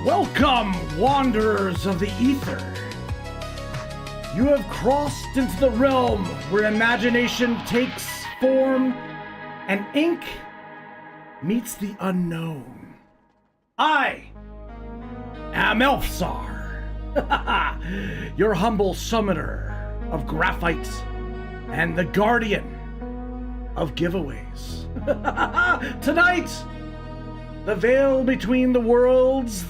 Welcome, wanderers of the ether. You have crossed into the realm where imagination takes form and ink meets the unknown. I am ELFSAR, your humble summoner of graphite and the guardian of giveaways. Tonight, the veil between the worlds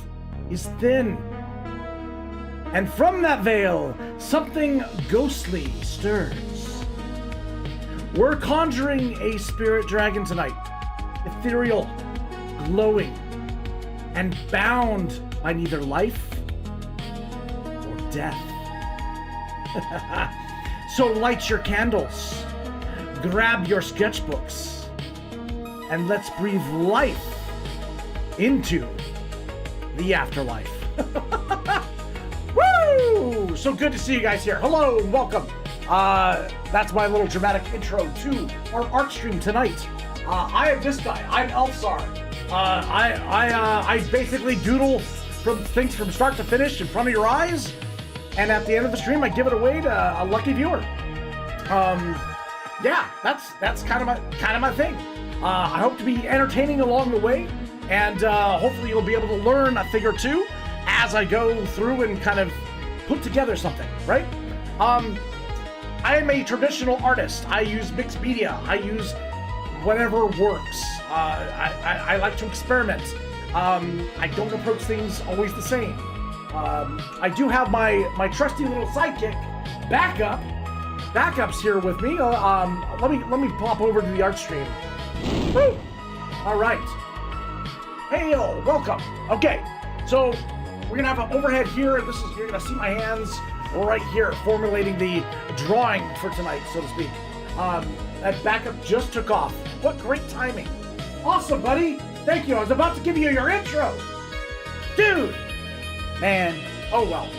is thin, and from that veil, something ghostly stirs. We're conjuring a spirit dragon tonight, ethereal, glowing, and bound by neither life or death. So light your candles, grab your sketchbooks, and let's breathe life into the afterlife. Woo! So good to see you guys here. Hello and welcome. That's my little dramatic intro to our art stream tonight. I am this guy. I'm ELFSAR. I basically doodle from things from start to finish in front of your eyes, and at the end of the stream, I give it away to a lucky viewer. Yeah, that's kind of my thing. I hope to be entertaining along the way. And hopefully you'll be able to learn a thing or two as I go through and kind of put together something, right? I am a traditional artist. I use mixed media. I use whatever works. I like to experiment. I don't approach things always the same. I do have my trusty little sidekick, Backup's here with me. Let me pop over to the art stream. Woo! All right. Hail, welcome. Okay, so we're gonna have an overhead here, and you're gonna see my hands right here formulating the drawing for tonight, so to speak. That backup just took off. What great timing. Awesome, buddy. Thank you. I was about to give you your intro. Dude. Man. Oh, well.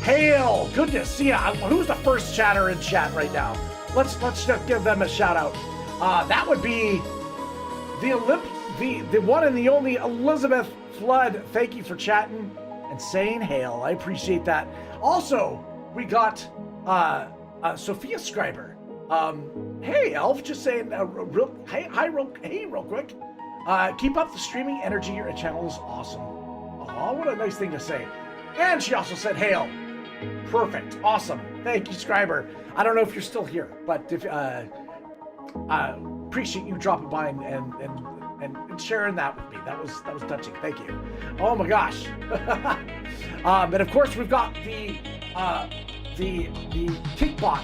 Hail. Good to see you. Who's the first chatter in chat right now? Let's just give them a shout out. That would be the one and the only Elizabeth Flood. Thank you for chatting and saying hail. I appreciate that. Also, we got Sophia Scriber. Hey, Elf, just saying real quick. Keep up the streaming energy. Your channel is awesome. Oh, what a nice thing to say. And she also said hail. Perfect. Awesome. Thank you, Scriber. I don't know if you're still here, but if appreciate you dropping by and sharing that with me. That was touching. Thank you. Oh my gosh. And of course we've got the Kickbot.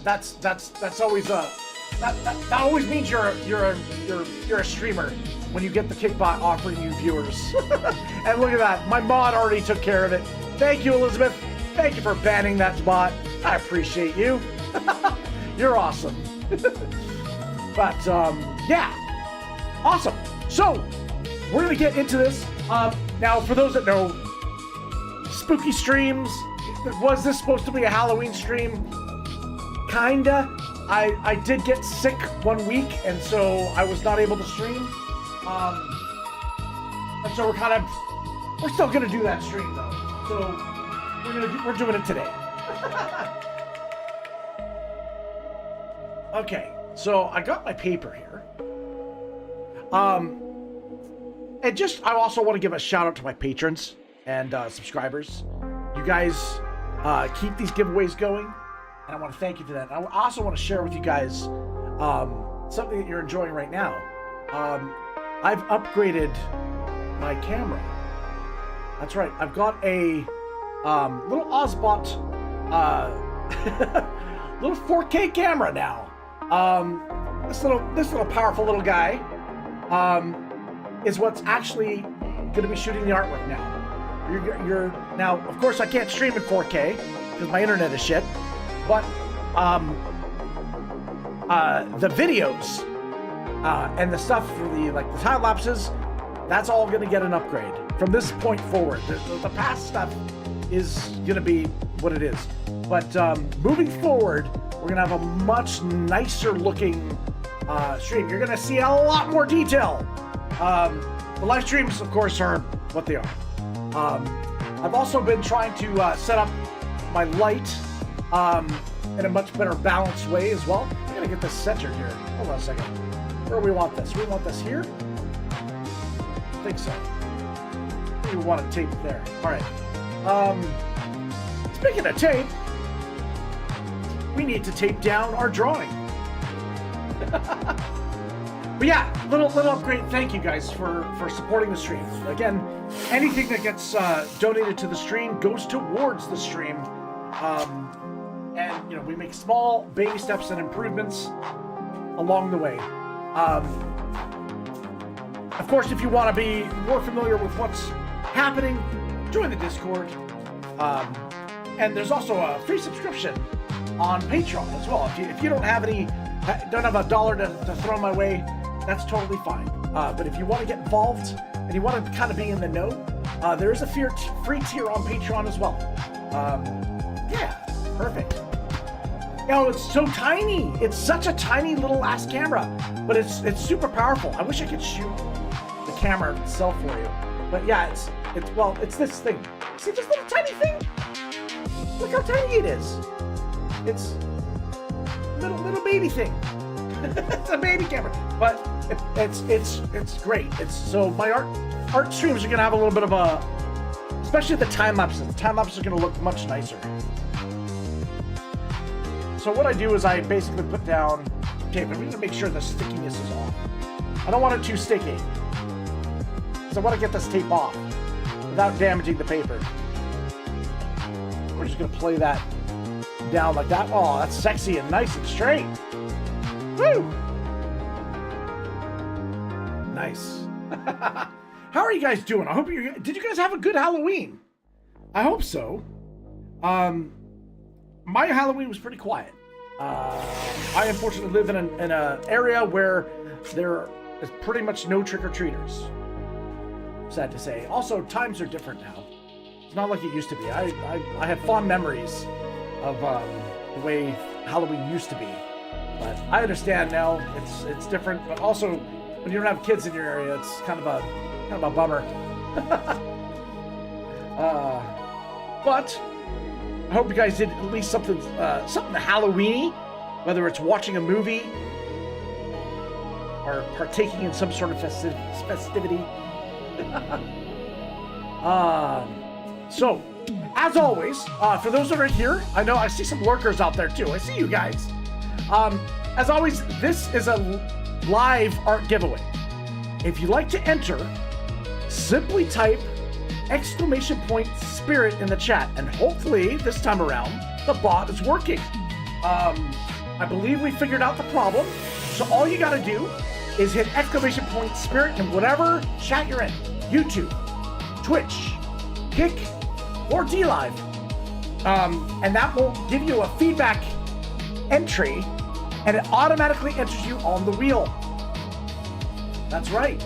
That's always that always means you're a streamer when you get the Kickbot offering you viewers. And look at that. My mod already took care of it. Thank you, Elizabeth. Thank you for banning that bot. I appreciate you. You're awesome. But yeah, awesome. So we're gonna get into this. Now, for those that know, spooky streams. Was this supposed to be a Halloween stream? Kinda. I did get sick one week, and so I was not able to stream. And so we're still gonna do that stream though. So we're doing it today. Okay, so I got my paper here. And I also want to give a shout out to my patrons and subscribers. You guys keep these giveaways going, and I want to thank you for that. I also want to share with you guys something that you're enjoying right now. I've upgraded my camera. That's right. I've got a little Ozbot, little 4K camera now. This little powerful little guy is what's actually going to be shooting the artwork now. You're now, of course, I can't stream in 4K because my internet is shit. But the videos and the stuff for the time lapses, that's all going to get an upgrade from this point forward. The past stuff is going to be what it is. But moving forward, we're going to have a much nicer looking stream. You're going to see a lot more detail. The live streams, of course, are what they are. I've also been trying to set up my light in a much better balanced way as well. I'm going to get this centered here. Hold on a second. Where do we want this? We want this here? I think so. We want it taped there. All right. Speaking of tape, we need to tape down our drawing. But yeah, little upgrade. Thank you guys for supporting the stream. Again, anything that gets donated to the stream goes towards the stream. And we make small baby steps and improvements along the way. Of course, if you want to be more familiar with what's happening, join the Discord. And there's also a free subscription on Patreon as well. If you don't have a dollar to throw my way, that's totally fine. But if you want to get involved and you want to kind of be in the know, there is a free tier on Patreon as well. Yeah, perfect. It's so tiny. It's such a tiny little ass camera, but it's super powerful. I wish I could shoot the camera itself for you. But yeah, it's this thing. See this little tiny thing? Look how tiny it is. It's little baby thing. It's a baby camera, but it's great. So my art streams are gonna have a little bit of a, especially the time lapses. The time lapses are gonna look much nicer. So what I do is I basically put down tape, and we're gonna make sure the stickiness is off. I don't want it too sticky, so I want to get this tape off without damaging the paper. We're just gonna play that down like that. Oh, that's sexy and nice and straight. Woo! Nice. How are you guys doing? I hope did you guys have a good Halloween? I hope so. My Halloween was pretty quiet. I unfortunately live in an area where there is pretty much no trick-or-treaters. Sad to say. Also, times are different now. It's not like it used to be. I have fond memories of the way Halloween used to be. But I understand now it's different. But also, when you don't have kids in your area, it's kind of a bummer. But I hope you guys did at least something Halloween-y, whether it's watching a movie or partaking in some sort of festivity. So, as always, for those that are here, I know I see some lurkers out there too. I see you guys. As always, this is a live art giveaway. If you'd like to enter, simply type !spirit in the chat, and hopefully this time around the bot is working. I believe we figured out the problem, so all you gotta do is hit !spirit in whatever chat you're in. YouTube, Twitch, Kick, or DLive. And that will give you a feedback entry, and it automatically enters you on the wheel. That's right.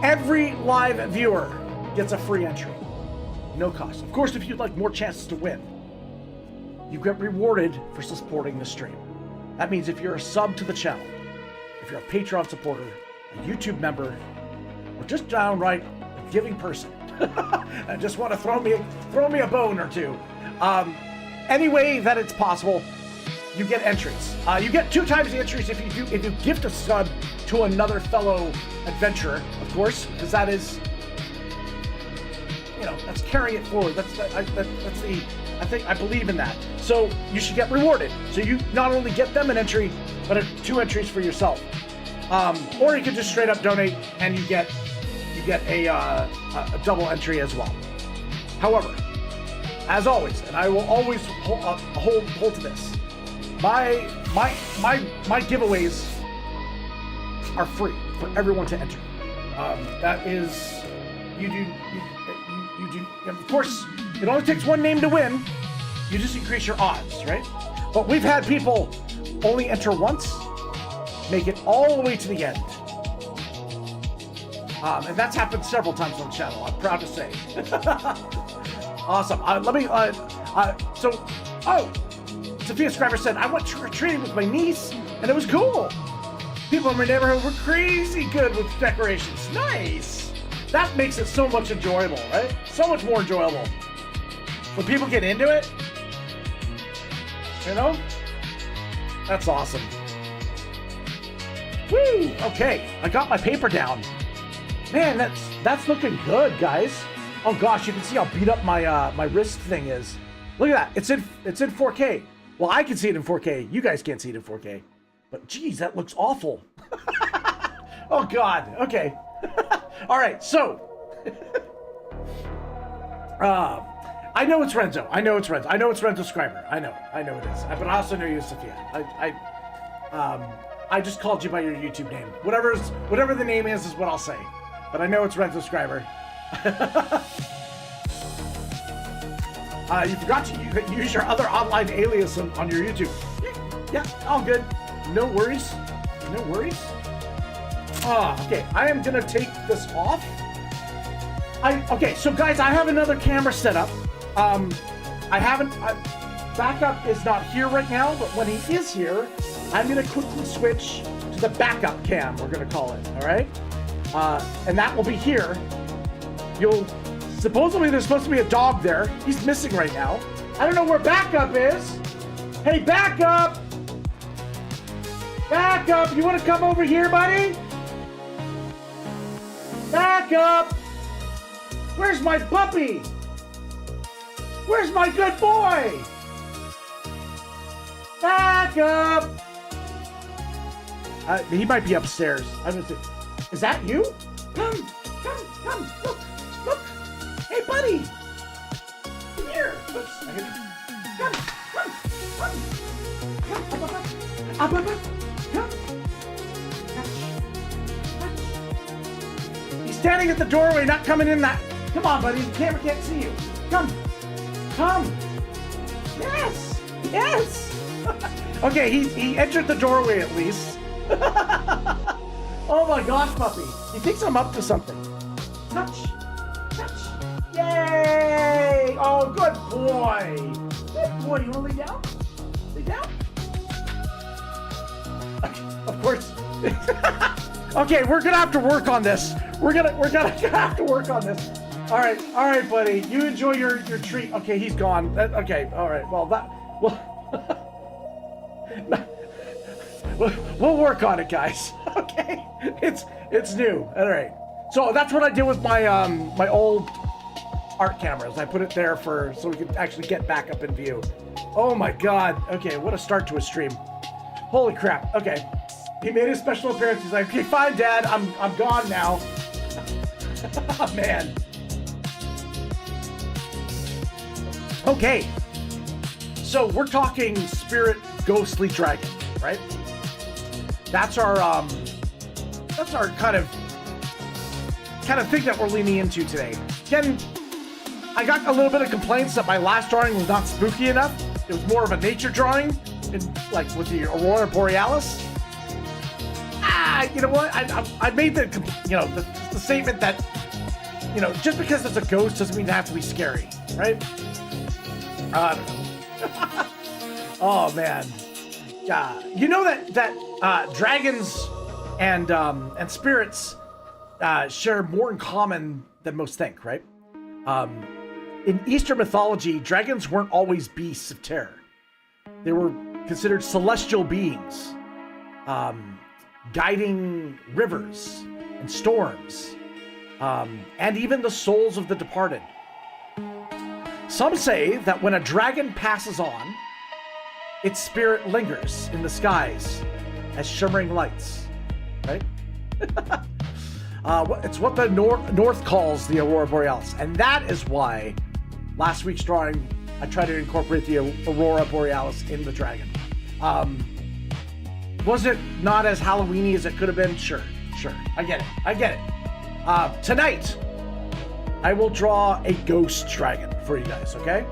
Every live viewer gets a free entry. No cost. Of course, if you'd like more chances to win, you get rewarded for supporting the stream. That means if you're a sub to the channel, if you're a Patreon supporter, a YouTube member, or just downright a giving person, and just want to throw me a bone or two, any way that it's possible, you get entries. You get 2 times the entries if you gift a sub to another fellow adventurer, of course, because that is, that's carrying it forward. I believe in that. So you should get rewarded. So you not only get them an entry, but 2 entries for yourself. Or you can just straight up donate and you get a double entry as well. However, as always, and I will always hold to this, my giveaways are free for everyone to enter. That is, you do, of course, it only takes 1 name to win. You just increase your odds, right? But we've had people only enter once, make it all the way to the end. And that's happened several times on the channel, I'm proud to say. Awesome. Sophia Scriber said, I went trick-or-treating with my niece, and it was cool. People in my neighborhood were crazy good with decorations. Nice. That makes it so much enjoyable, right? So much more enjoyable. When people get into it, that's awesome. Woo! Okay, I got my paper down. Man, that's looking good, guys. Oh gosh, you can see how beat up my wrist thing is. Look at that. It's in 4K. Well, I can see it in 4K. You guys can't see it in 4K. But geez, that looks awful. Oh God. Okay. All right. So, I know it's Renzo. I know it's Renzo Scriber. I know it is. But I also know you, Sophia. I just called you by your YouTube name. Whatever the name is what I'll say. But I know it's Renzo Scriber. You forgot to use your other online alias on your YouTube. Yeah, all good. No worries. Okay, I am gonna take this off. Okay, so guys, I have another camera set up. Backup is not here right now, but when he is here, I'm gonna quickly switch to the backup cam, we're gonna call it, all right? And that will be here. Supposedly there's supposed to be a dog there. He's missing right now. I don't know where backup is. Hey, backup! Backup, you wanna come over here, buddy? Backup! Where's my puppy? Where's my good boy? Backup! He might be upstairs. Is that you? Come, look. Hey, buddy. Come here. Oops. Come. He's standing at the doorway, not coming in that. Come on, buddy. The camera can't see you. Come. Yes. Okay, he entered the doorway at least. Oh my gosh, puppy. He thinks I'm up to something. Touch. Yay! Oh, good boy. Good boy. You want to lay down? Lay down? Of course. Okay, we're gonna have to work on this. We're gonna have to work on this. All right, buddy. You enjoy your treat. Okay, he's gone. Okay, all right. We'll work on it, guys. Okay, it's new. All right. So that's what I did with my my old art cameras. I put it there so we could actually get back up in view. Oh my God. Okay, what a start to a stream. Holy crap. Okay, he made his special appearance. He's like, okay, fine, Dad. I'm gone now. Oh, man. Okay. So we're talking spirit ghostly dragon, right? That's our kind of thing that we're leaning into today. Again, I got a little bit of complaints that my last drawing was not spooky enough. It was more of a nature drawing, with the Aurora Borealis. You know what? I made the statement that, just because it's a ghost doesn't mean it has to be scary, right? I don't know. Oh man, you know that dragons and spirits share more in common than most think, right? In Eastern mythology, dragons weren't always beasts of terror. They were considered celestial beings, guiding rivers and storms, and even the souls of the departed. Some say that when a dragon passes on, its spirit lingers in the skies as shimmering lights, right? It's what the North calls the Aurora Borealis. And that is why last week's drawing, I tried to incorporate the Aurora Borealis in the dragon. Was it not as Halloween-y as it could have been? Sure. I get it. Tonight, I will draw a ghost dragon for you guys, okay?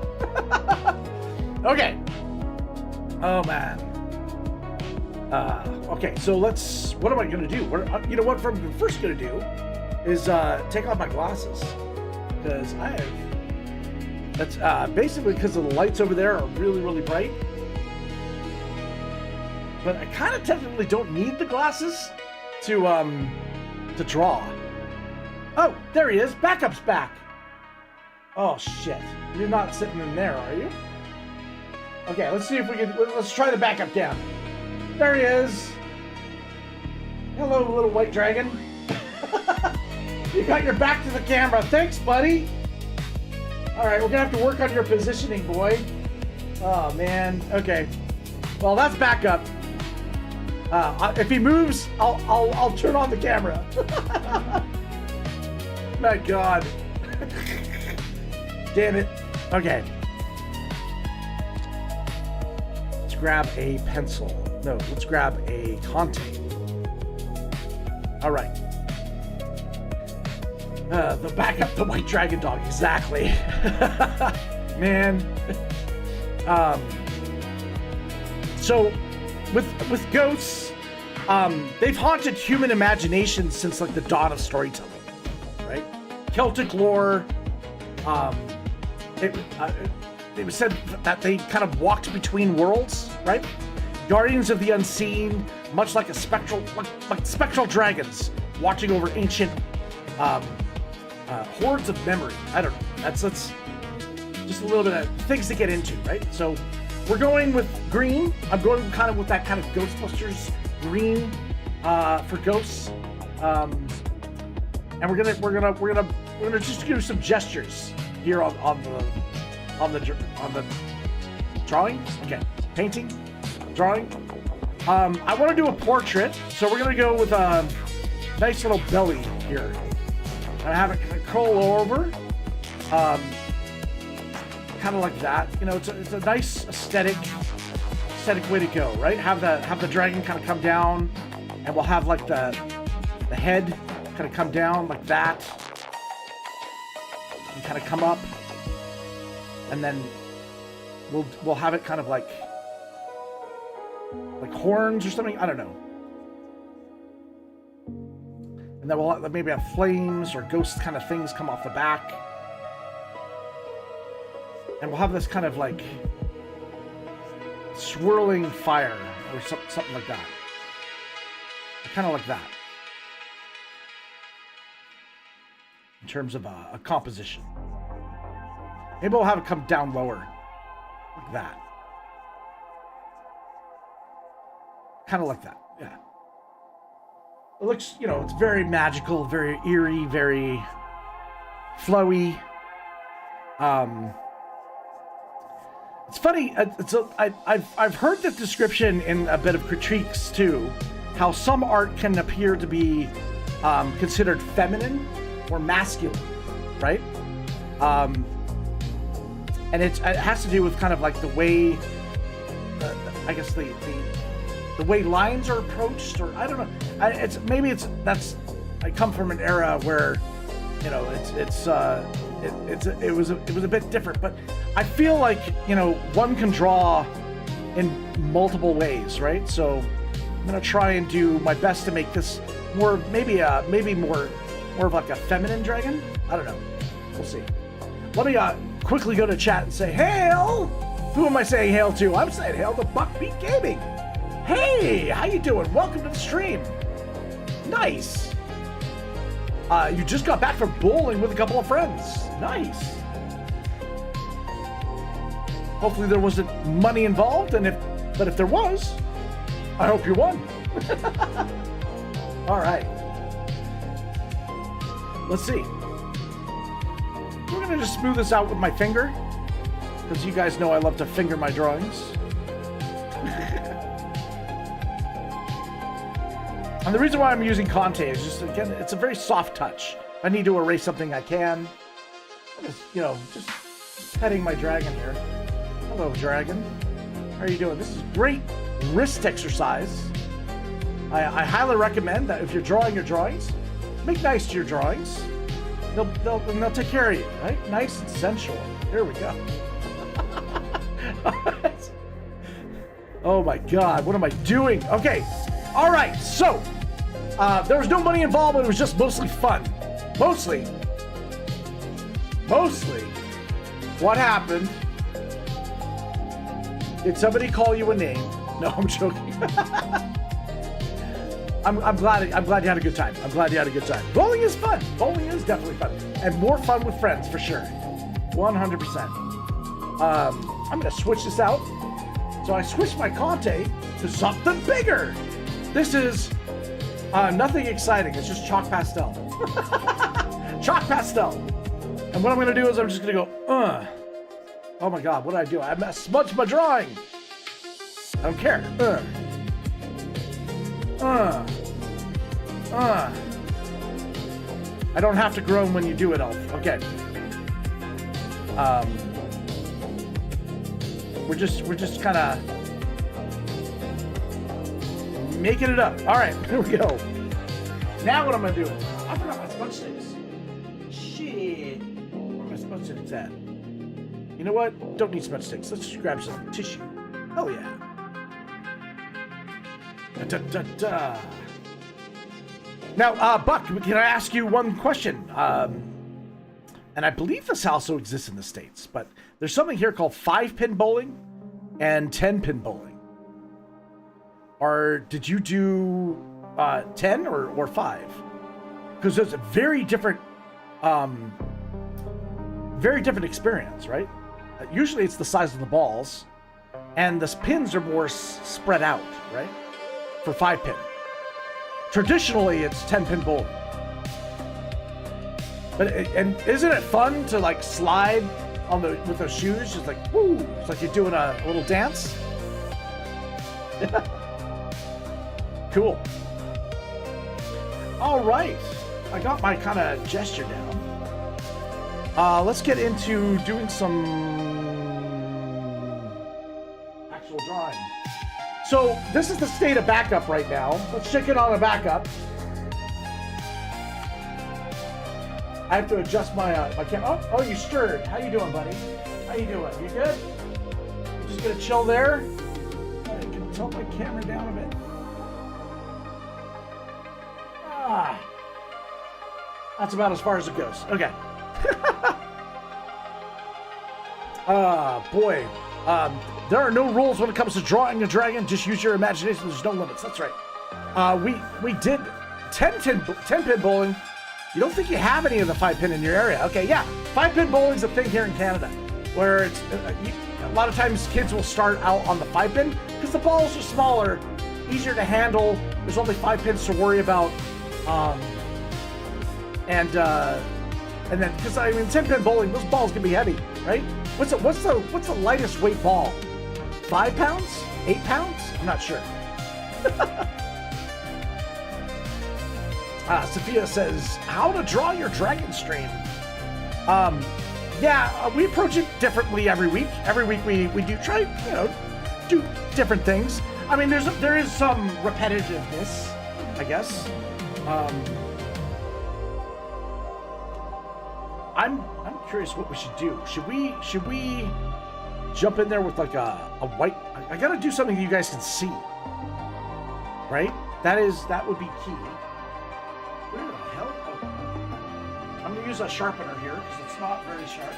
Okay. Oh, man. Okay, so what am I going to do? You know what I'm first going to do is take off my glasses. Because that's basically because the lights over there are really, really bright. But I kind of technically don't need the glasses to draw. Oh, there he is. Backup's back. Oh, shit. You're not sitting in there, are you? Okay, let's see if we can... Let's try the backup cam. There he is. Hello, little white dragon. You got your back to the camera. Thanks, buddy. All right, we're going to have to work on your positioning, boy. Oh, man. Okay. Well, that's backup. If he moves, I'll turn on the camera. My God. Damn it. Okay. Let's grab a pencil. No, let's grab a Conte. All right. The backup, the white dragon dog. Exactly. Man. So, with ghosts, they've haunted human imaginations since like the dawn of storytelling, right? Celtic lore. It was said that they kind of walked between worlds, right? Guardians of the unseen, much like a spectral, like spectral dragons watching over ancient hordes of memory. I don't know. That's just a little bit of things to get into, right? So we're going with green. I'm going kind of with that kind of Ghostbusters green for ghosts, and we're gonna just do some gestures here on the drawing. Okay, painting, drawing. I want to do a portrait, so we're gonna go with a nice little belly here. I have it curl over, kind of like that. You know, it's a nice aesthetic way to go, right? Have the dragon kind of come down, and we'll have like the head kind of come down like that, and kind of come up, and then we'll have it kind of like horns or something. I don't know. And then we'll maybe have flames or ghost kind of things come off the back. And we'll have this kind of like swirling fire or something like that. Kind of like that. In terms of a composition. Maybe we'll have it come down lower. Like that. Kind of like that, yeah. It looks, you know, it's very magical, very eerie, very flowy. It's funny. I've heard this description in a bit of critiques too, how some art can appear to be considered feminine or masculine, right? And it has to do with kind of like the way, I guess the way lines are approached, or I don't know. I come from an era where, you know, it was a bit different, but I feel like, you know, one can draw in multiple ways, right? So I'm gonna try and do my best to make this more, maybe more of like a feminine dragon. I don't know. We'll see. Let me quickly go to chat and say hail. Who am I saying hail to? I'm saying hail to Buckbeat Gaming. Hey, how you doing? Welcome to the stream. Nice. You just got back from bowling with a couple of friends. Nice. Hopefully there wasn't money involved, but if there was, I hope you won. All right. Let's see. We're gonna just smooth this out with my finger. because you guys know I love to finger my drawings. And the reason why I'm using Conte is just, again, it's a very soft touch. If I need to erase something, I can. Just, you know, just petting my dragon here. Hello, dragon. How are you doing? This is great wrist exercise. I highly recommend that if you're drawing your drawings, make nice to your drawings. They'll take care of you, right? Nice and sensual. There we go. Oh my God, what am I doing? Okay, all right, so there was no money involved, but it was just mostly fun. Mostly, what happened? Did somebody call you a name? No, I'm joking. I'm glad you had a good time. I'm glad you had a good time. Bowling is fun. Bowling is definitely fun. And more fun with friends, for sure. 100%. I'm going to switch this out. So I switched my Conte to something bigger. This is nothing exciting. It's just chalk pastel. Chalk pastel. And what I'm going to do is I'm just going to go, Oh my God, what did I do? I smudged my drawing. I don't care. I don't have to groan when you do it, Elf. Okay. We're just kind of making it up. All right, here we go. Now what am I doing? I forgot my smudge sticks. Shit. Where are my smudge sticks at? You know what? Don't need smudge sticks. Let's just grab some tissue. Oh yeah. Da, da, da. Now, Buck, can I ask you one question? And I believe this also exists in the States, but there's something here called 5-pin bowling and 10-pin bowling. Did you do 10 or 5? Because there's a very different experience, right? Usually it's the size of the balls, and the pins are more spread out, right? For 5-pin. Traditionally, it's 10-pin bowling. But and isn't it fun to like slide on with those shoes? Just like woo! It's like you're doing a little dance. Cool. All right, I got my kind of gesture down. Let's get into doing some actual drawing. So this is the state of backup right now. Let's check in on a backup. I have to adjust my my camera. Oh, you stirred. How you doing, buddy? How you doing? You good? I'm just gonna chill there. I can tilt my camera down a bit. That's about as far as it goes. Okay. Boy. There are no rules when it comes to drawing a dragon. Just use your imagination. There's no limits. That's right. We did 10-pin bowling. You don't think you have any of the 5-pin in your area? Okay, yeah. 5-pin bowling's a thing here in Canada, where it's a lot of times kids will start out on the 5-pin because the balls are smaller, easier to handle. There's only 5 pins to worry about, and then because I mean 10-pin bowling, those balls can be heavy, right? What's the lightest weight ball? 5 pounds? 8 pounds? I'm not sure. Sophia says, how to draw your dragon stream. We approach it differently every week. Every week we do try, do different things. I mean, there is some repetitiveness, I guess. I'm curious what we should do. Should we jump in there with like a white? I gotta do something you guys can see, right? That would be key. Where the hell? Oh. I'm gonna use a sharpener here because it's not very sharp.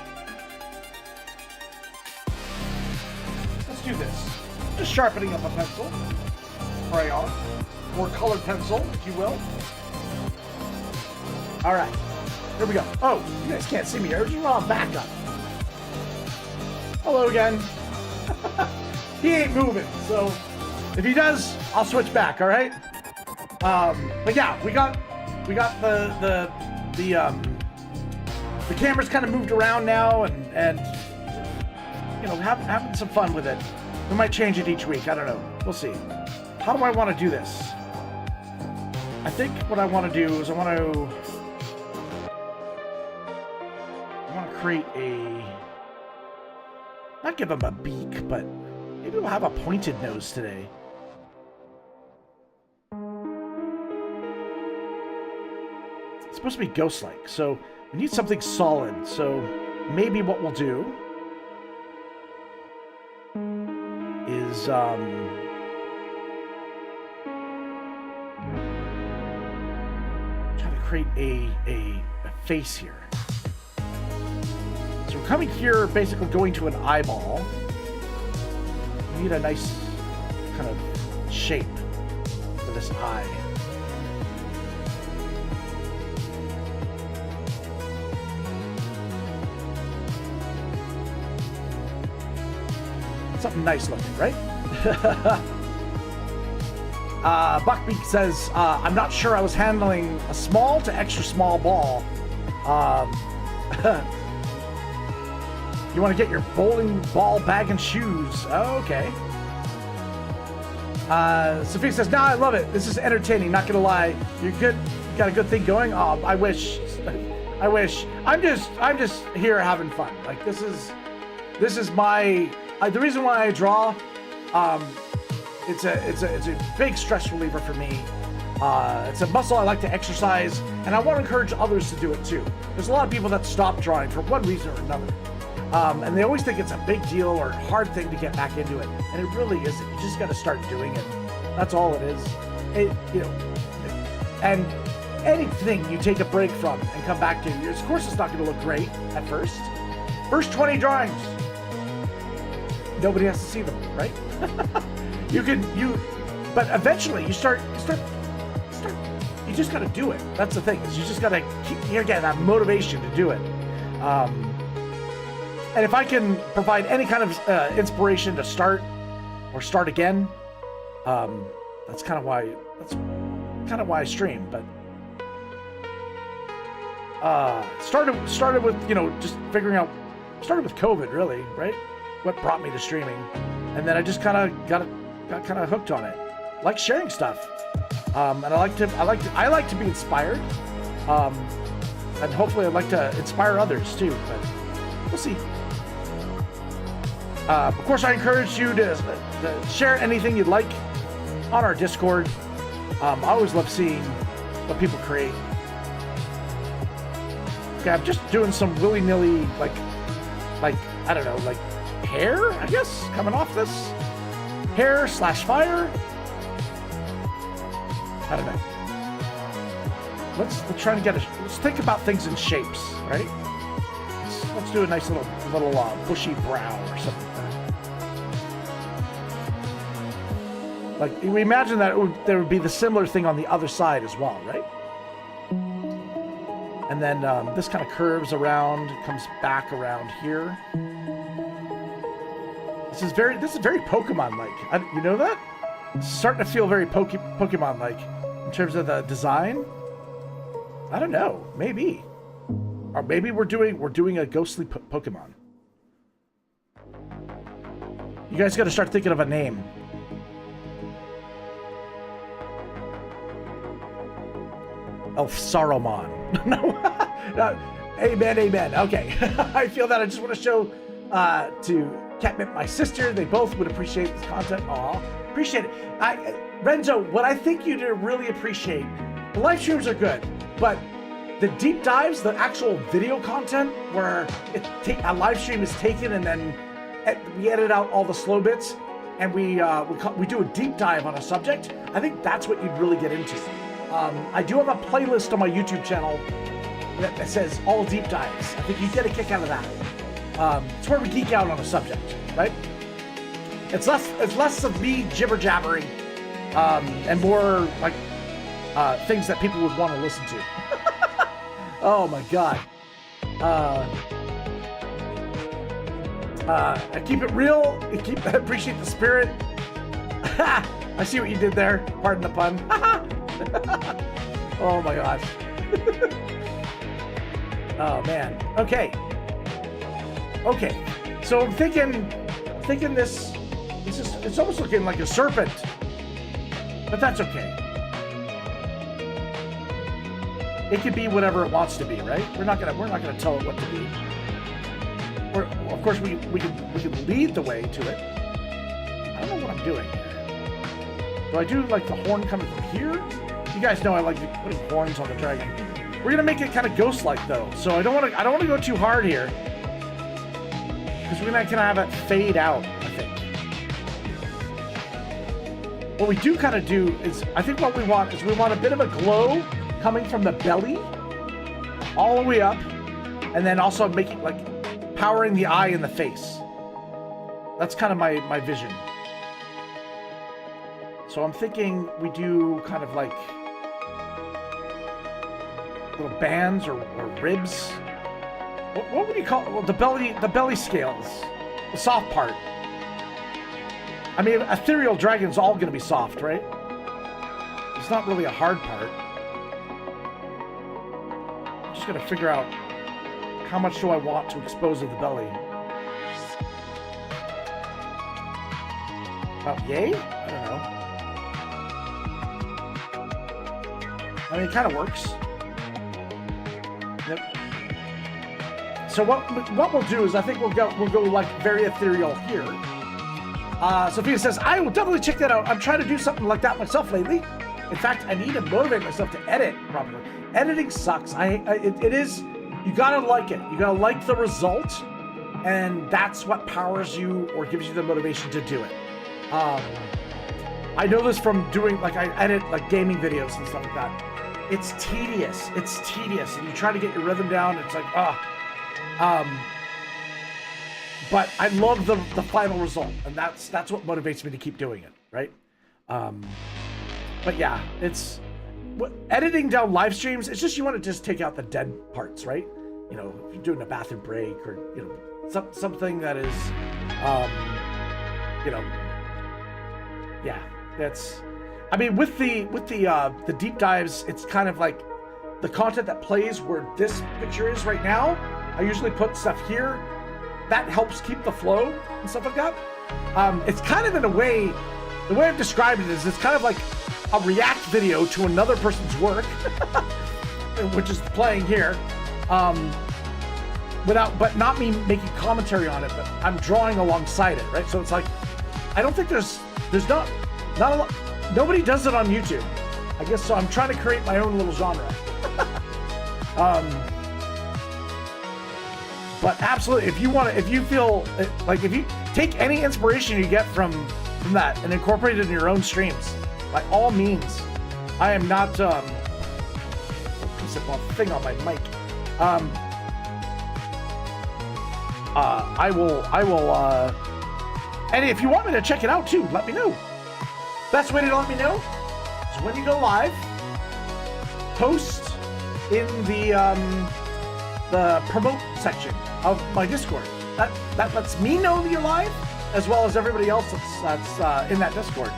Let's do this. Just sharpening up a pencil, crayon, or colored pencil, if you will. All right, here we go. Oh, you guys can't see me here. Just on backup. Hello again. He ain't moving, so if he does, I'll switch back. All right. But yeah, we got the cameras kind of moved around now, and you know, having some fun with it. We might change it each week. I don't know. We'll see. How do I want to do this? I think what I want to do is I want to create a, not give him a beak, but maybe we'll have a pointed nose today. It's supposed to be ghost-like, so we need something solid. So maybe what we'll do is try to create a face here. So we're coming here, basically going to an eyeball. We need a nice kind of shape for this eye. Something nice looking, right? Buckbeak says, I'm not sure I was handling a small to extra small ball. You want to get your bowling ball bag and shoes. Oh, okay. Sophia says, no, I love it. This is entertaining, not gonna lie. You're good. You got a good thing going? Oh, I wish. I wish. I'm just here having fun. Like, this is my... the reason why I draw, it's a big stress reliever for me. It's a muscle I like to exercise, and I want to encourage others to do it too. There's a lot of people that stop drawing for one reason or another, and they always think it's a big deal or a hard thing to get back into it, and it really isn't. You just got to start doing it. That's all it is. And anything you take a break from and come back to, of course, it's not going to look great at first. First 20 drawings. Nobody has to see them, right? But eventually you start, you just got to do it. That's the thing, is you just got to get that motivation to do it. And if I can provide any kind of inspiration to start or start again, that's kind of why I stream. But started with, you know, just figuring out, started with COVID really, right? What brought me to streaming, and then I just kind of got kind of hooked on it. Like sharing stuff, and I like to be inspired, and hopefully I'd like to inspire others too. But we'll see. Of course, I encourage you to share anything you'd like on our Discord. I always love seeing what people create. Okay, I'm just doing some willy-nilly, like I don't know, like hair, I guess, coming off this. Hair / fire. I don't know. Let's try to let's think about things in shapes, right? Let's do a nice little bushy brow or something like that. Like, we imagine that there would be the similar thing on the other side as well, right? And then this kind of curves around, comes back around here. This is very Pokemon-like. You know that? It's starting to feel very Pokemon-like in terms of the design. I don't know. Maybe, or maybe we're doing a ghostly Pokemon. You guys got to start thinking of a name. ELFSAR. No. Amen. Okay. I feel that I just want to show to Catmint, my sister. They both would appreciate this content. Aw, appreciate it. Renzo, what I think you really appreciate, the live streams are good, but the deep dives, the actual video content where a live stream is taken and then we edit out all the slow bits and we do a deep dive on a subject, I think that's what you'd really get into. I do have a playlist on my YouTube channel that says all deep dives. I think you get a kick out of that. It's where we geek out on a subject, right? It's less of me jibber jabbering, and more like things that people would want to listen to. Oh my god. I keep it real. I appreciate the spirit. I see what you did there. Pardon the pun. Oh my gosh. Oh man. Okay. So I'm thinking this is, it's almost looking like a serpent, but that's okay. It could be whatever it wants to be, right? We're not gonna tell it what to be. Of course, we can lead the way to it. I don't know what I'm doing here. Do I do like the horn coming from here? You guys know I like putting horns on the dragon. We're gonna make it kind of ghost-like though, so I don't want to go too hard here, because we're gonna kind of have it fade out. I think. What we do kind of do is, I think what we want is we want a bit of a glow coming from the belly all the way up, and then also making like powering the eye and the face. That's kind of my vision. So I'm thinking we do kind of like little bands or ribs. What would you call it? Well, the belly scales, the soft part. I mean, ethereal dragon's all going to be soft, right? It's not really a hard part. I'm just going to figure out how much do I want to expose of the belly. About yay? I don't know. I mean, it kind of works. Yep. So what we'll do is I think we'll go like very ethereal here. Sophia says, I will definitely check that out. I'm trying to do something like that myself lately. In fact, I need to motivate myself to edit properly. Editing sucks. It is, you gotta like it. You gotta like the result, and that's what powers you or gives you the motivation to do it. I know this from doing, like, I edit like gaming videos and stuff like that. It's tedious. It's tedious, and you try to get your rhythm down. It's like, but I love the final result, and that's what motivates me to keep doing it, right? But yeah, it's editing down live streams. It's just you want to just take out the dead parts, right? You know, if you're doing a bathroom break or something that is, yeah, that's. I mean, with the deep dives, it's kind of like the content that plays where this picture is right now. I usually put stuff here. That helps keep the flow and stuff like that. It's kind of in a way, the way I've described it is it's kind of like a react video to another person's work, which is playing here, but not me making commentary on it, but I'm drawing alongside it, right? So it's like, I don't think there's not a lot, nobody does it on YouTube, I guess, so I'm trying to create my own little genre. But absolutely, if you feel like, if you take any inspiration you get from that and incorporate it in your own streams, by all means. I am not piece of a thing on my mic. I will and if you want me to check it out too, let me know. Best way to let me know is when you go live, post in the promote section of my Discord. That lets me know that you're live, as well as everybody else that's in that Discord.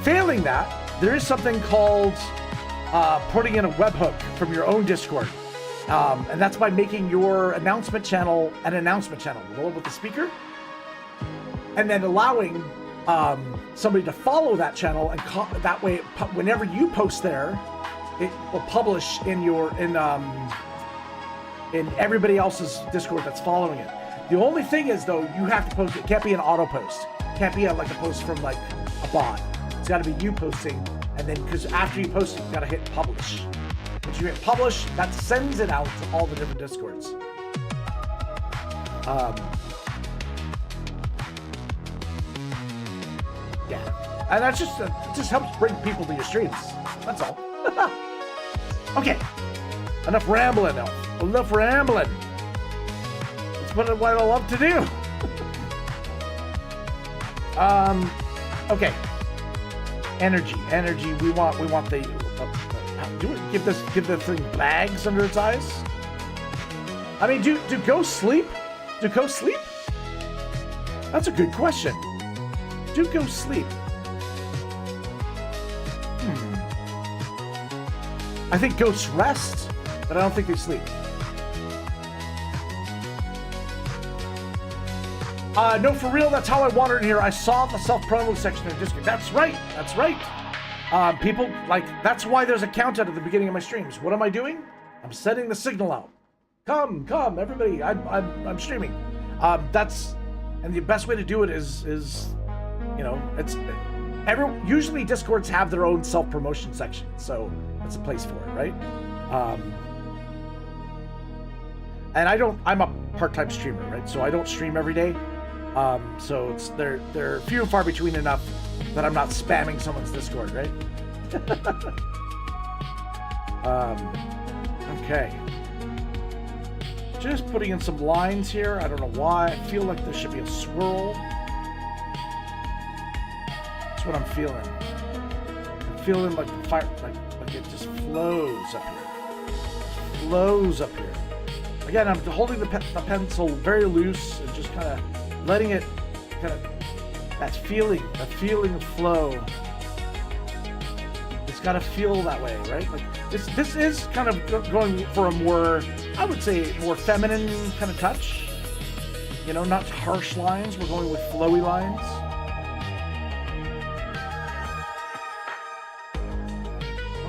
Failing that, there is something called putting in a webhook from your own Discord, and that's by making your announcement channel an announcement channel, the one with the speaker, and then allowing somebody to follow that channel, and that way, whenever you post there, it will publish in everybody else's Discord that's following it. The only thing is, though, you have to post it. It can't be an auto post. It can't be like a post from like a bot. It's got to be you posting, and then because after you post it, you got to hit publish. Once you hit publish, that sends it out to all the different Discords. Yeah, and that's just it just helps bring people to your streams. That's all. Okay, enough rambling now. Enough rambling. That's what I love to do. Okay. Energy. We want the. Give the thing bags under its eyes. I mean, do ghosts sleep? Do ghosts sleep? That's a good question. Do ghosts sleep? I think ghosts rest, but I don't think they sleep. No, for real, that's how I wandered in here. I saw the self-promo section of Discord. That's right. That's right. People, like, that's why there's a countdown at the beginning of my streams. What am I doing? I'm setting the signal out. Come, everybody. I'm streaming. And the best way to do it is you know, usually Discords have their own self-promotion section, so that's a place for it, right? And I'm a part-time streamer, right? So I don't stream every day. So they're few and far between enough that I'm not spamming someone's Discord, right? Okay. Just putting in some lines here. I don't know why. I feel like there should be a swirl. That's what I'm feeling. I'm feeling like the fire, like it just flows up here. Flows up here. Again, I'm holding the pencil very loose and just kind of letting it kind of that feeling of flow. It's got to feel that way, right? Like this is kind of going for a more, I would say, more feminine kind of touch. You know, not harsh lines. We're going with flowy lines.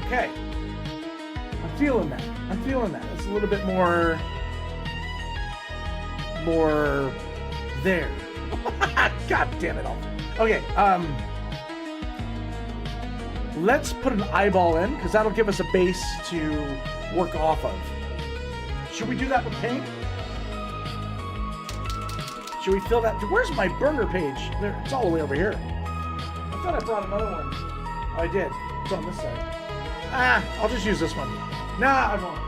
Okay. I'm feeling that. It's a little bit more there. God damn it all. Okay, let's put an eyeball in, because that'll give us a base to work off of. Should we do that with paint? Should we fill that? Where's my burner page? There, it's all the way over here. I thought I brought another one. Oh, I did. It's on this side. I'll just use this one. Nah, I won't.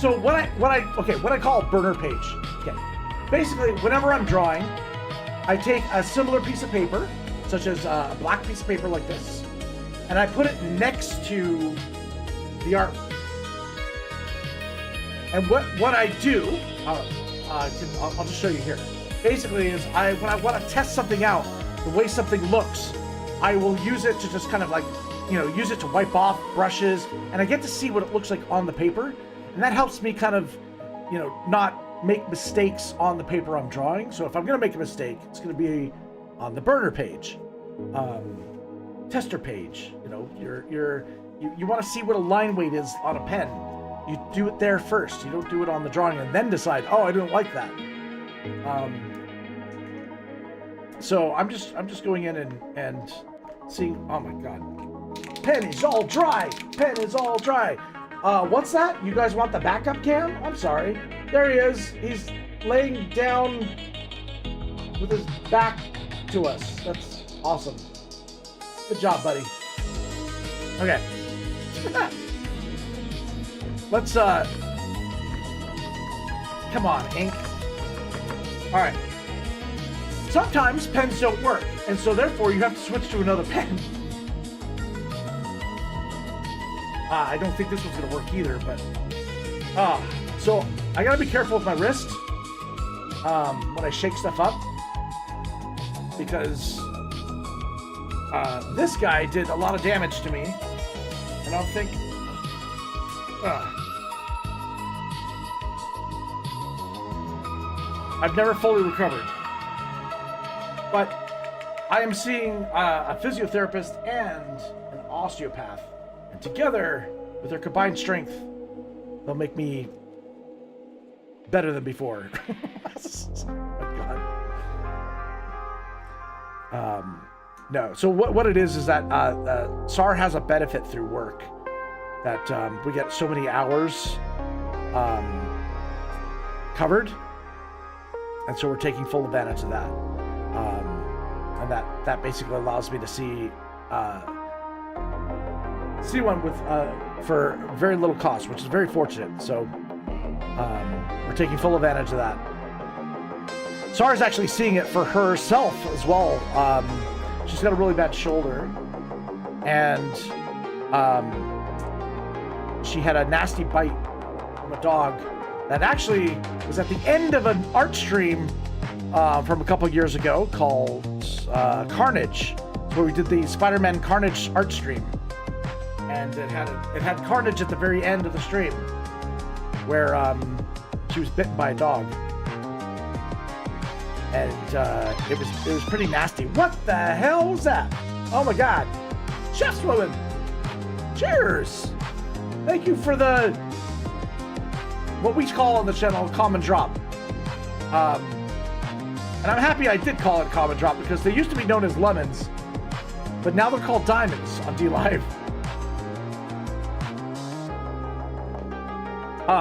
So what I call a burner page. Okay. Basically, whenever I'm drawing, I take a similar piece of paper, such as a black piece of paper like this, and I put it next to the art. And what I do, I'll just show you here. Basically, is when I want to test something out, the way something looks, I will use it to just kind of like, you know, use it to wipe off brushes, and I get to see what it looks like on the paper. And that helps me kind of, you know, not make mistakes on the paper I'm drawing. So if I'm going to make a mistake, it's going to be on the burner page, tester page. You know, you want to see what a line weight is on a pen. You do it there first. You don't do it on the drawing and then decide, oh, I don't like that. So I'm just going in and seeing. Oh my God, pen is all dry. Pen is all dry. What's that? You guys want the backup cam? I'm sorry. There he is. He's laying down with his back to us. That's awesome. Good job, buddy. Okay. Let's, come on, ink. All right. Sometimes pens don't work, and so therefore you have to switch to another pen. I don't think this one's gonna work either, but so I gotta be careful with my wrist when I shake stuff up, because this guy did a lot of damage to me, and I don't think I've never fully recovered, but I am seeing a physiotherapist and an osteopath. And together, with their combined strength, they'll make me better than before. Oh my God. No. So what it is that SAR has a benefit through work that we get so many hours covered, and so we're taking full advantage of that. And that basically allows me to see one with for very little cost, which is very fortunate. So we're taking full advantage of that. Sarah's actually seeing it for herself as well. She's got a really bad shoulder, and she had a nasty bite from a dog that actually was at the end of an art stream from a couple years ago called Carnage, where we did the Spider-Man Carnage art stream. And it had Carnage at the very end of the stream, where she was bitten by a dog. and it was pretty nasty. What the hell was that? Oh my God, chef's woman. Cheers. Thank you for the what we call on the channel common drop. And I'm happy I did call it common drop because they used to be known as lemons, but now they're called diamonds on DLive.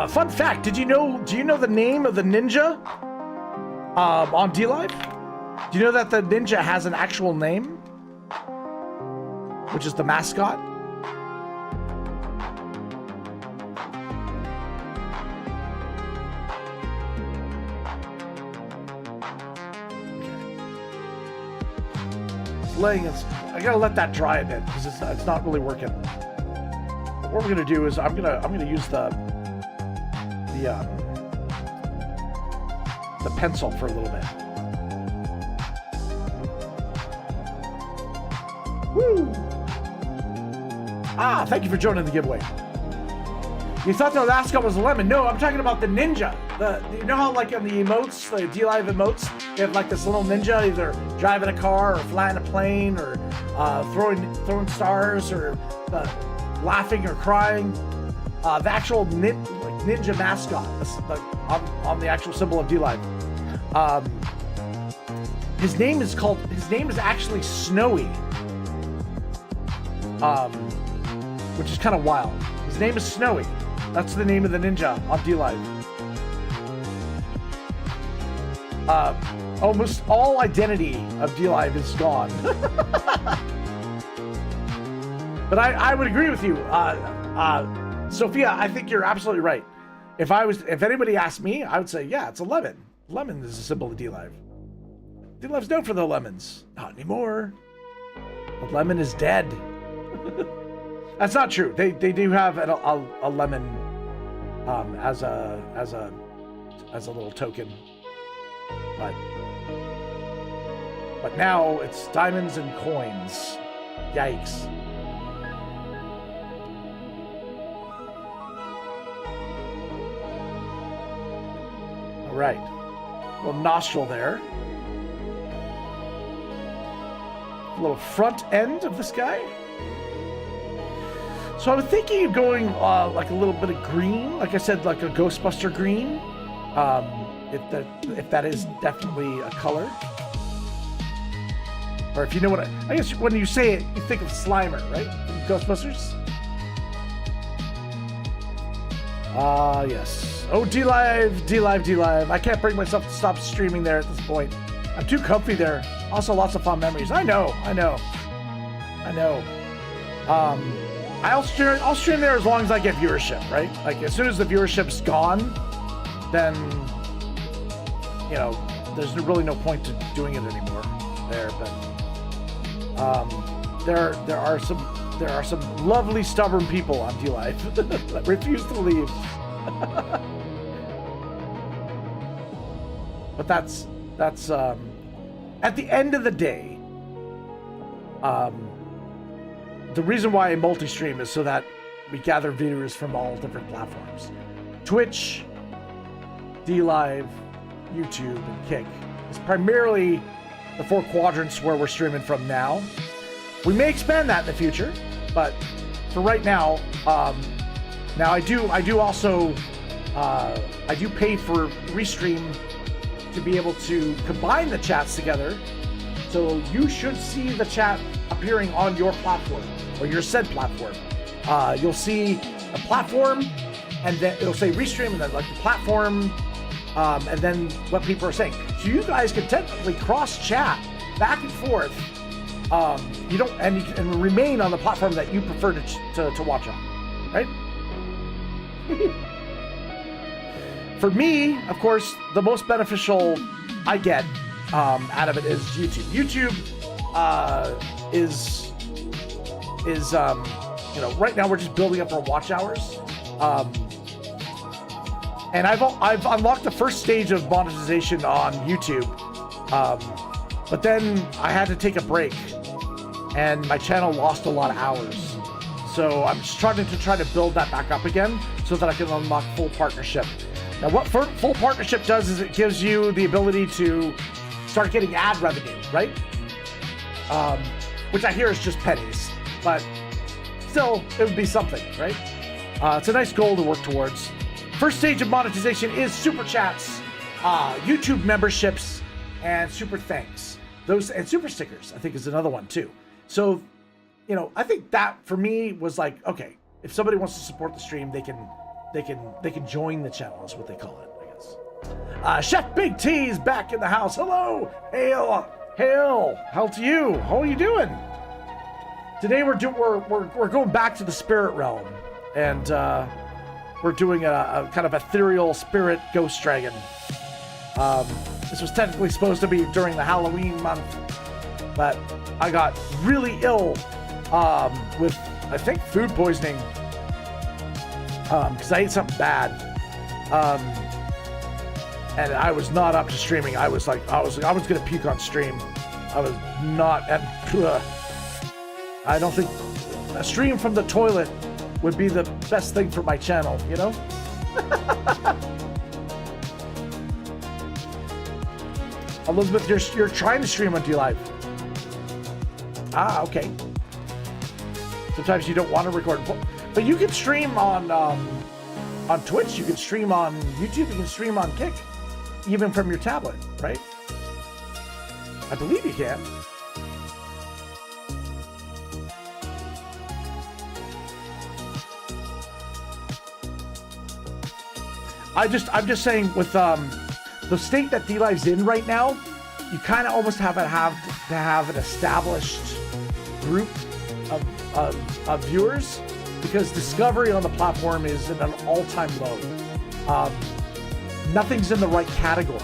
Fun fact, do you know the name of the ninja on DLive? Do you know that the ninja has an actual name? Which is the mascot? Laying it, I gotta let that dry a bit because it's not really working. But what we're gonna do is I'm gonna use the pencil for a little bit. Woo! Ah, thank you for joining the giveaway. You thought the mascot was a lemon? No, I'm talking about the ninja. You know how like on the emotes, the DLive emotes, they have like this little ninja either driving a car or flying a plane or throwing stars or laughing or crying. The actual ninja mascot on the actual symbol of DLive. His name is actually Snowy. Which is kind of wild. His name is Snowy. That's the name of the ninja on DLive. Almost all identity of DLive is gone. But I would agree with you, Sophia. I think you're absolutely right. If anybody asked me, I would say, yeah, it's a lemon. Lemon is a symbol of DLive. DLive's known for the lemons. Not anymore. The lemon is dead. That's not true. They do have a lemon as a little token, but now it's diamonds and coins. Yikes! All right, a little nostril there. A little front end of this guy. So I was thinking of going like a little bit of green, like I said, like a Ghostbuster green, if that is definitely a color. Or if you know what I guess when you say it, you think of Slimer, right? Ghostbusters? Yes. Oh, DLive. I can't bring myself to stop streaming there at this point. I'm too comfy there. Also, lots of fun memories. I know. I'll stream there as long as I get viewership, right? Like as soon as the viewership's gone, then there's really no point to doing it anymore there. But there are some lovely stubborn people on DLive that refuse to leave. But that's at the end of the day. The reason why I multi-stream is so that we gather viewers from all different platforms. Twitch, DLive, YouTube, and Kick is primarily the 4 quadrants where we're streaming from now. We may expand that in the future, but for right now, now I do also I do pay for Restream to be able to combine the chats together. So you should see the chat appearing on your platform or your said platform. You'll see a platform, and then it'll say Restream, and then like the platform, and then what people are saying. So you guys can technically cross-chat back and forth. You don't, and you can remain on the platform that you prefer to watch on, right? For me, of course, the most beneficial I get out of it is YouTube. YouTube is right now we're just building up our watch hours, and I've unlocked the first stage of monetization on YouTube, but then I had to take a break, and my channel lost a lot of hours. So I'm just trying to build that back up again so that I can unlock full partnership. Now, what full partnership does is it gives you the ability to start getting ad revenue, right? Which I hear is just pennies, but still, it would be something, right? It's a nice goal to work towards. First stage of monetization is super chats, YouTube memberships, and super thanks. Those and super stickers, I think, is another one too. So, you know, I think that for me was like, okay, if somebody wants to support the stream, they can join the channel, is what they call it, I guess. Chef Big T is back in the house. Hello, hail to you. How are you doing? Today we're going back to the spirit realm, and we're doing a kind of ethereal spirit ghost dragon. This was technically supposed to be during the Halloween month, but I got really ill with, I think, food poisoning because I ate something bad, and I was not up to streaming. I was gonna puke on stream. I was not, and I don't think a stream from the toilet would be the best thing for my channel, you know? Elizabeth, you're trying to stream on DLive. Ah, okay. Sometimes you don't want to record, but you can stream on Twitch, you can stream on YouTube, you can stream on Kick, even from your tablet, right? I believe you can. I'm just saying, with the state that DLive's in right now, you kind of almost have to have an established group of viewers, because discovery on the platform is at an all-time low. Nothing's in the right category,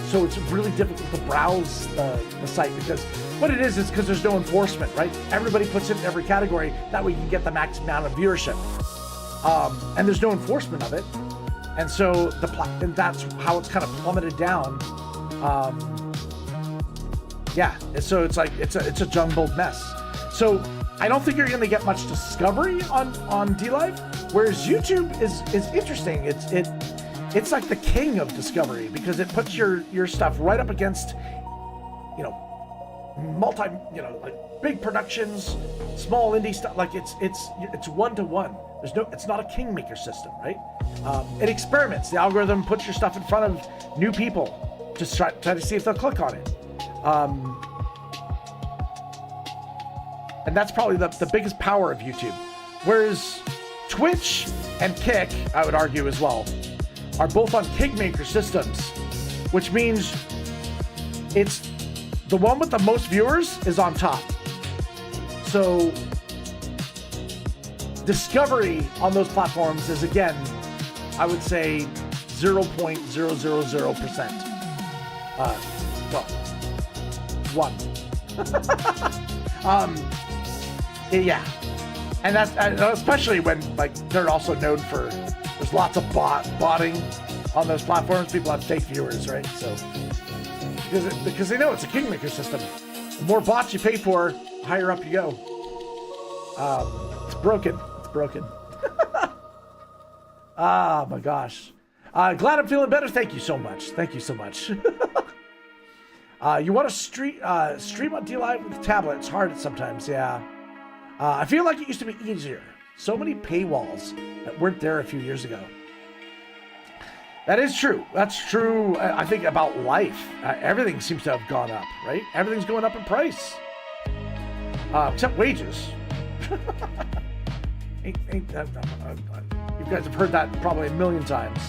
so it's really difficult to browse the site, because what it is because there's no enforcement, right? Everybody puts it in every category, that way you can get the max amount of viewership. And there's no enforcement of it, and so and that's how it's kind of plummeted down. Yeah, so it's like it's a jumbled mess. So I don't think you're going to get much discovery on DLive, whereas YouTube is interesting. It's like the king of discovery, because it puts your stuff right up against, you know, like big productions, small indie stuff. Like it's one-to-one. It's not a kingmaker system, right? It experiments. The algorithm puts your stuff in front of new people to try to see if they'll click on it. And that's probably the biggest power of YouTube. Whereas Twitch and Kick, I would argue as well, are both on kingmaker systems, which means it's the one with the most viewers is on top. So discovery on those platforms is, again, I would say 0.000%. Well, 1. Yeah, and that's especially when, like, they're also known for, there's lots of botting on those platforms. People have fake viewers, right? So because they know it's a kingmaker system. The more bots you pay for, the higher up you go. It's broken. Ah, my gosh. Glad I'm feeling better. Thank you so much. You want to stream on DLive with the tablet? It's hard sometimes, yeah. I feel like it used to be easier. So many paywalls that weren't there a few years ago. That is true. That's true, I think, about life. Everything seems to have gone up, right? Everything's going up in price. Except wages. You guys have heard that probably a million times.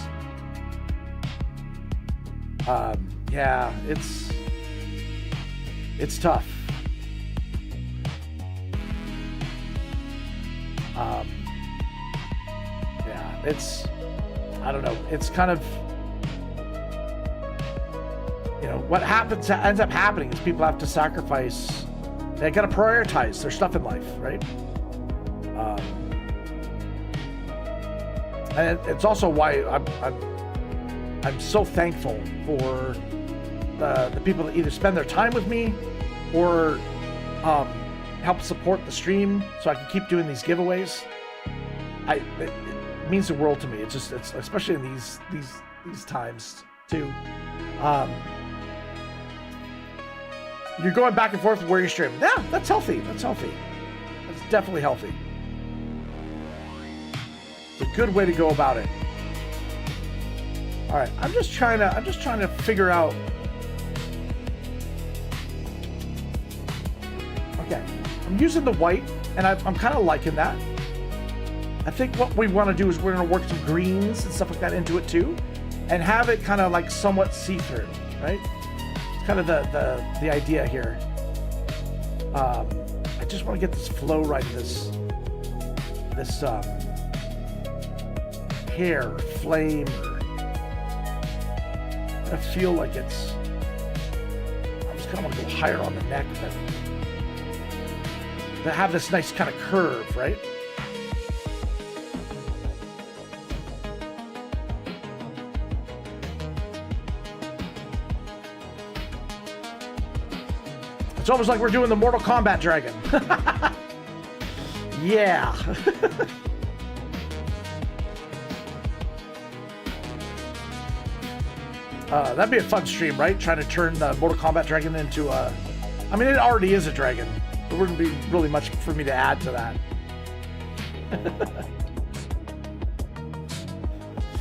Yeah, it's tough. Yeah, I don't know. It's kind of, you know, what ends up happening is people have to sacrifice. They got to prioritize their stuff in life, right? And it's also why I'm so thankful for the people that either spend their time with me or help support the stream so I can keep doing these giveaways. It means the world to me. It's especially in these times too. You're going back and forth where you're streaming. Yeah, that's healthy. That's healthy. That's definitely healthy. It's a good way to go about it. All right, I'm just trying to figure out. Okay, I'm using the white, and I'm kind of liking that. I think what we want to do is we're going to work some greens and stuff like that into it too, and have it kind of like somewhat see-through, right? It's kind of the idea here. I just want to get this flow right in this hair flame. I feel like it's. I just kind of want to go higher on the neck, but have this nice kind of curve, right? It's almost like we're doing the Mortal Kombat dragon. Yeah. That'd be a fun stream, right? Trying to turn the Mortal Kombat dragon into a... I mean, it already is a dragon. There wouldn't be really much for me to add to that.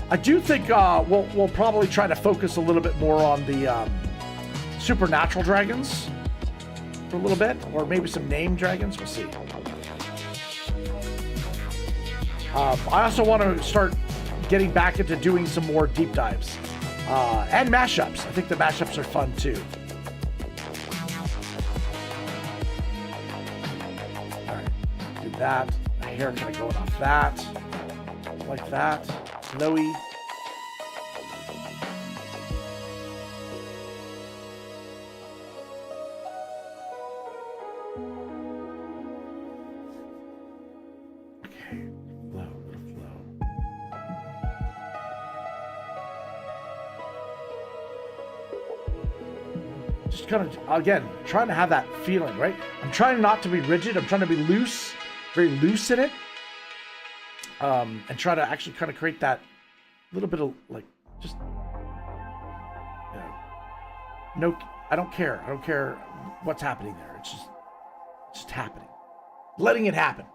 I do think we'll probably try to focus a little bit more on the supernatural dragons for a little bit, or maybe some named dragons. We'll see. I also want to start getting back into doing some more deep dives and mashups. I think the mashups are fun too. All right, do that. My hair kind of going off that, like that, flowy. Kind of, again, trying to have that feeling, right? I'm trying not to be rigid. I'm trying to be loose, very loose in it, and try to actually kind of create that little bit of like, just, you know, no, I don't care. I don't care what's happening there. It's just happening, letting it happen.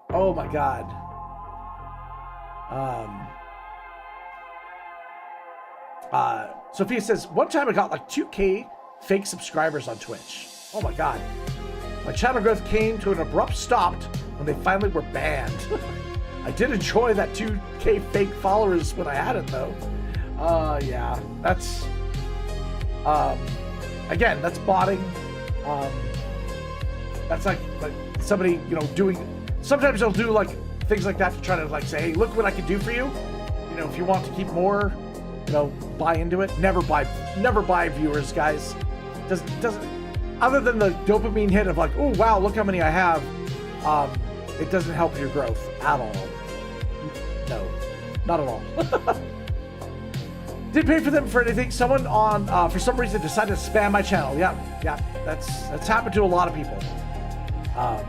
Oh my God. Sophia says, one time I got like 2K fake subscribers on Twitch. Oh my God. My channel growth came to an abrupt stop when they finally were banned. I did enjoy that 2K fake followers when I had it though. Yeah, that's, again, that's botting. That's like somebody, you know, doing, sometimes they'll do like things like that to try to like say, hey, look what I can do for you. You know, if you want to keep more, you know, buy into it. Never buy viewers, guys. Doesn't other than the dopamine hit of like, oh wow, look how many I have. It doesn't help your growth at all. No, not at all. Didn't pay for them for anything. Someone on for some reason decided to spam my channel. Yeah, that's happened to a lot of people. I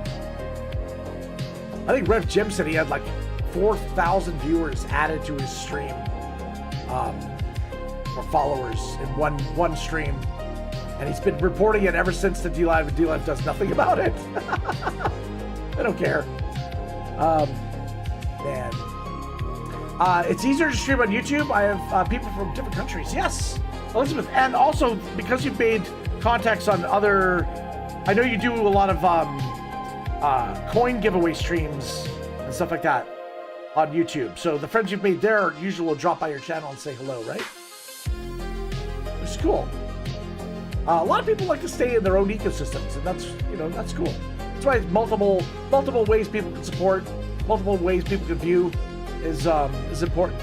think Rev Jim said he had like 4,000 viewers added to his stream. Or followers in one stream, and he's been reporting it ever since the D-Live, and D-Live does nothing about it. I don't care. Man. It's easier to stream on YouTube. I have people from different countries. Yes, Elizabeth, and also because you've made contacts on other, I know you do a lot of coin giveaway streams and stuff like that on YouTube. So the friends you've made there usually will drop by your channel and say hello, right? Which is cool. A lot of people like to stay in their own ecosystems, and that's, you know, that's cool. That's why multiple ways people can support, multiple ways people can view is important.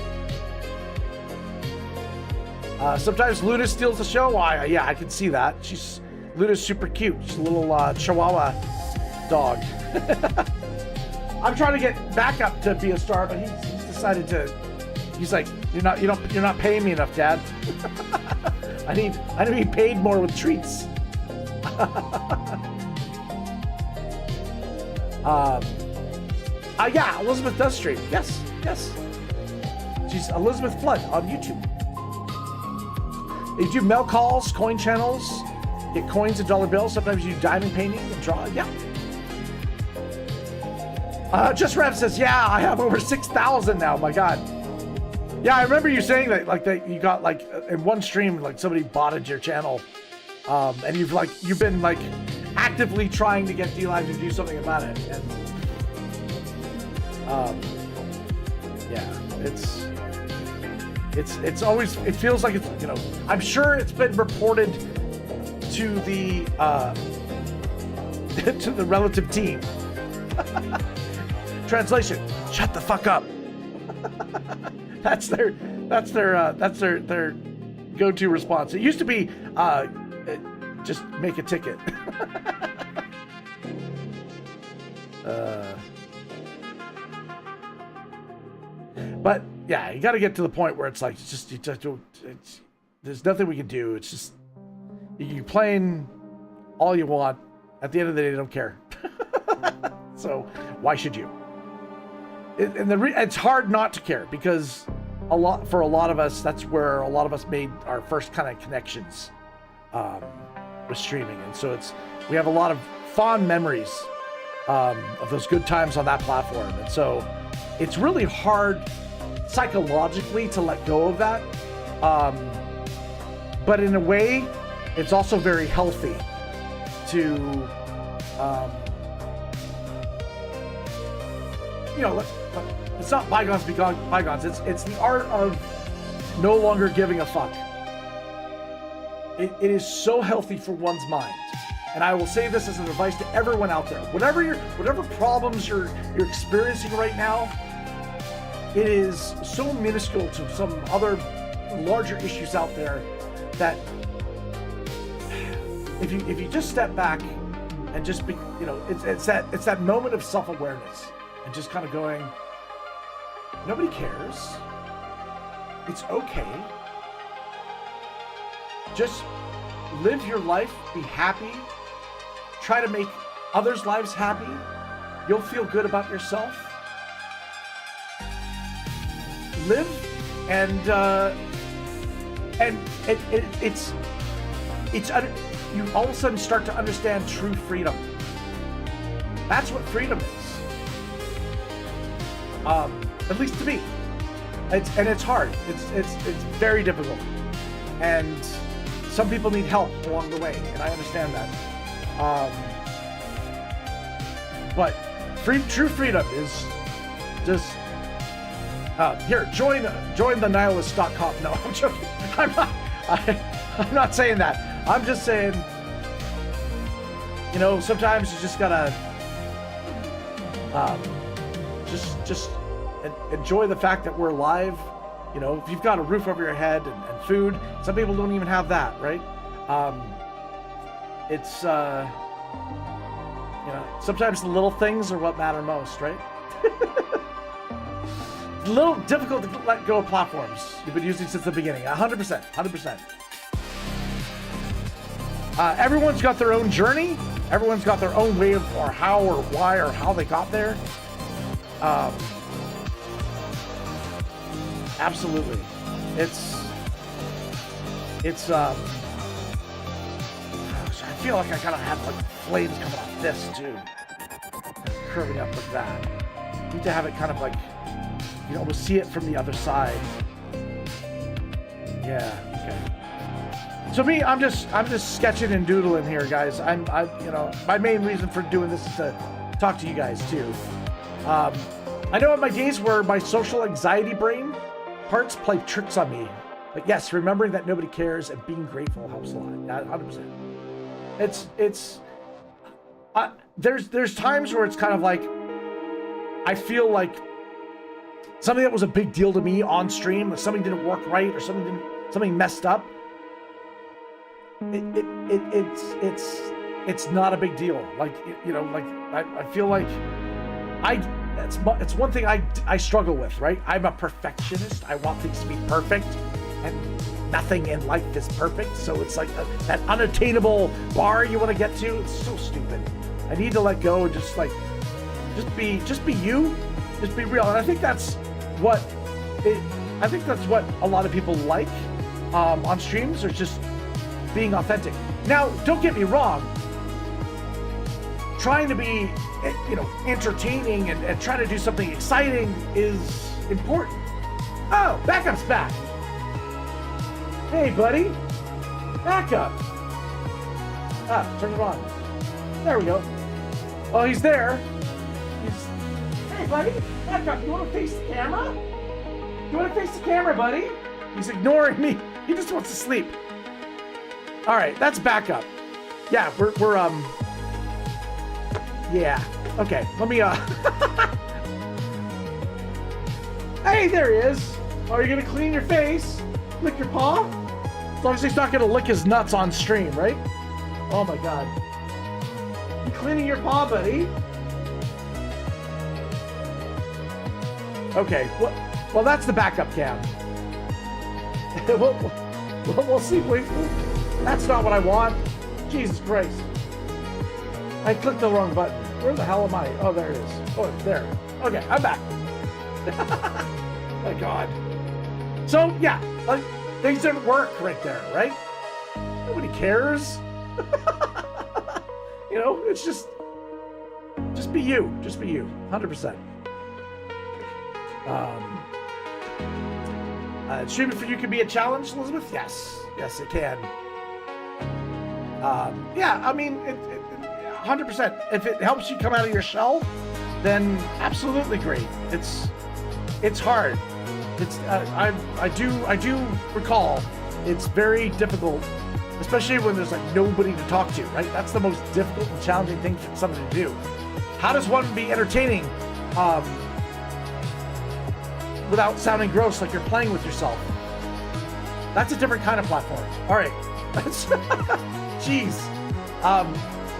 Sometimes Luna steals the show. Yeah, I can see that. Luna's super cute. She's a little Chihuahua dog. I'm trying to get back up to be a star, but he's decided to. He's like, you're not paying me enough, Dad. I need to be paid more with treats. Yeah, Elizabeth does stream. Yes. She's Elizabeth Flood on YouTube. They do mail calls, coin channels, get coins and dollar bills. Sometimes you do diamond painting and draw. Yeah. Just Rev says, yeah, I have over 6,000 now. My God. Yeah, I remember you saying that, like, that you got, like, in one stream, like, somebody botted your channel. And you've been, like, actively trying to get D-Live to do something about it. And, yeah, it's always, it feels like it's, you know, I'm sure it's been reported to the, to the relative team. Translation, shut the fuck up. That's their go-to response. It used to be just make a ticket. But yeah, you got to get to the point where it's like there's nothing we can do. It's just you're playing all you want. At the end of the day, they don't care. So why should you? It's hard not to care because for a lot of us, that's where a lot of us made our first kind of connections with streaming, and so we have a lot of fond memories of those good times on that platform, and so it's really hard psychologically to let go of that. But in a way, it's also very healthy to you know, it's not bygones be bygones. It's the art of no longer giving a fuck. It is so healthy for one's mind, and I will say this as an advice to everyone out there: whatever problems you're experiencing right now, it is so minuscule to some other larger issues out there that if you just step back and just be, you know, it's that moment of self-awareness. And just kind of going, nobody cares. It's okay. Just live your life, be happy. Try to make others' lives happy. You'll feel good about yourself. Live, and you all of a sudden start to understand true freedom. That's what freedom is. At least to me, it's hard. It's very difficult, and some people need help along the way, and I understand that. But true freedom is just here. Join the nihilist.com. No, I'm joking. I'm not saying that. I'm just saying, you know, sometimes you just gotta just enjoy the fact that we're alive. You know, if you've got a roof over your head and food, some people don't even have that, right? It's you know, sometimes the little things are what matter most, right? A little difficult to let go of platforms you've been using since the beginning. 100%. Everyone's got their own journey. Everyone's got their own way of, or how, or why, or how they got there. Absolutely. It's I feel like I gotta have like flames coming off this too. Curving up like that. Need to have it kind of like, you know, almost see it from the other side. Yeah, okay. So me, I'm just sketching and doodling here, guys. you know, my main reason for doing this is to talk to you guys too. I know in my days where my social anxiety brain parts play tricks on me, but yes, remembering that nobody cares and being grateful helps a lot. 100%. There's times where it's kind of like I feel like something that was a big deal to me on stream, like something didn't work right or something messed up. It's not a big deal. Like, you know, like I feel like it's one thing I struggle with, right? I'm a perfectionist. I want things to be perfect, and nothing in life is perfect. So it's like that unattainable bar you want to get to. It's so stupid. I need to let go and just be you, just be real. And I think that's what a lot of people like on streams, or just being authentic. Now, don't get me wrong. Trying to be, you know, entertaining and trying to do something exciting is important. Oh, backup's back. Hey, buddy. Backup. Ah, turn it on. There we go. Oh, he's there. Hey, buddy. Backup, you want to face the camera? You want to face the camera, buddy? He's ignoring me. He just wants to sleep. All right, that's backup. Yeah, we're yeah. Okay, let me, Hey, there he is. Are you gonna clean your face? Lick your paw? As long as he's not gonna lick his nuts on stream, right? Oh my God. You cleaning your paw, buddy? Okay, well that's the backup cam. we'll see. That's not what I want. Jesus Christ. I clicked the wrong button. Where the hell am I? Oh, there it is. Oh, there. Okay, I'm back. My God. So, yeah, like, things didn't work right there, right? Nobody cares. You know, it's just be you. Just be you. 100%. Streaming for you can be a challenge, Elizabeth? Yes. Yes, it can. Yeah, I mean, 100%. If it helps you come out of your shell, then absolutely great. It's hard. It's I do recall it's very difficult, especially when there's like nobody to talk to, right? That's the most difficult and challenging thing for somebody to do. How does one be entertaining without sounding gross like you're playing with yourself? That's a different kind of platform. All right. That's jeez.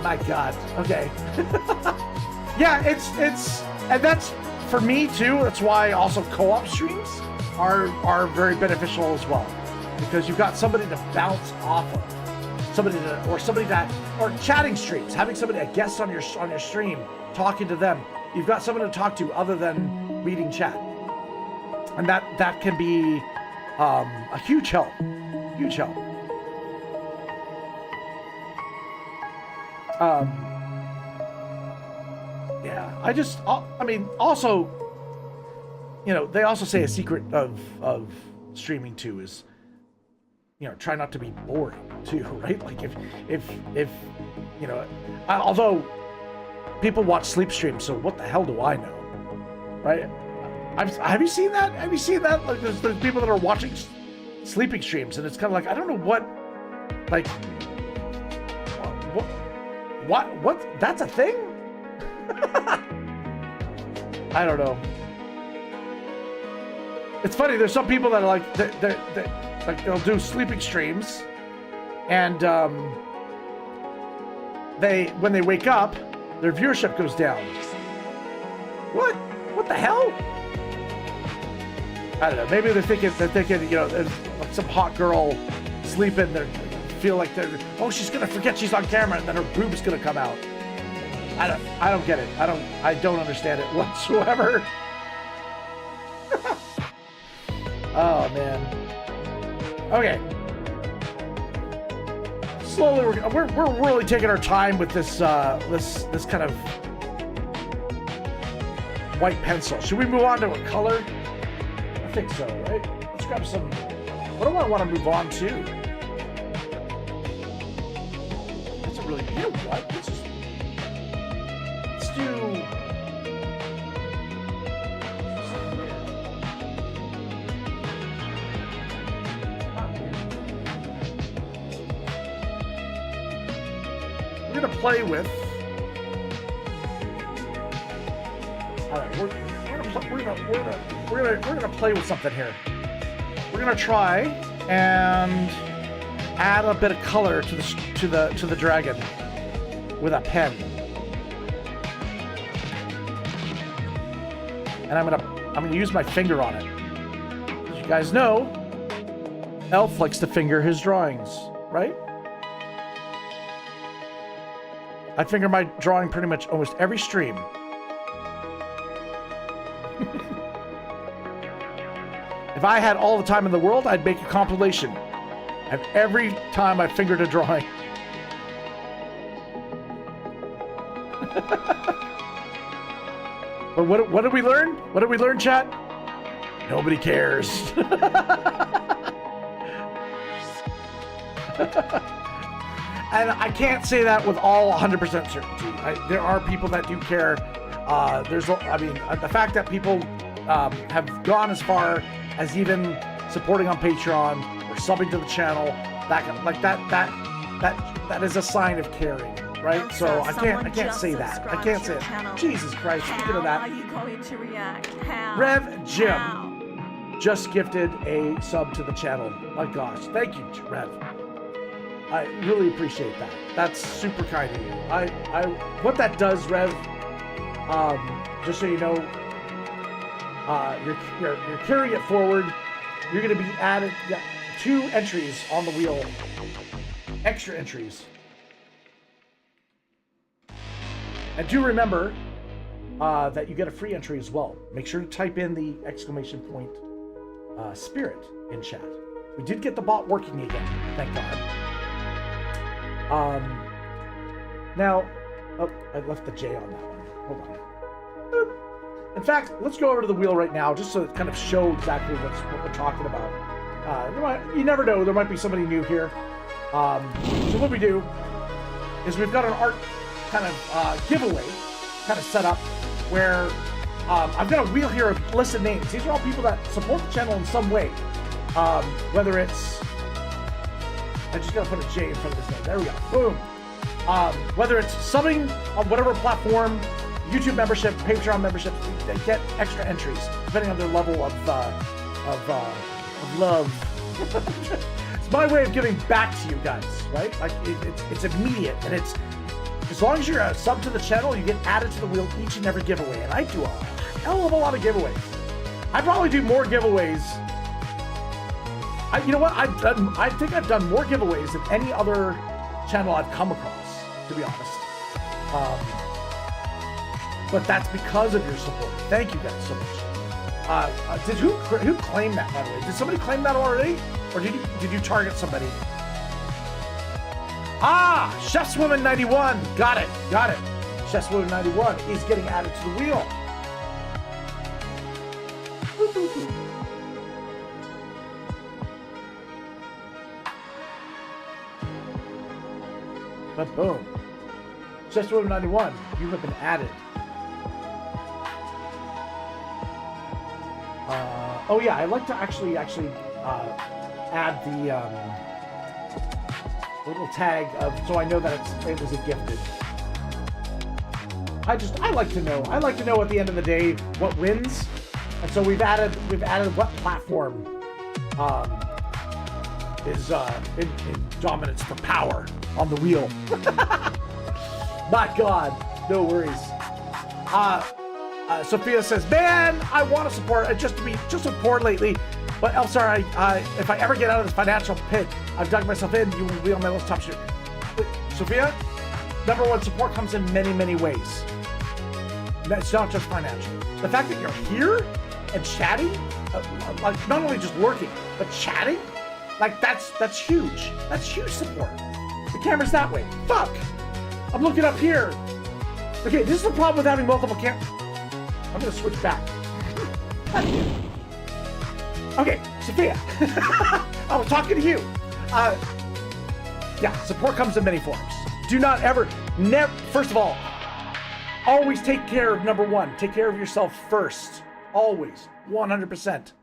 My God. Okay. Yeah, it's and that's for me too. That's why also co-op streams are very beneficial as well, because you've got somebody to bounce off of, or chatting streams, having somebody, a guest on your stream, talking to them. You've got someone to talk to other than reading chat, and that can be a huge help. Huge help. Yeah, I mean, also, you know, they also say a secret of streaming too is, you know, try not to be boring too, right? Like if you know, although people watch sleep streams, so what the hell do I know, right? Have you seen that? Have you seen that? Like there's people that are watching sleeping streams, and it's kind of like, I don't know what, like, what? That's a thing? I don't know. It's funny. There's some people that are like, like they'll do sleeping streams, and when they wake up, their viewership goes down. What the hell? I don't know. Maybe they're thinking, you know, like some hot girl sleeping. They feel like she's gonna forget she's on camera, and then her boob's gonna come out. I don't get it. I don't understand it whatsoever. Oh man. Okay. Slowly, we're really taking our time with this this kind of white pencil. Should we move on to a color? I think so, right? Let's grab some. What do I want to move on to? That's a really. You know what? Let's do. We're gonna play with. All right, we're gonna play with something here. We're gonna try and add a bit of color to the dragon with a pen. And I'm gonna use my finger on it. As you guys know, Elf likes to finger his drawings, right? I finger my drawing pretty much almost every stream. If I had all the time in the world, I'd make a compilation of every time I fingered a drawing. But what did we learn? What did we learn, chat? Nobody cares. And I can't say that with all 100% certainty. There are people that do care. The fact that people have gone as far as even supporting on Patreon or subbing to the channel, that is a sign of caring, right? So I can't say that. I can't say it. Jesus Christ! Speaking of that, how are you going to react? How? Rev Jim How? just gifted a sub to the channel. My gosh, thank you, Rev. I really appreciate that. That's super kind of you. What that does, Rev, just so you know, you're carrying it forward. You're going to be added 2 entries on the wheel, extra entries. And do remember that you get a free entry as well. Make sure to type in the exclamation point spirit in chat. We did get the bot working again, thank God. Now, oh, I left the J on that one. Hold on. Boop. In fact, let's go over to the wheel right now, just so it kind of show exactly what we're talking about. You never know, there might be somebody new here. So what we do is we've got an art kind of giveaway kind of set up where I've got a wheel here of listed names. These are all people that support the channel in some way. Whether it's, I just gotta put a J in front of this name. There we go. Boom. Whether it's subbing on whatever platform, YouTube membership, Patreon membership, they get extra entries depending on their level of love. It's my way of giving back to you guys, right? Like it's immediate, and it's as long as you're a sub to the channel, you get added to the wheel each and every giveaway, and I do a hell of a lot of giveaways. I probably do more giveaways. You know what? I think I've done more giveaways than any other channel I've come across, to be honest. But that's because of your support. Thank you guys so much. Who claimed that, by the way? Did somebody claim that already, or did you target somebody? Ah, Chefswoman 91. Got it. Chefswoman 91 is getting added to the wheel. But boom. Chefswoman 91, you have been added. Oh yeah, I'd like to actually add the little tag of, so I know that it was a gifted. I like to know. I like to know at the end of the day what wins, and so we've added what platform is in dominance for power on the wheel. My God, no worries. Sophia says, man, I want to support. Just support lately. But ELFSAR, if I ever get out of this financial pit I've dug myself in, you will be on my list top shooter. Sophia, number one, support comes in many, many ways. It's not just financial. The fact that you're here and chatting, like not only just lurking, but chatting, like that's huge. That's huge support. The camera's that way. Fuck. I'm looking up here. Okay, this is the problem with having multiple cameras. I'm gonna switch back. Okay, Sophia. I was talking to you. Yeah, support comes in many forms. Do not ever, first of all, always take care of number one. Take care of yourself first. Always, 100%.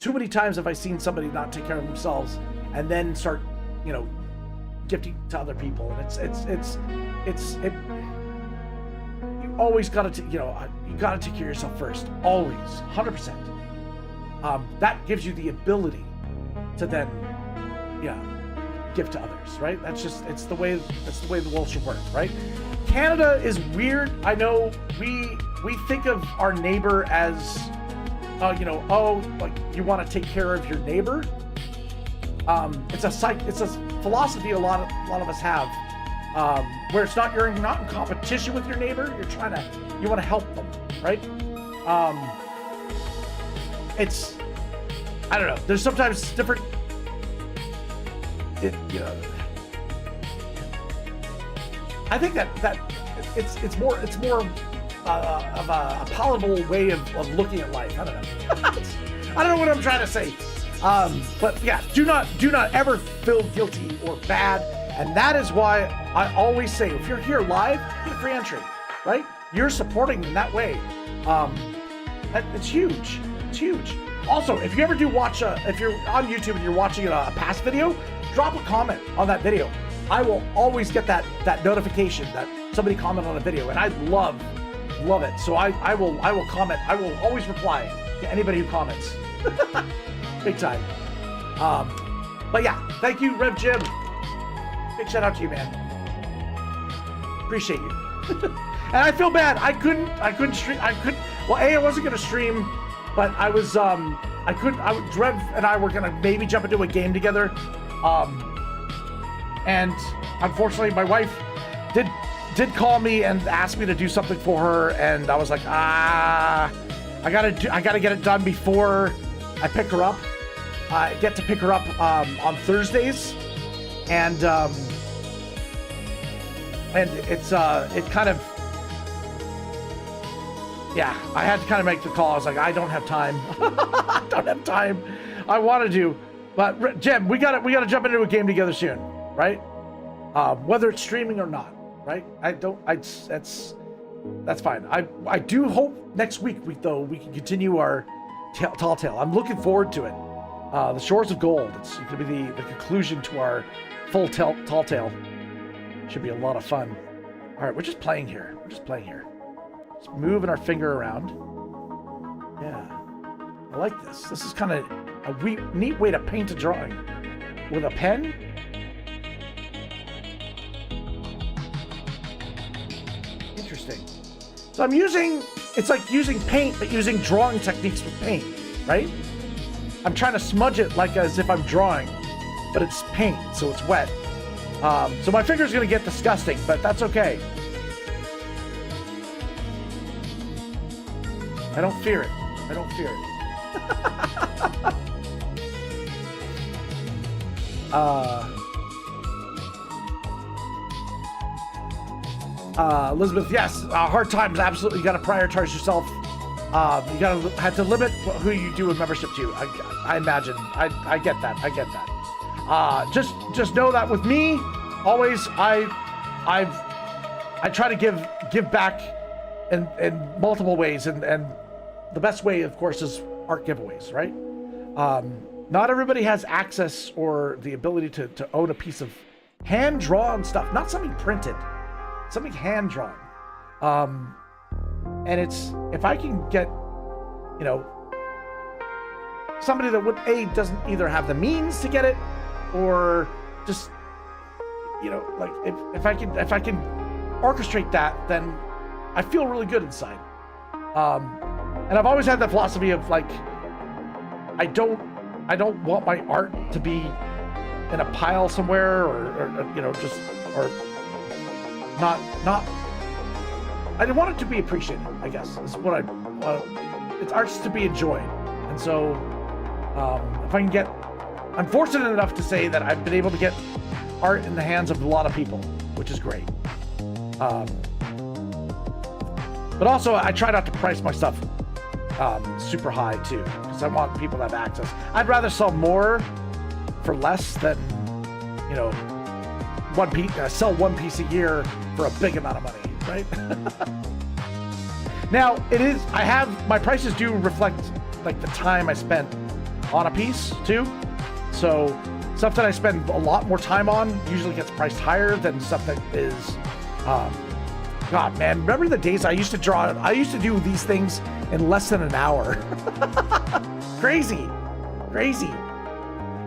Too many times have I seen somebody not take care of themselves and then start, gifting to other people. And you always got to, you got to take care of yourself first. Always, 100%. That gives you the ability to then, give to others, right? It's the way the world should work, right? Canada is weird. I know we think of our neighbor as, like you want to take care of your neighbor. It's a philosophy a lot of us have, where you're not in competition with your neighbor. You want to help them, right? I don't know. There's sometimes different. I think that it's more of a palatable way of looking at life. I don't know. I don't know what I'm trying to say. But yeah, do not ever feel guilty or bad. And that is why I always say, if you're here live, get a free entry, right? You're supporting in that way. It's huge. It's huge. Also, if you ever do watch, if you're on YouTube and you're watching a past video, drop a comment on that video. I will always get that notification that somebody commented on a video, and I love it. So I will comment. I will always reply to anybody who comments. Big time. But yeah, thank you, Rev Jim. Big shout out to you, man. Appreciate you. And I feel bad. I couldn't stream. Well, I wasn't gonna stream, but I was Rev and I were gonna maybe jump into a game together. And unfortunately, my wife did call me and ask me to do something for her, and I was like, I gotta get it done before I pick her up. I get to pick her up on Thursdays, and it's it kind of, yeah, I had to kind of make the call. I was like, I don't have time. I don't have time. I wanted to, but Jim, we gotta jump into a game together soon, right? Whether it's streaming or not, right? That's fine. I do hope next week though we can continue our Tall Tale. I'm looking forward to it. The Shores of Gold. It's going to be the conclusion to our full Tall Tale. Should be a lot of fun. All right, we're just playing here. Just moving our finger around. Yeah, I like this. This is kind of a neat way to paint a drawing with a pen. Interesting. So it's like using paint, but using drawing techniques with paint, right? I'm trying to smudge it like as if I'm drawing, but it's paint, so it's wet. So my finger's gonna get disgusting, but that's okay. I don't fear it. Elizabeth, yes, hard times, absolutely. You got to prioritize yourself. You got to have to limit who you do a membership to. I imagine. I get that. Just know that with me, always I try to give back in multiple ways, and the best way, of course, is art giveaways, right? Not everybody has access or the ability to own a piece of hand-drawn stuff, not something printed, something hand-drawn. And it's, if I can get, somebody that doesn't either have the means to get it, or just, like if I can orchestrate that, then I feel really good inside. And I've always had that philosophy of like, I don't want my art to be in a pile somewhere, or not. I want it to be appreciated, I guess, is what I want. It's art's to be enjoyed. And so, if I can get, I'm fortunate enough to say that I've been able to get art in the hands of a lot of people, which is great. But also, I try not to price my stuff super high too, because I want people to have access. I'd rather sell more for less than, sell one piece a year for a big amount of money, right? Now, my prices do reflect like the time I spent on a piece too. So stuff that I spend a lot more time on usually gets priced higher than stuff that is, God, man, remember the days I used to do these things in less than an hour. Crazy.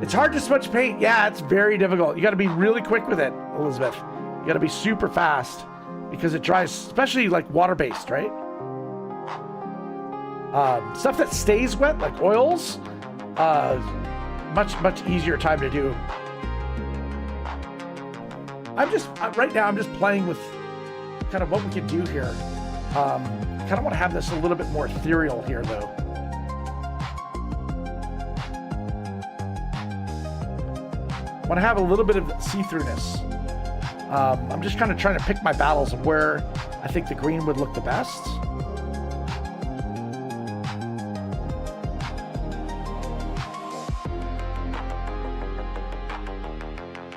It's hard to smudge paint. Yeah, it's very difficult. You got to be really quick with it, Elizabeth. You got to be super fast because it dries, especially like water-based, right? Stuff that stays wet, like oils, much easier time to do. Right now I'm just playing with kind of what we can do here. I kind of want to have this a little bit more ethereal here, though. I want to have a little bit of see-throughness. I'm just kind of trying to pick my battles of where I think the green would look the best.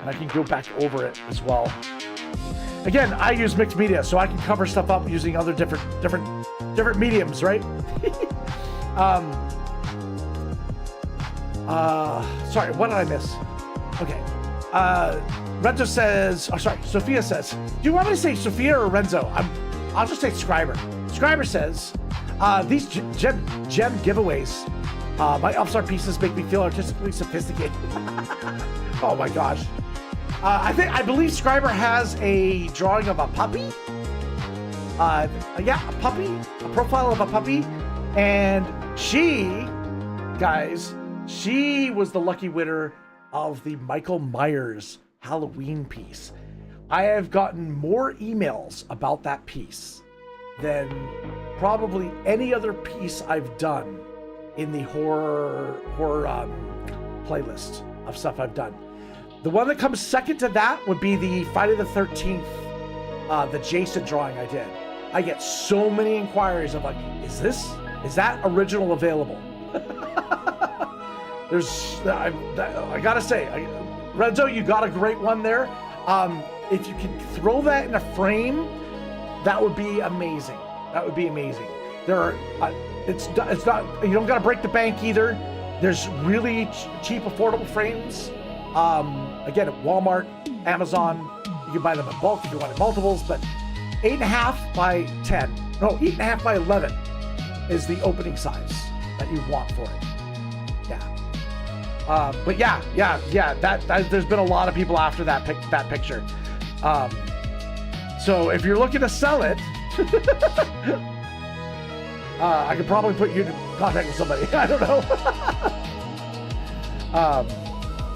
And I can go back over it as well. Again, I use mixed media, so I can cover stuff up using other different mediums, right? Sorry, what did I miss? Okay. Renzo says, Sophia says, do you want me to say Sophia or Renzo? I'll just say Scriber. Scriber says, these gem giveaways, my ELFSAR pieces make me feel artistically sophisticated. Oh my gosh. I believe Scriber has a drawing of a puppy. Yeah, a puppy, a profile of a puppy. And she was the lucky winner of the Michael Myers Halloween piece. I have gotten more emails about that piece than probably any other piece I've done in the horror playlist of stuff I've done. The one that comes second to that would be the Friday the 13th, the Jason drawing I did. I get so many inquiries of like, is that original available? I gotta say, Renzo, you got a great one there. If you can throw that in a frame, that would be amazing. That would be amazing. There are, it's not, you don't gotta break the bank either. There's really cheap, affordable frames. Again, at Walmart, Amazon, you can buy them in bulk if you want multiples, but 8.5 by 10, no, 8.5 by 11 is the opening size that you want for it. Yeah. But yeah, that there's been a lot of people after that picture. So if you're looking to sell it, I could probably put you in contact with somebody. I don't know.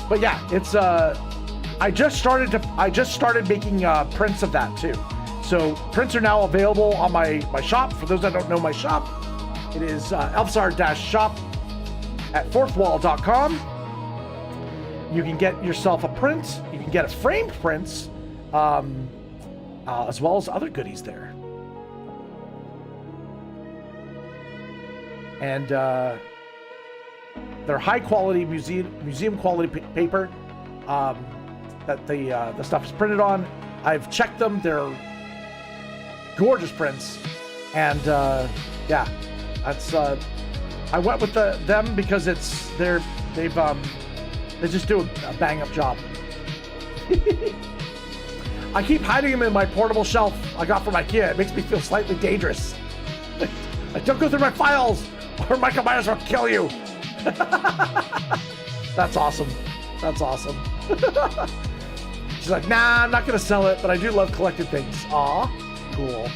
But yeah, it's I just started making prints of that too. So prints are now available on my shop. For those that don't know my shop, it is ELFSAR-shop at fourthwall.com. You can get yourself a print. You can get a framed prints, as well as other goodies there. And they're high quality museum quality paper that the stuff is printed on. I've checked them; they're gorgeous prints, and yeah, that's I went with them because they just do a bang up job. I keep hiding them in my portable shelf I got from IKEA. It makes me feel slightly dangerous. Like, don't go through my files, or Michael Myers will kill you. That's awesome. That's awesome. She's like, nah, I'm not gonna sell it, but I do love collecting things. Aw, cool.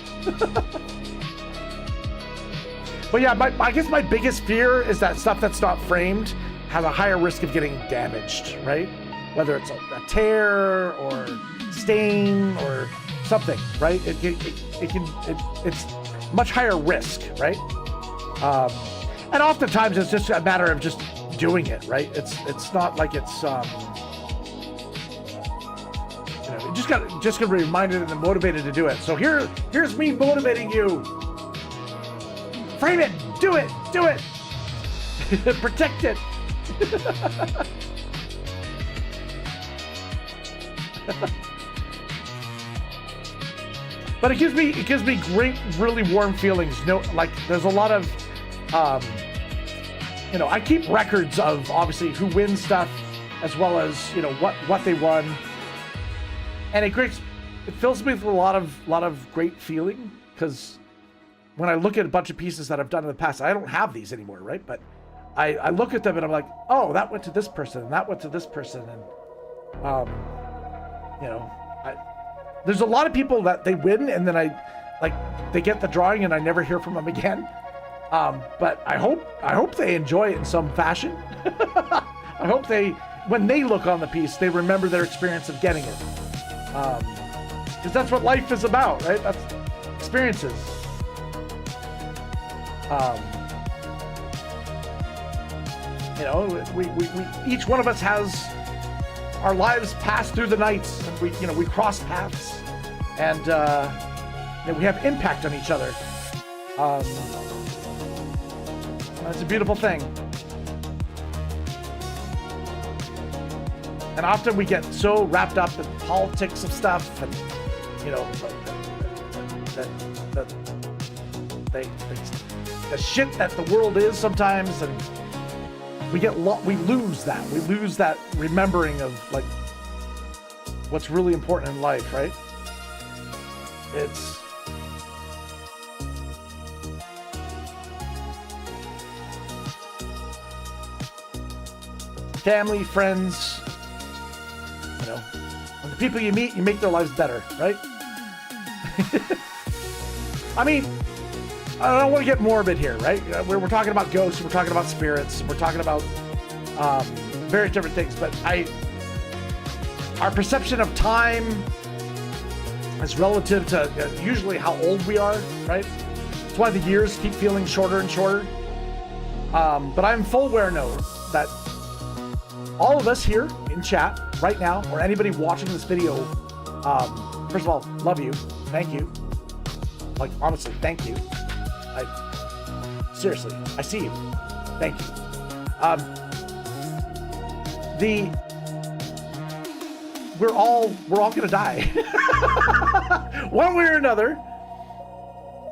But yeah, I guess my biggest fear is that stuff that's not framed has a higher risk of getting damaged, right? Whether it's a tear or stain or something, right? It's much higher risk, right? And oftentimes it's just a matter of just doing it, right? It's not like it's you just gotta be reminded and motivated to do it. So here's me motivating you. Frame it, do it, protect it. But it gives me great, really warm feelings. Like there's a lot of I keep records of obviously who wins stuff, as well as what they won, and it fills me with a lot of great feeling, because when I look at a bunch of pieces that I've done in the past, I don't have these anymore, right? But I look at them and I'm like, oh, that went to this person and that went to this person, and there's a lot of people that they win and then they get the drawing and I never hear from them again. But I hope they enjoy it in some fashion. I hope when they look on the piece, they remember their experience of getting it. Because that's what life is about, right? That's experiences. We each one of us has our lives pass through the nights, and we cross paths, and that we have impact on each other. That's a beautiful thing. And often we get so wrapped up in politics of stuff, and you know, the shit that the world is sometimes, and we lose that remembering of like what's really important in life, right? It's family, friends, you know, when the people you meet, you make their lives better, right? I mean, I don't want to get morbid here, right? We're talking about ghosts, we're talking about spirits, we're talking about various different things, but our perception of time is relative to usually how old we are, right? That's why the years keep feeling shorter and shorter. But I'm full aware now that all of us here in chat right now, or anybody watching this video, first of all, love you, thank you. Like, honestly, thank you. Seriously, I see you. Thank you. We're all gonna die. One way or another.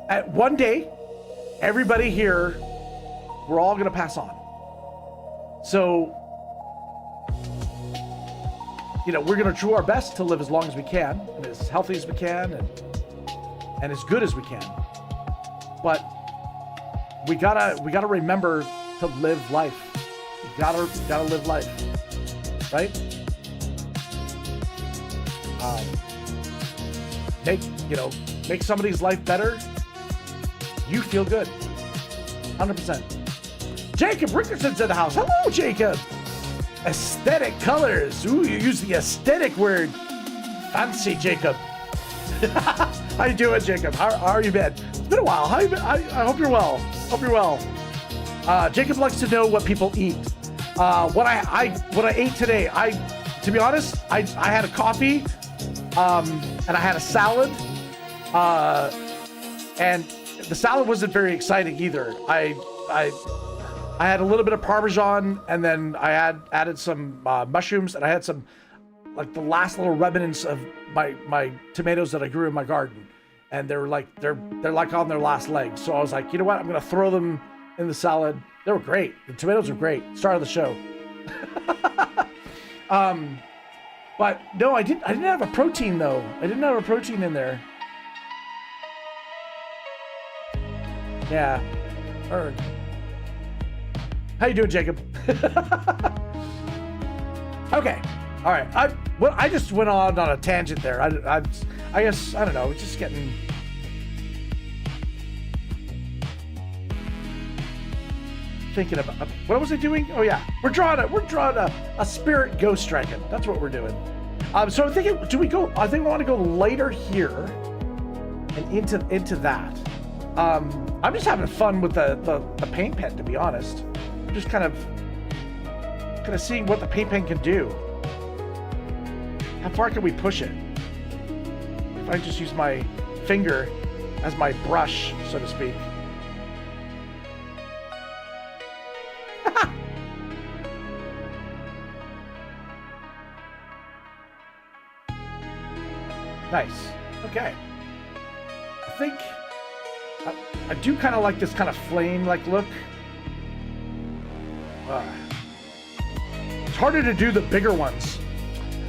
At one day, everybody here, we're all gonna pass on. So, you know, we're gonna do our best to live as long as we can, and as healthy as we can, and as good as we can. But we gotta remember to live life. You gotta live life, right? Make somebody's life better. You feel good, 100%. Jacob Rickerson's in the house. Hello, Jacob. Aesthetic colors. Ooh, you use the aesthetic word. Fancy, Jacob. How you doing, Jacob? How are you, been? It's been a while. How you been? I hope you're well. Hope you're well. Jacob likes to know what people eat. What I ate today. To be honest, I had a coffee, and I had a salad, and the salad wasn't very exciting either. I had a little bit of Parmesan, and then I added some mushrooms, and I had some, like, the last little remnants of my tomatoes that I grew in my garden, and they're like on their last legs. So I was like, you know what? I'm gonna throw them in the salad. They were great. The tomatoes were great. Start of the show. But no, I didn't have a protein though. I didn't have a protein in there. Yeah. How you doing, Jacob? Okay. All right. I just went on a tangent there. I guess, I don't know. It's just getting. Thinking about what was I doing? Oh yeah, we're drawing a spirit ghost dragon. That's what we're doing. So I'm thinking, do we go? I think we want to go later here and into that. I'm just having fun with the paint pen, to be honest. I'm just kind of seeing what the paint pen can do. How far can we push it? If I just use my finger as my brush, so to speak. Nice. Okay. I think I do kind of like this kind of flame-like look. It's harder to do the bigger ones.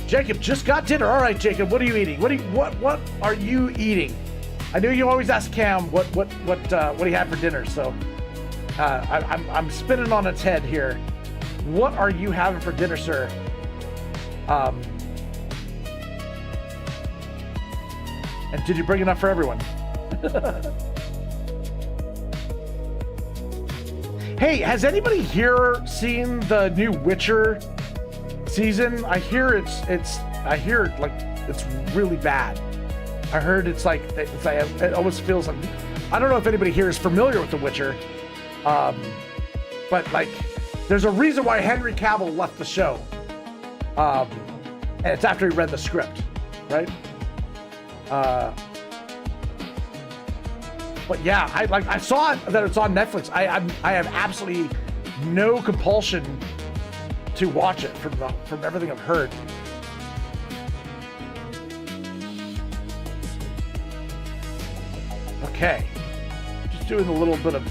Jacob just got dinner. All right, Jacob. What are you eating? What are you eating? I know you always ask Cam what he had for dinner. So I'm spinning on its head here. What are you having for dinner, sir? And did you bring enough for everyone? Hey, has anybody here seen the new Witcher season? I hear it's really bad. I heard it's like it almost feels like, I don't know if anybody here is familiar with The Witcher, but like there's a reason why Henry Cavill left the show, and it's after he read the script, right? But yeah, I saw it, that it's on Netflix. I have absolutely no compulsion to watch it from everything I've heard. Okay, just doing a little bit of.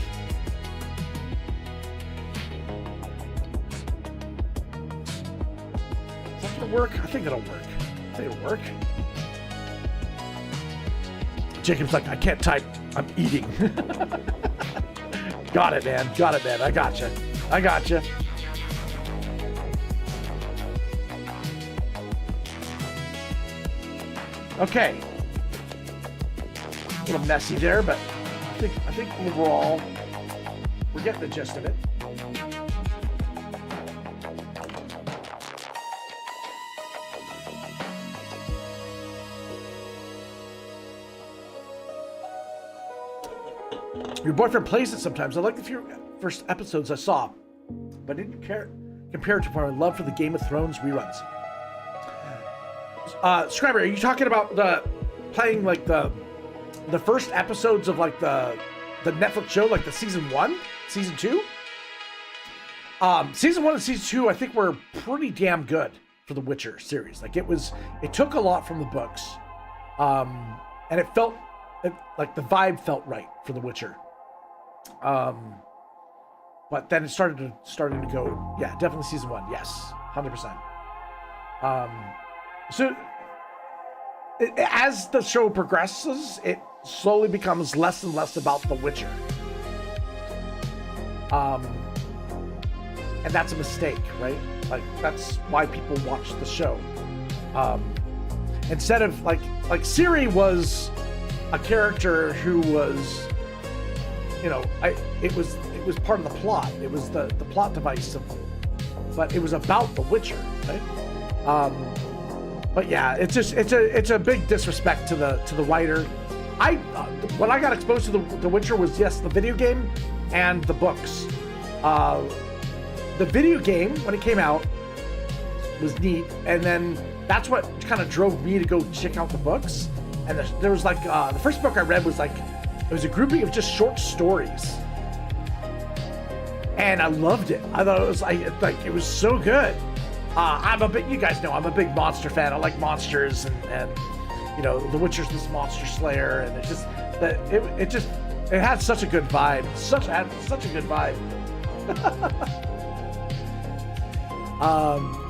Is that gonna work? I think it'll work. I think it'll work. Jacob's like, I can't type. I'm eating. Got it, man. Got it, man. I gotcha. I gotcha. Okay. A little messy there, but I think overall we're getting the gist of it. Your boyfriend plays it sometimes. I like the few first episodes I saw, but didn't compare it to my love for the Game of Thrones reruns. Scriber, are you talking about playing like the first episodes of like the Netflix show, like the season 1, season 2? Season 1 and season 2, I think were pretty damn good for the Witcher series. Like it took a lot from the books, and it felt like the vibe felt right for the Witcher. But then it started to go, yeah, definitely season 1, yes, 100%. So as the show progresses, it slowly becomes less and less about The Witcher. And that's a mistake, right? Like that's why people watch the show. Instead of like Ciri was a character who was, you know, it was part of the plot. It was the plot device but it was about The Witcher, right? But yeah, it's a big disrespect to the writer. When I got exposed to the Witcher was, yes, the video game and the books. The video game, when it came out, was neat, and then that's what kind of drove me to go check out the books. And there was like the first book I read was like, it was a grouping of just short stories, and I loved it. I thought it was like it was so good. You guys know I'm a big monster fan. I like monsters, and you know, The Witcher's this monster slayer, and it's just that it had such a good vibe. Had such a good vibe.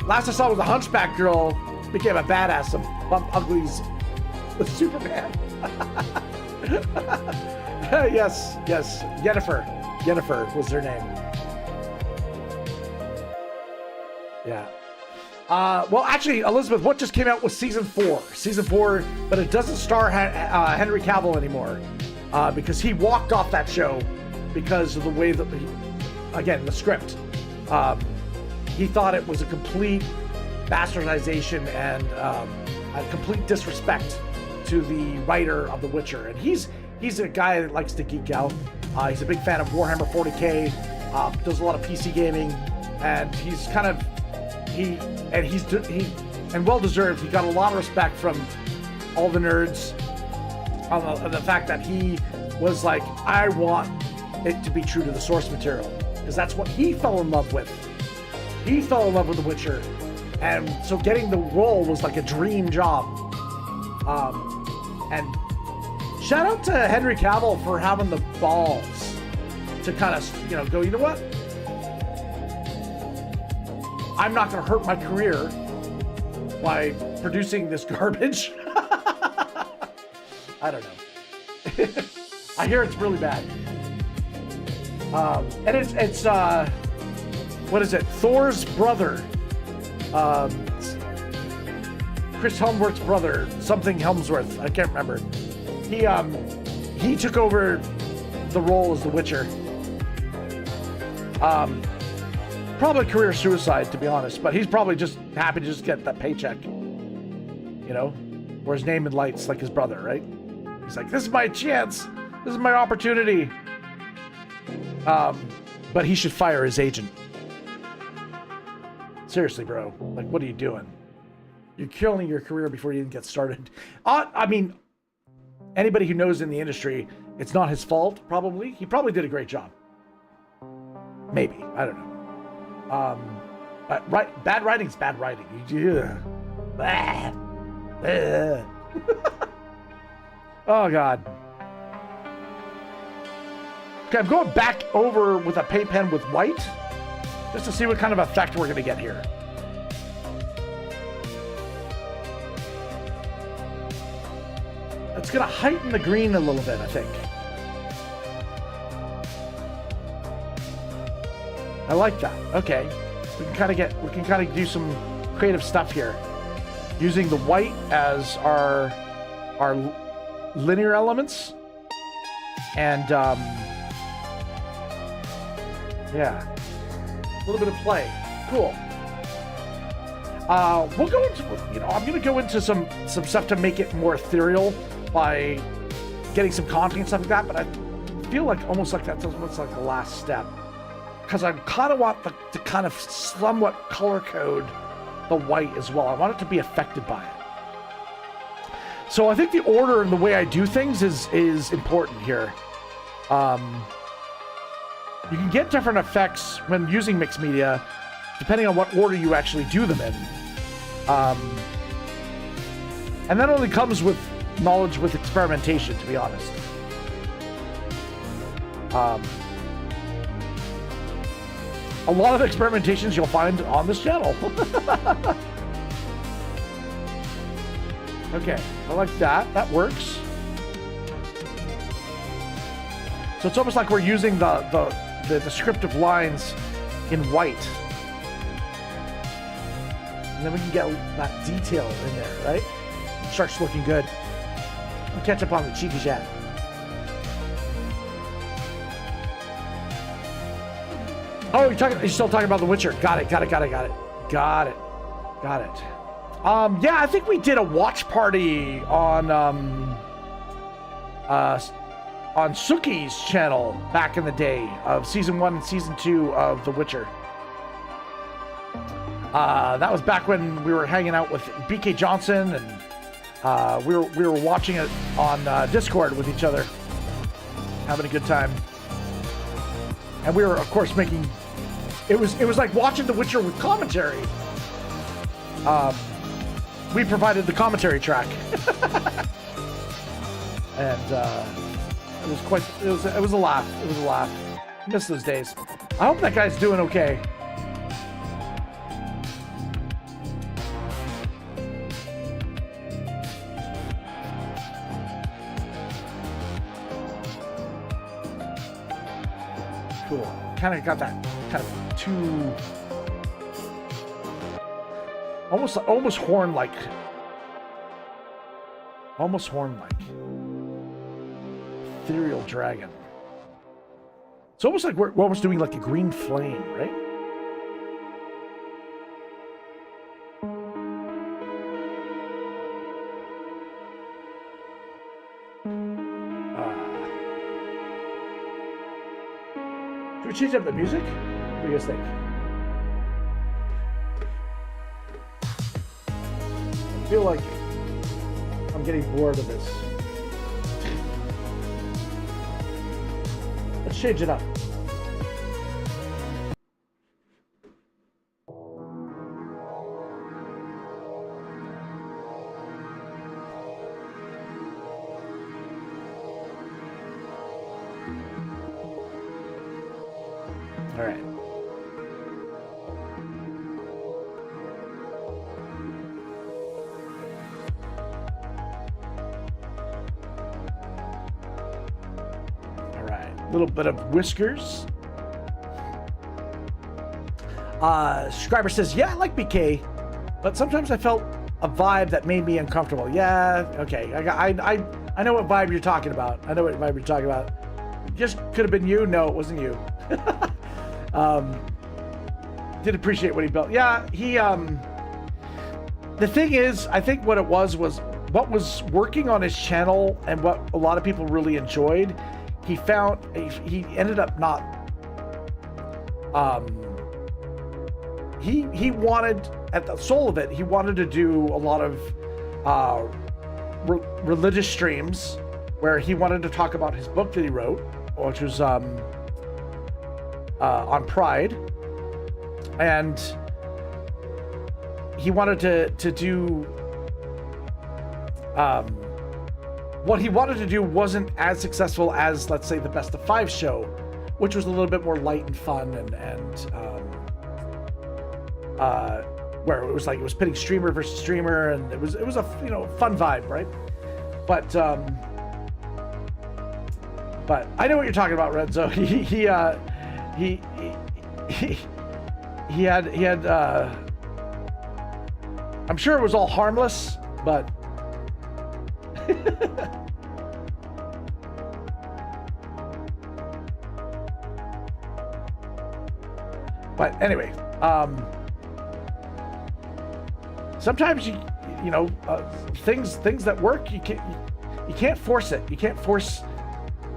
Last I saw was a hunchback girl became a badass of Bump Uglies with Superman. yes, Yennefer was her name. Yeah. Well, actually, Elizabeth, what just came out was season 4, but it doesn't star Henry Cavill anymore, because he walked off that show because of the way that the script. He thought it was a complete bastardization and a complete disrespect to the writer of The Witcher. And he's a guy that likes to geek out. He's a big fan of Warhammer 40K, does a lot of PC gaming, and he's kind of and well deserved. He got a lot of respect from all the nerds on the fact that he was like, I want it to be true to the source material, because that's what he fell in love with. He fell in love with The Witcher, and so getting the role was like a dream job. And shout out to Henry Cavill for having the balls to kind of, you know, go, you know what? I'm not going to hurt my career by producing this garbage. I don't know. I hear it's really bad. And it's what is it? Thor's brother. Chris Helmsworth's brother, something Helmsworth, I can't remember. He took over the role as The Witcher. Probably career suicide, to be honest, but he's probably just happy to just get that paycheck, you know, or his name in lights like his brother, right? He's like, this is my chance, this is my opportunity. But he should fire his agent. Seriously, bro, like, what are you doing? You're killing your career before you even get started. I mean, anybody who knows in the industry, it's not his fault, probably. He probably did a great job. Maybe. I don't know. But bad writing's bad writing. Yeah. Oh, God. Okay, I'm going back over with a paint pen with white, just to see what kind of effect we're going to get here. It's going to heighten the green a little bit, I think. I like that. Okay. We can kind of do some creative stuff here. Using the white as our linear elements. And yeah. A little bit of play. Cool. We'll go into, I'm going to go into some stuff to make it more ethereal by getting some content and stuff like that, but I feel like almost like that's almost like the last step. Because I kind of want to kind of somewhat color code the white as well. I want it to be affected by it. So I think the order and the way I do things is important here. You can get different effects when using mixed media, depending on what order you actually do them in. And that only comes with knowledge with experimentation, to be honest. A lot of experimentations you'll find on this channel. Okay, I like that. That works. So it's almost like we're using the descriptive lines in white. And then we can get that detail in there, right? It starts looking good. I'll catch up on the cheeky chat. Oh, you're still talking about The Witcher. Got it. Yeah, I think we did a watch party on Suki's channel back in the day of season 1 and season 2 of The Witcher. That was back when we were hanging out with BK Johnson, and we were watching it on Discord with each other, having a good time. And we were, of course, making. It was like watching The Witcher with commentary. We provided the commentary track, and it was quite. It was a laugh. It was a laugh. Miss those days. I hope that guy's doing okay. Cool. Kind of got that kind of too almost horn-like. Almost horn-like. Ethereal dragon. It's almost like we're almost doing like a green flame, right? Should we change up the music? What do you guys think? I feel like I'm getting bored of this. Let's change it up. All right. Little bit of whiskers. Subscriber says, yeah, I like BK, but sometimes I felt a vibe that made me uncomfortable. Yeah, okay. I know what vibe you're talking about. Just could have been you. No, it wasn't you. Did appreciate what he built. Yeah, he the thing is, I think what it was what was working on his channel and what a lot of people really enjoyed. He ended up not. He wanted, at the soul of it, he wanted to do a lot of religious streams where he wanted to talk about his book that he wrote, which was on Pride, and he wanted to do what he wanted to do wasn't as successful as, let's say, the Best of Five show, which was a little bit more light and fun, and where it was like it was pitting streamer versus streamer, and it was a fun vibe, right? But I know what you're talking about, Renzo. He had I'm sure it was all harmless, but but anyway, sometimes things that work, you can't force it. You can't force.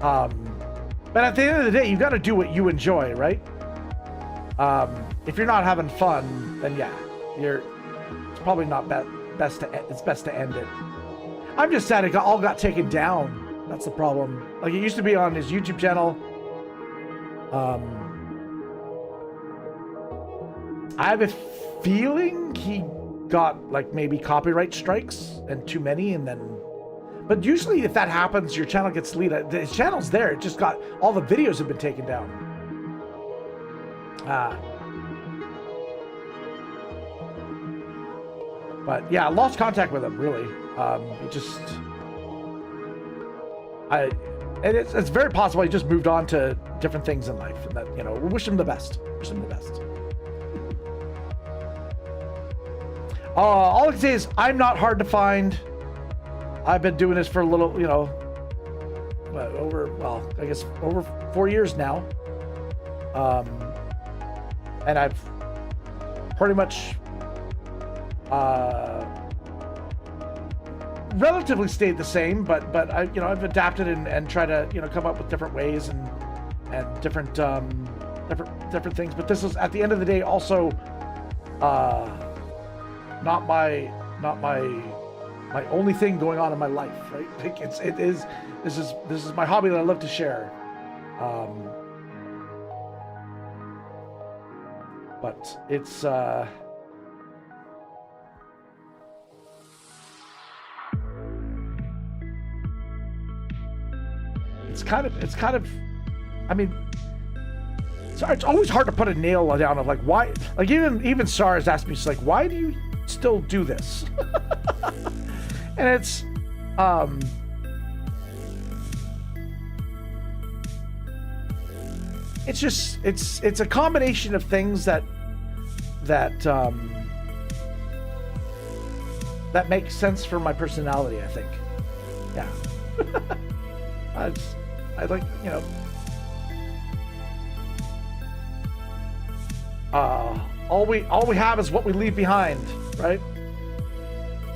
But at the end of the day, you got to do what you enjoy, right? If you're not having fun, then yeah, it's probably not best to end it. I'm just sad it all got taken down. That's the problem. Like, it used to be on his YouTube channel. I have a feeling he got like maybe copyright strikes and too many, and then. But usually, if that happens, your channel gets deleted. His channel's there. It just got all the videos have been taken down. But yeah, I lost contact with him, really. And it's very possible he just moved on to different things in life, and that, we wish him the best. Wish him the best. All I can say is I'm not hard to find. I've been doing this for a little, over 4 years now. And I've pretty much relatively stayed the same, but I've adapted and tried to come up with different ways and different things. But this is, at the end of the day, also not my only thing going on in my life, right? Like this is my hobby that I love to share. But it's kind of I mean, it's always hard to put a nail down of like why, like even Sar has asked me, she's like, why do you still do this? And it's a combination of things that makes sense for my personality, I think. Yeah. I like, all we have is what we leave behind, right?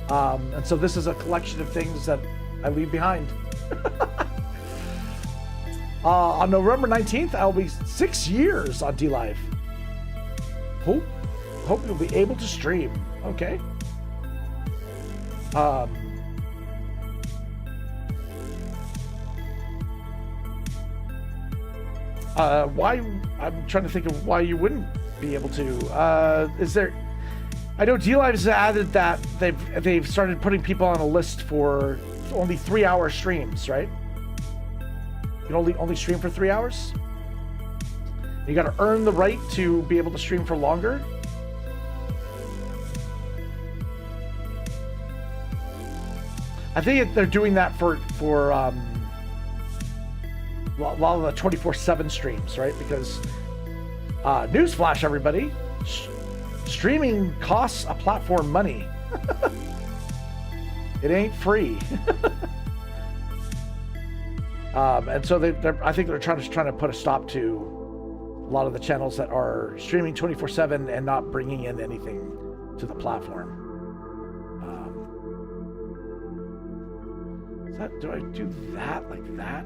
And so this is a collection of things that I leave behind. On November 19th, I'll be 6 years on DLive. Hope you'll be able to stream. Okay. Why? I'm trying to think of why you wouldn't be able to. Is there? I know DLive has added that they've started putting people on a list for only 3-hour streams, right? You can only stream for 3 hours. You got to earn the right to be able to stream for longer. I think they're doing that for a lot of the 24/7 streams, right? Because newsflash, everybody, streaming costs a platform money. It ain't free. And so I think they're trying to put a stop to a lot of the channels that are streaming 24/7 and not bringing in anything to the platform. Do I do that like that?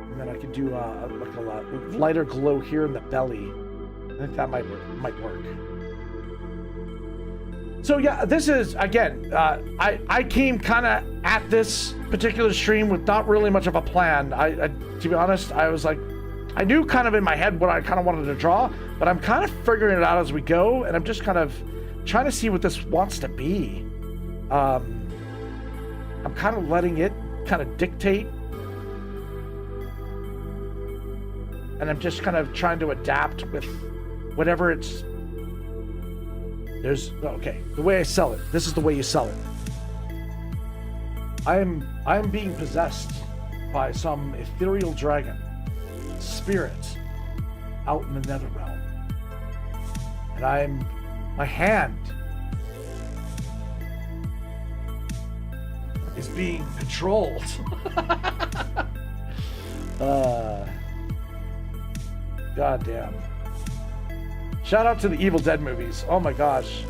And then I can do like a lighter glow here in the belly. I think that might work. So yeah, this is, again, I came kind of at this particular stream with not really much of a plan. I to be honest, I was like, I knew kind of in my head what I kind of wanted to draw, but I'm kind of figuring it out as we go, and I'm just kind of trying to see what this wants to be. I'm kind of letting it kind of dictate, and I'm just kind of trying to adapt with whatever it's. Okay, the way I sell it. This is the way you sell it. I am being possessed by some ethereal dragon, spirit, out in the nether realm. And my hand is being controlled. God damn. Shout out to the Evil Dead movies. Oh my gosh.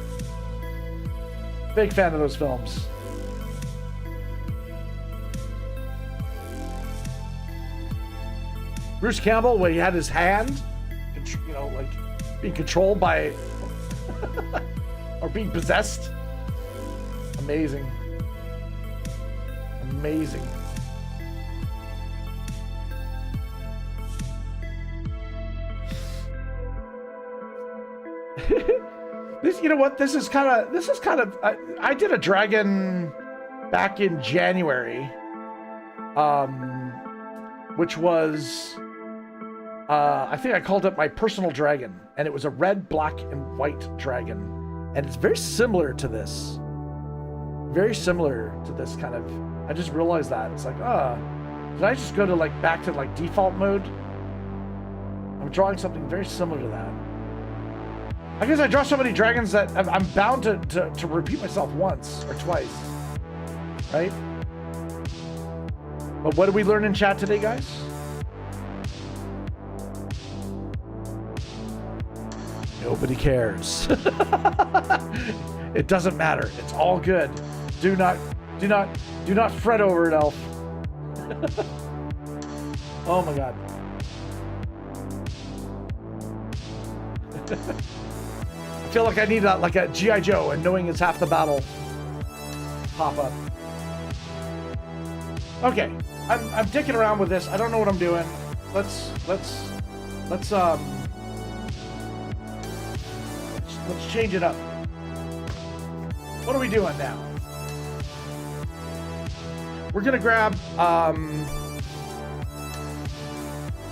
Big fan of those films. Bruce Campbell, where he had his hand, you know, like being controlled by, or being possessed. Amazing. Amazing. This, you know what? This is kind of. I did a dragon back in January, which was, I think I called it my personal dragon, and it was a red, black, and white dragon, and it's very similar to this. Very similar to this kind of. I just realized that it's like, did I just go to like back to like default mode? I'm drawing something very similar to that. I guess I draw so many dragons that I'm bound to repeat myself once or twice, right? But what did we learn in chat today, guys? Nobody cares. It doesn't matter. It's all good. Do not fret over it, Elf. Oh my God. I feel like I need like a G.I. Joe, and knowing it's half the battle. Pop up. Okay, I'm dicking around with this. I don't know what I'm doing. Let's change it up. What are we doing now? We're gonna grab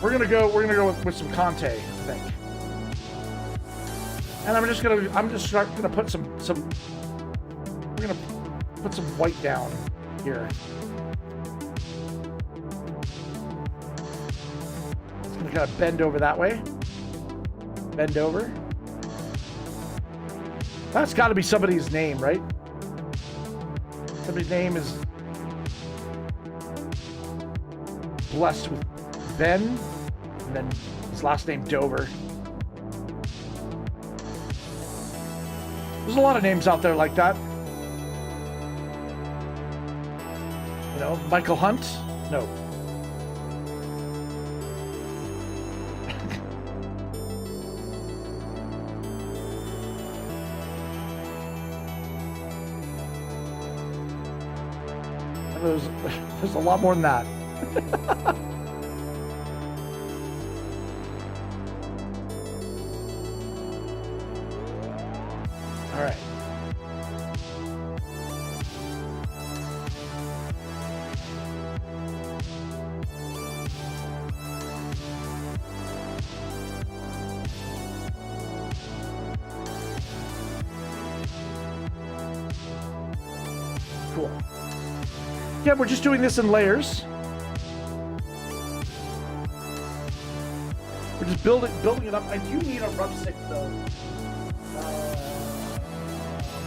we're gonna go with some Conte, I think. And I'm just gonna put some we're gonna put some white down here. It's gonna kind of bend over that way. Bend over. That's got to be somebody's name, right? Somebody's name is blessed with Ben, and then his last name Dover. There's a lot of names out there like that. You know, Michael Hunt? No. There's a lot more than that. All right. Cool. Yeah, we're just doing this in layers. We're just building it up. I do need a rub stick though.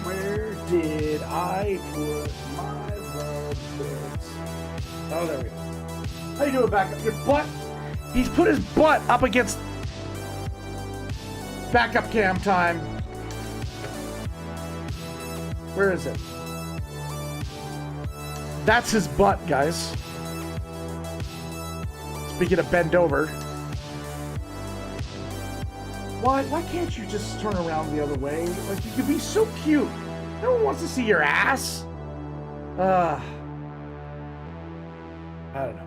Where did I put my rub sticks? Oh, there we go. How you doing back up? Your butt? He's put his butt up against backup cam time. Where is it? That's his butt, guys. Speaking of bend over. Why can't you just turn around the other way? Like, you could be so cute. No one wants to see your ass. I don't know.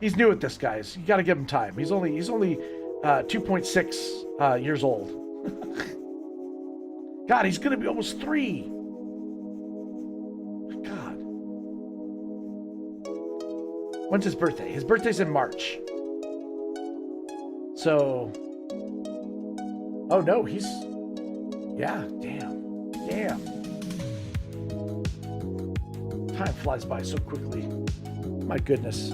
He's new at this, guys. You got to give him time. He's only 2.6 years old. God, he's gonna be almost 3. God. When's his birthday? His birthday's in March. So. Oh no, he's. Yeah, damn. Damn. Time flies by so quickly. My goodness.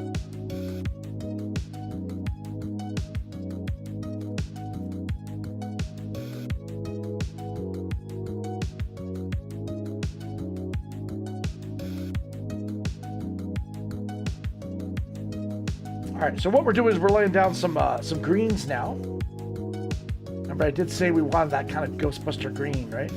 All right, so what we're doing is we're laying down some greens now. Remember, I did say we wanted that kind of Ghostbuster green, right?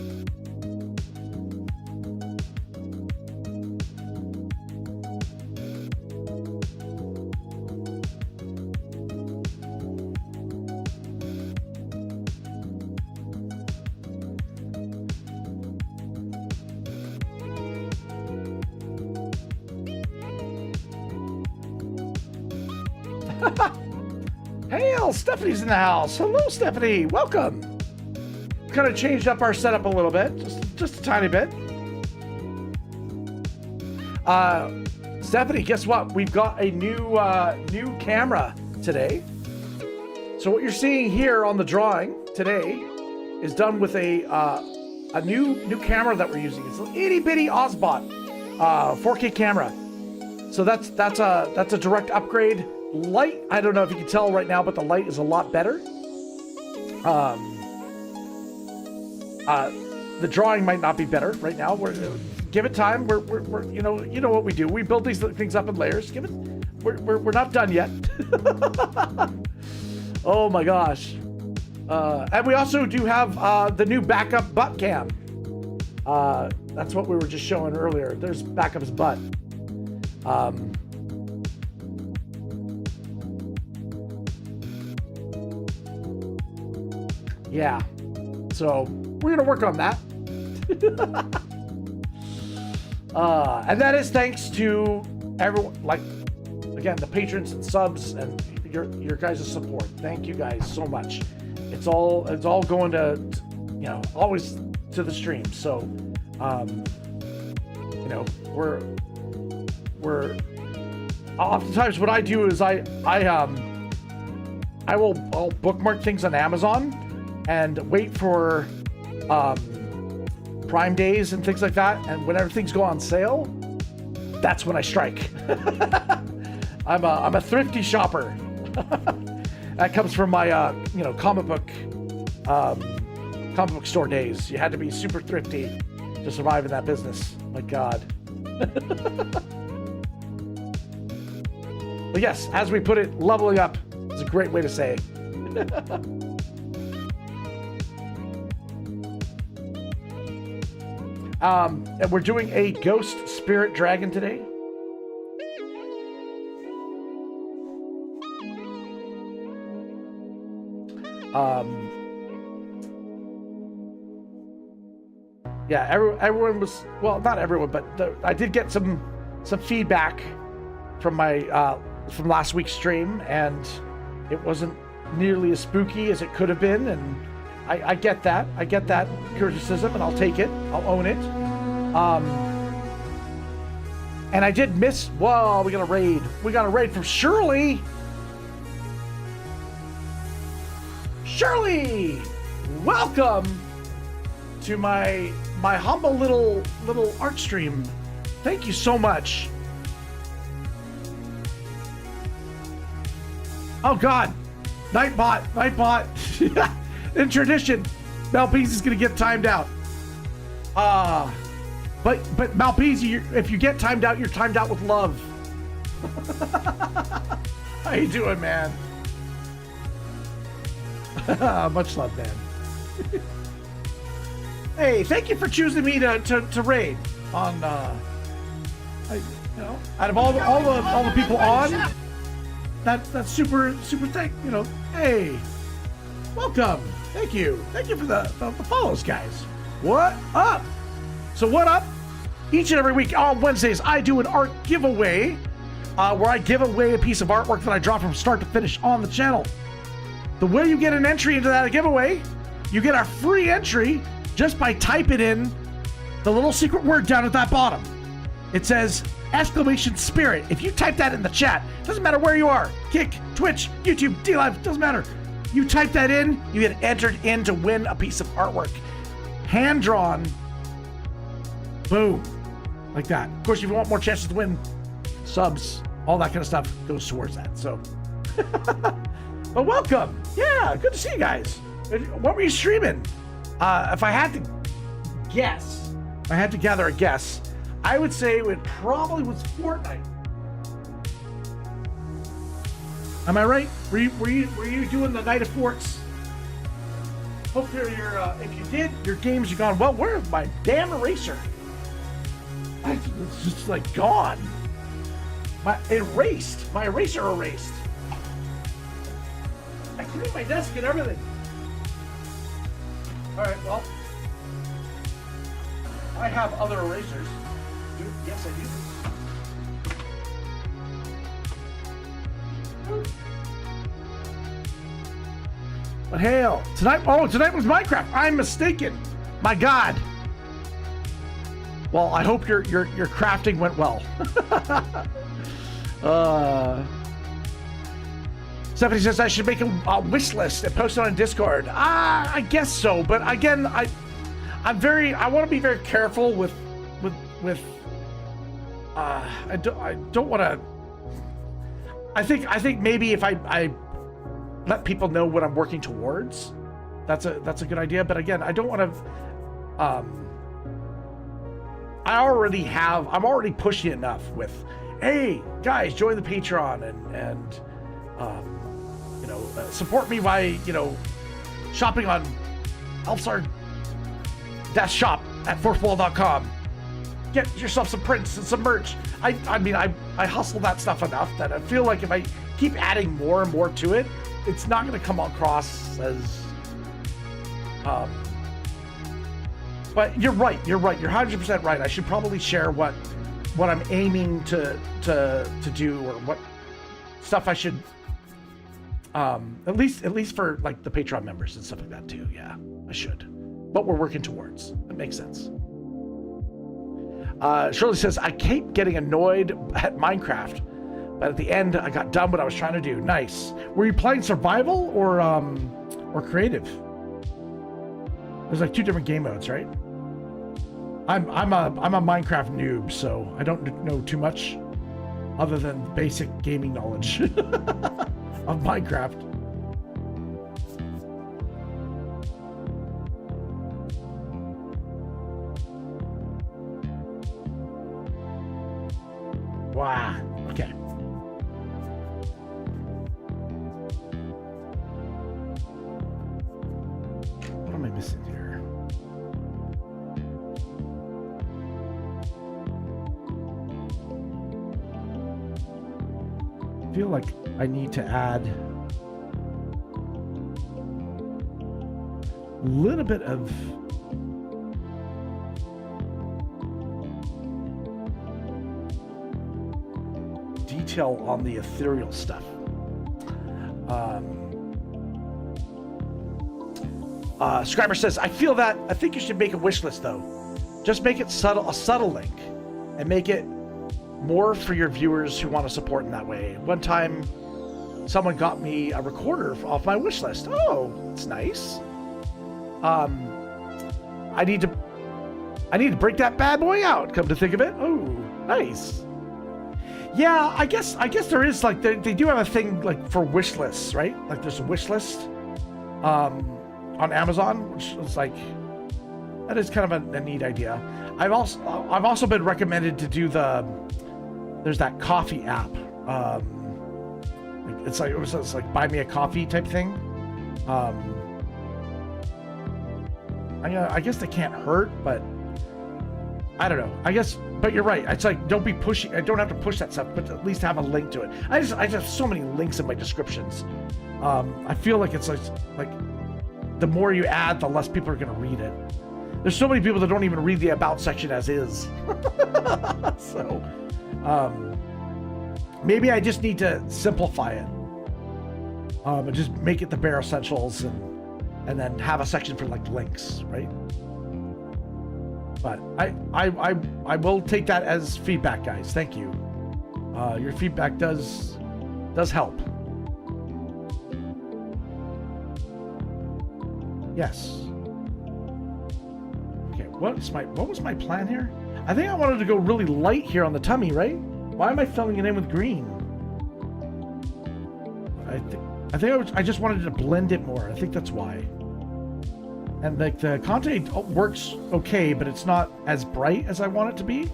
Hail, Stephanie's in the house. Hello, Stephanie. Welcome. Kind of changed up our setup a little bit, just a tiny bit. Stephanie, guess what? We've got a new camera today. So what you're seeing here on the drawing today is done with a new camera that we're using. It's an itty bitty Osbot 4K camera. So that's a direct upgrade. Light, I don't know if you can tell right now, but the light is a lot better. The drawing might not be better right now. Give it time. We're you know what we do. We build these things up in layers. We're not done yet. Oh my gosh. And we also do have the new backup butt cam. That's what we were just showing earlier. There's backup's butt. Yeah, so we're gonna work on that. And that is thanks to everyone, like, again, the patrons and subs and your guys' support. Thank you guys so much. It's all going to, you know, always to the stream. So, you know, we're oftentimes what I do is I'll bookmark things on Amazon and wait for Prime days and things like that. And whenever things go on sale, that's when I strike. I'm a thrifty shopper. That comes from my you know, comic book store days. You had to be super thrifty to survive in that business. My God. But yes, as we put it, leveling up is a great way to say it. And we're doing a ghost spirit dragon today. Yeah, everyone was, well, not everyone, but I did get some feedback from my from last week's stream, and it wasn't nearly as spooky as it could have been, and I get that. I get that criticism, and I'll take it. I'll own it. And I did miss. Whoa, we got a raid. We got a raid from Shirley. Shirley, welcome to my humble little art stream. Thank you so much. Oh God, Nightbot. In tradition, Malpese is gonna get timed out. But Malpese, if you get timed out, you're timed out with love. How you doing, man? Much love, man. Hey, thank you for choosing me to raid on. You know, out of all the people on, that's super thank. You know, hey. welcome. Thank you for the follows, guys. What up? So what up? Each and every week on Wednesdays, I do an art giveaway where I give away a piece of artwork that I draw from start to finish on the channel. The way you get an entry into that giveaway, you get a free entry just by typing in the little secret word down at that bottom. It says !spirit. If you type that in the chat, doesn't matter where you are, Kick, Twitch, YouTube, DLive, doesn't matter. You type that in, you get entered in to win a piece of artwork. Hand drawn. Boom. Like that. Of course, if you want more chances to win, subs, all that kind of stuff goes towards that. So, but welcome. Yeah, good to see you guys. What were you streaming? If I had to guess, if I had to gather a guess, I would say it probably was Fortnite. Am I right? Were you doing the Night of Forts? Hopefully if you did, your games are gone. Well, where's my damn eraser? It's just like gone. My eraser erased. I cleaned my desk and everything. All right, well, I have other erasers. Yes, I do. But hail, tonight was Minecraft. I'm mistaken. My God. Well, I hope your crafting went well. Stephanie says I should make a wish list and post it on Discord. I guess so, but again, I want to be very careful with I don't want to. I think maybe if I let people know what I'm working towards, that's a good idea. But again, I don't want to. I'm already pushy enough with, hey guys, join the Patreon and support me by shopping on ELFSAR shop at fourthwall.com. Get yourself some prints and some merch. I mean, I hustle that stuff enough that I feel like if I keep adding more and more to it, it's not going to come across as. But you're right. You're 100% right. I should probably share what I'm aiming to do, or what stuff I should. At least for like the Patreon members and stuff like that too. Yeah, I should. But we're working towards. That makes sense. Shirley says, I keep getting annoyed at Minecraft, but at the end I got done what I was trying to do. Nice. Were you playing survival or creative? There's like two different game modes, right? I'm a Minecraft noob, so I don't know too much other than basic gaming knowledge of Minecraft. Wow. Okay. What am I missing here? I feel like I need to add a little bit of detail on the ethereal stuff. Scriber says, I think you should make a wish list though. Just make it a subtle link and make it more for your viewers who want to support in that way. One time someone got me a recorder off my wish list. Oh, it's nice. I need to break that bad boy out, come to think of it. Oh, nice. Yeah, I guess there is like they do have a thing like for wish lists, right? Like there's a wish list on Amazon, which is like, that is kind of a neat idea. I've also been recommended to do there's that coffee app. It's like buy me a coffee type thing. I guess they can't hurt, but I don't know. I guess, but you're right. It's like, don't be pushing. I don't have to push that stuff, but at least have a link to it. I just have so many links in my descriptions. I feel like it's like the more you add, the less people are going to read it. There's so many people that don't even read the about section as is. So maybe I just need to simplify it. And just make it the bare essentials and then have a section for like links, right? But I will take that as feedback, guys. Thank you. Your feedback does help. Yes. Okay, what was my plan here? I think I wanted to go really light here on the tummy, right? Why am I filling it in with green? I just wanted to blend it more. I think that's why. And like the Conte works okay, but it's not as bright as I want it to be.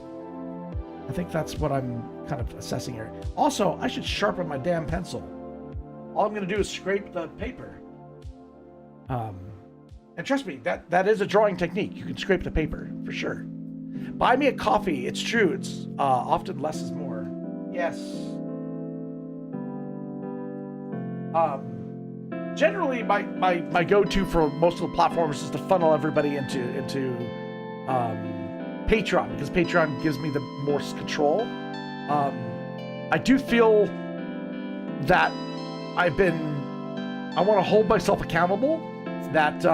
I think that's what I'm kind of assessing here. Also, I should sharpen my damn pencil. All I'm going to do is scrape the paper. And trust me, that is a drawing technique. You can scrape the paper for sure. Buy me a coffee. It's true. It's often less is more. Yes. Generally, my go-to for most of the platforms is to funnel everybody into Patreon, because Patreon gives me the most control. I do feel that I want to hold myself accountable, that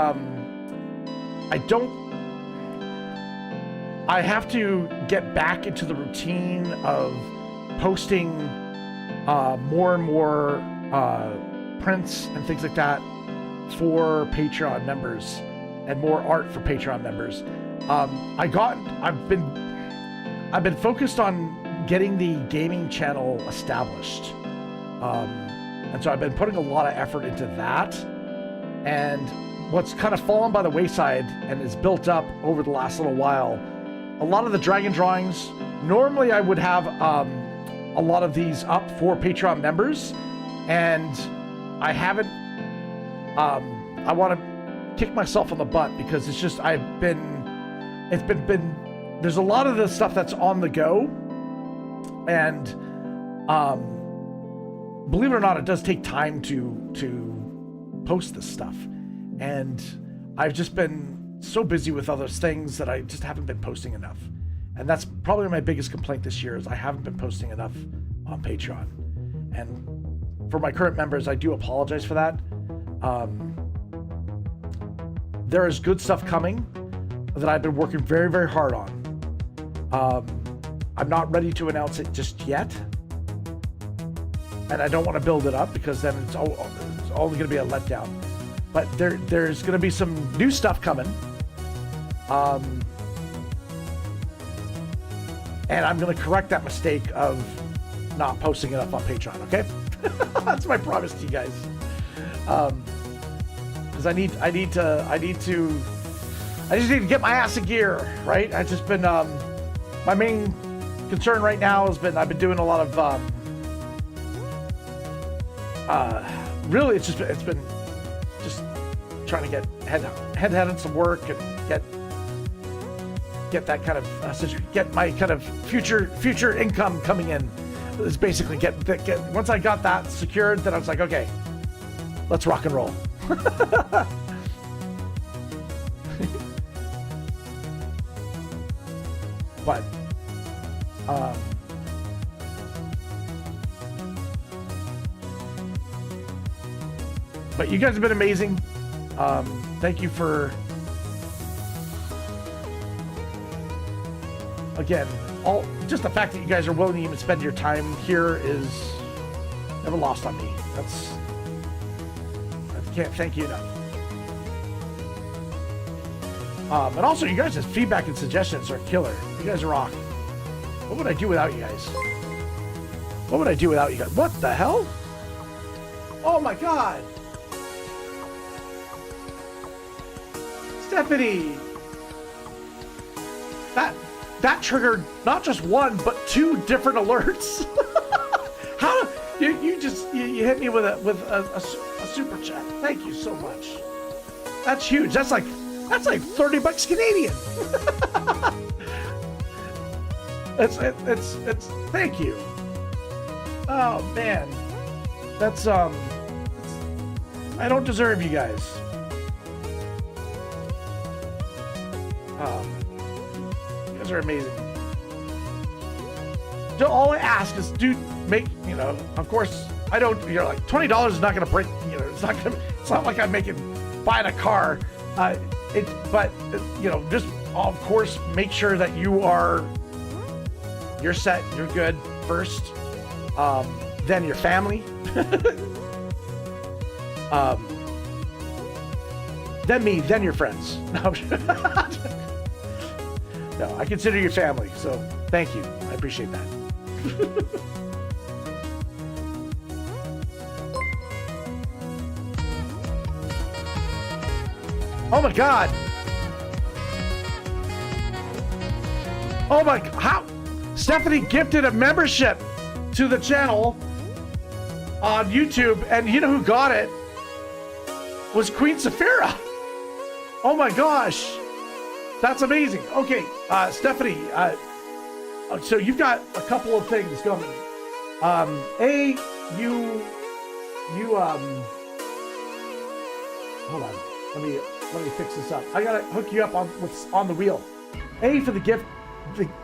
I have to get back into the routine of posting more and more prints and things like that for Patreon members, and more art for Patreon members. I've been focused on getting the gaming channel established, and so I've been putting a lot of effort into that. And what's kind of fallen by the wayside and is built up over the last little while, a lot of the dragon drawings, normally I would have a lot of these up for Patreon members, and I haven't. I want to kick myself in the butt, because it's just there's a lot of the stuff that's on the go, and believe it or not, it does take time to post this stuff, and I've just been so busy with other things that I just haven't been posting enough. And that's probably my biggest complaint this year, is I haven't been posting enough on Patreon. And for my current members, I do apologize for that. There is good stuff coming that I've been working very, very hard on. I'm not ready to announce it just yet. And I don't want to build it up, because then it's only going to be a letdown. But there's going to be some new stuff coming. And I'm going to correct that mistake of not posting enough on Patreon, okay? That's my promise to you guys. Because I just need to get my ass in gear, right? I've just been, my main concern right now has been, I've been doing a lot of, really it's been just trying to get head in some work and get that kind of, get my kind of future income coming in. Is basically get once I got that secured, then I was like, okay, let's rock and roll. But you guys have been amazing. Thank you for, again, just the fact that you guys are willing to even spend your time here is never lost on me. I can't thank you enough. And also, you guys' feedback and suggestions are killer. You guys rock. What would I do without you guys? What would I do without you guys? What the hell? Oh my god! Stephanie! That triggered not just one, but 2 different alerts. How you hit me with a super chat? Thank you so much. That's huge. That's like $30 Canadian. It's thank you. Oh man, that's I don't deserve you guys. You guys are amazing. So all I ask is, dude, make, you know, of course, I don't, you know, like $20 is not going to break, you know, it's not like I'm buying a car. But, you know, just, of course, make sure that you're set, you're good first. Then your family. Then me, then your friends. No, no, I consider you family, so thank you. I appreciate that. Oh my God. Oh my, how? Stephanie gifted a membership to the channel on YouTube, and you know who got it? Was Queen Saphira. Oh my gosh. That's amazing. Okay, Stephanie, so you've got a couple of things coming. Hold on. Let me fix this up. I gotta hook you up on what's on the wheel. A, for the gift,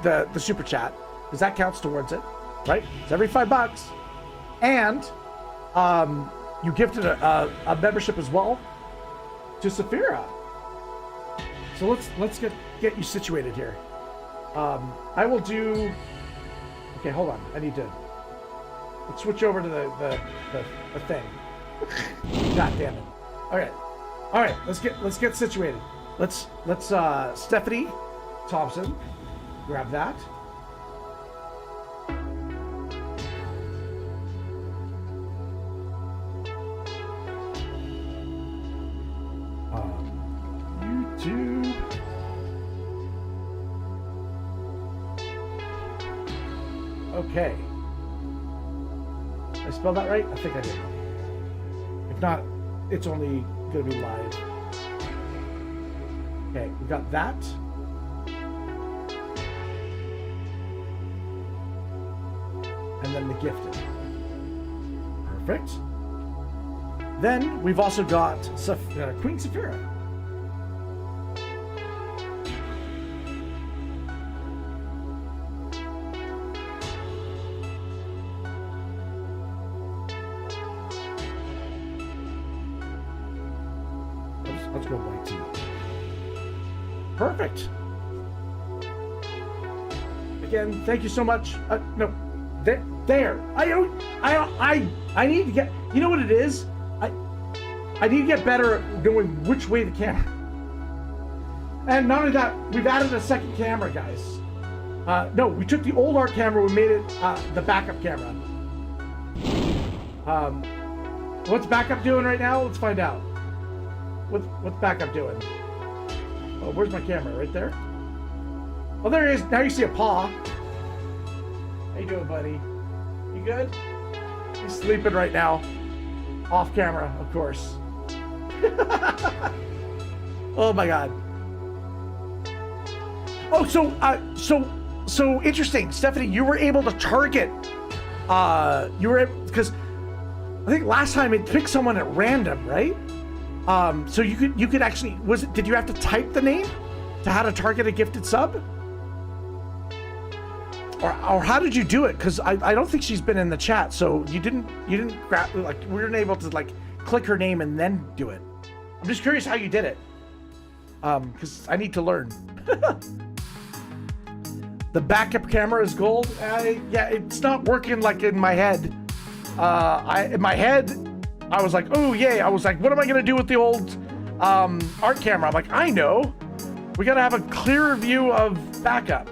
the super chat, because that counts towards it, right? It's every $5. And you gifted a membership as well to Saphira. So let's get you situated here. I will do. Okay, hold on. I need to. Let's switch over to the thing. God damn it. Okay. All right. Let's get situated. Let's Stephanie Thompson, grab that. YouTube. Okay. Did I spell that right? I think I did. If not, it's only going to be live. Okay, we got that. And then the gifted. Perfect. Then we've also got Queen Saphira. Let's go white tea. Perfect. Again, thank you so much. No, there. I need to get. You know what it is? I need to get better at knowing which way the camera. And not only that, we've added a second camera, guys. No, we took the old art camera, we made it the backup camera. What's backup doing right now? Let's find out. What's backup doing? Oh, where's my camera? Right there? Oh, there it is. Now you see a paw. How you doing, buddy? You good? He's sleeping right now. Off camera, of course. Oh my God. Oh, so interesting, Stephanie. You were able to target. Because I think last time it picked someone at random, right? So you could actually, did you have to type the name to how to target a gifted sub? Or how did you do it? Because I don't think she's been in the chat, so you didn't grab, like, we weren't able to like click her name and then do it. I'm just curious how you did it. Because I need to learn. The backup camera is gold. Yeah, it's not working like in my head. In my head, I was like, oh yay. I was like, what am I gonna do with the old art camera? I'm like, I know. We gotta have a clearer view of backup.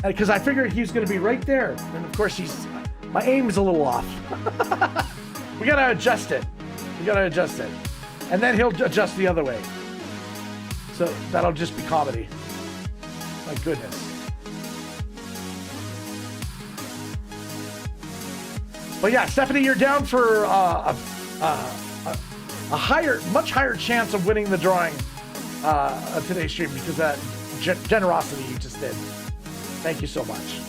Because I figured he was gonna be right there. And of course my aim is a little off. We gotta adjust it. And then he'll adjust the other way. So that'll just be comedy. My goodness. But yeah, Stephanie, you're down for a much higher chance of winning the drawing of today's stream because of that generosity you just did. Thank you so much.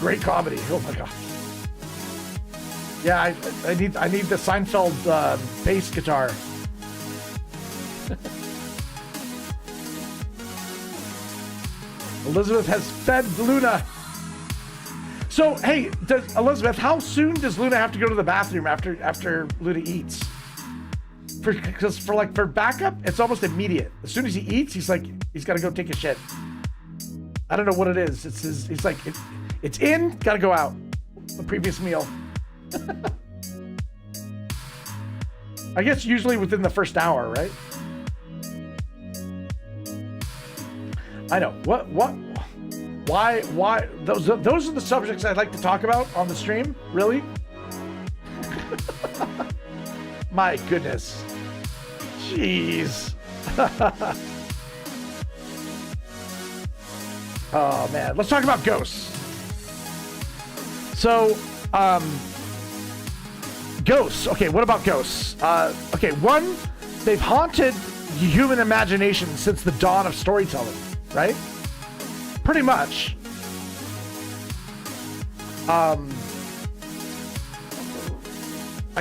Great comedy. Oh my God. Yeah, I need the Seinfeld bass guitar. Elizabeth has fed Luna. So, hey, Elizabeth, how soon does Luna have to go to the bathroom after Luna eats? Because for backup, it's almost immediate. As soon as he eats, he's got to go take a shit. I don't know what it is. He's like, it's in, got to go out. The previous meal. I guess usually within the first hour, right? I know. Why? Those are the subjects I'd like to talk about on the stream. Really? My goodness. Jeez. Oh man, let's talk about ghosts. So, ghosts. Okay, what about ghosts? Okay, one, they've haunted the human imagination since the dawn of storytelling, right? Pretty much. I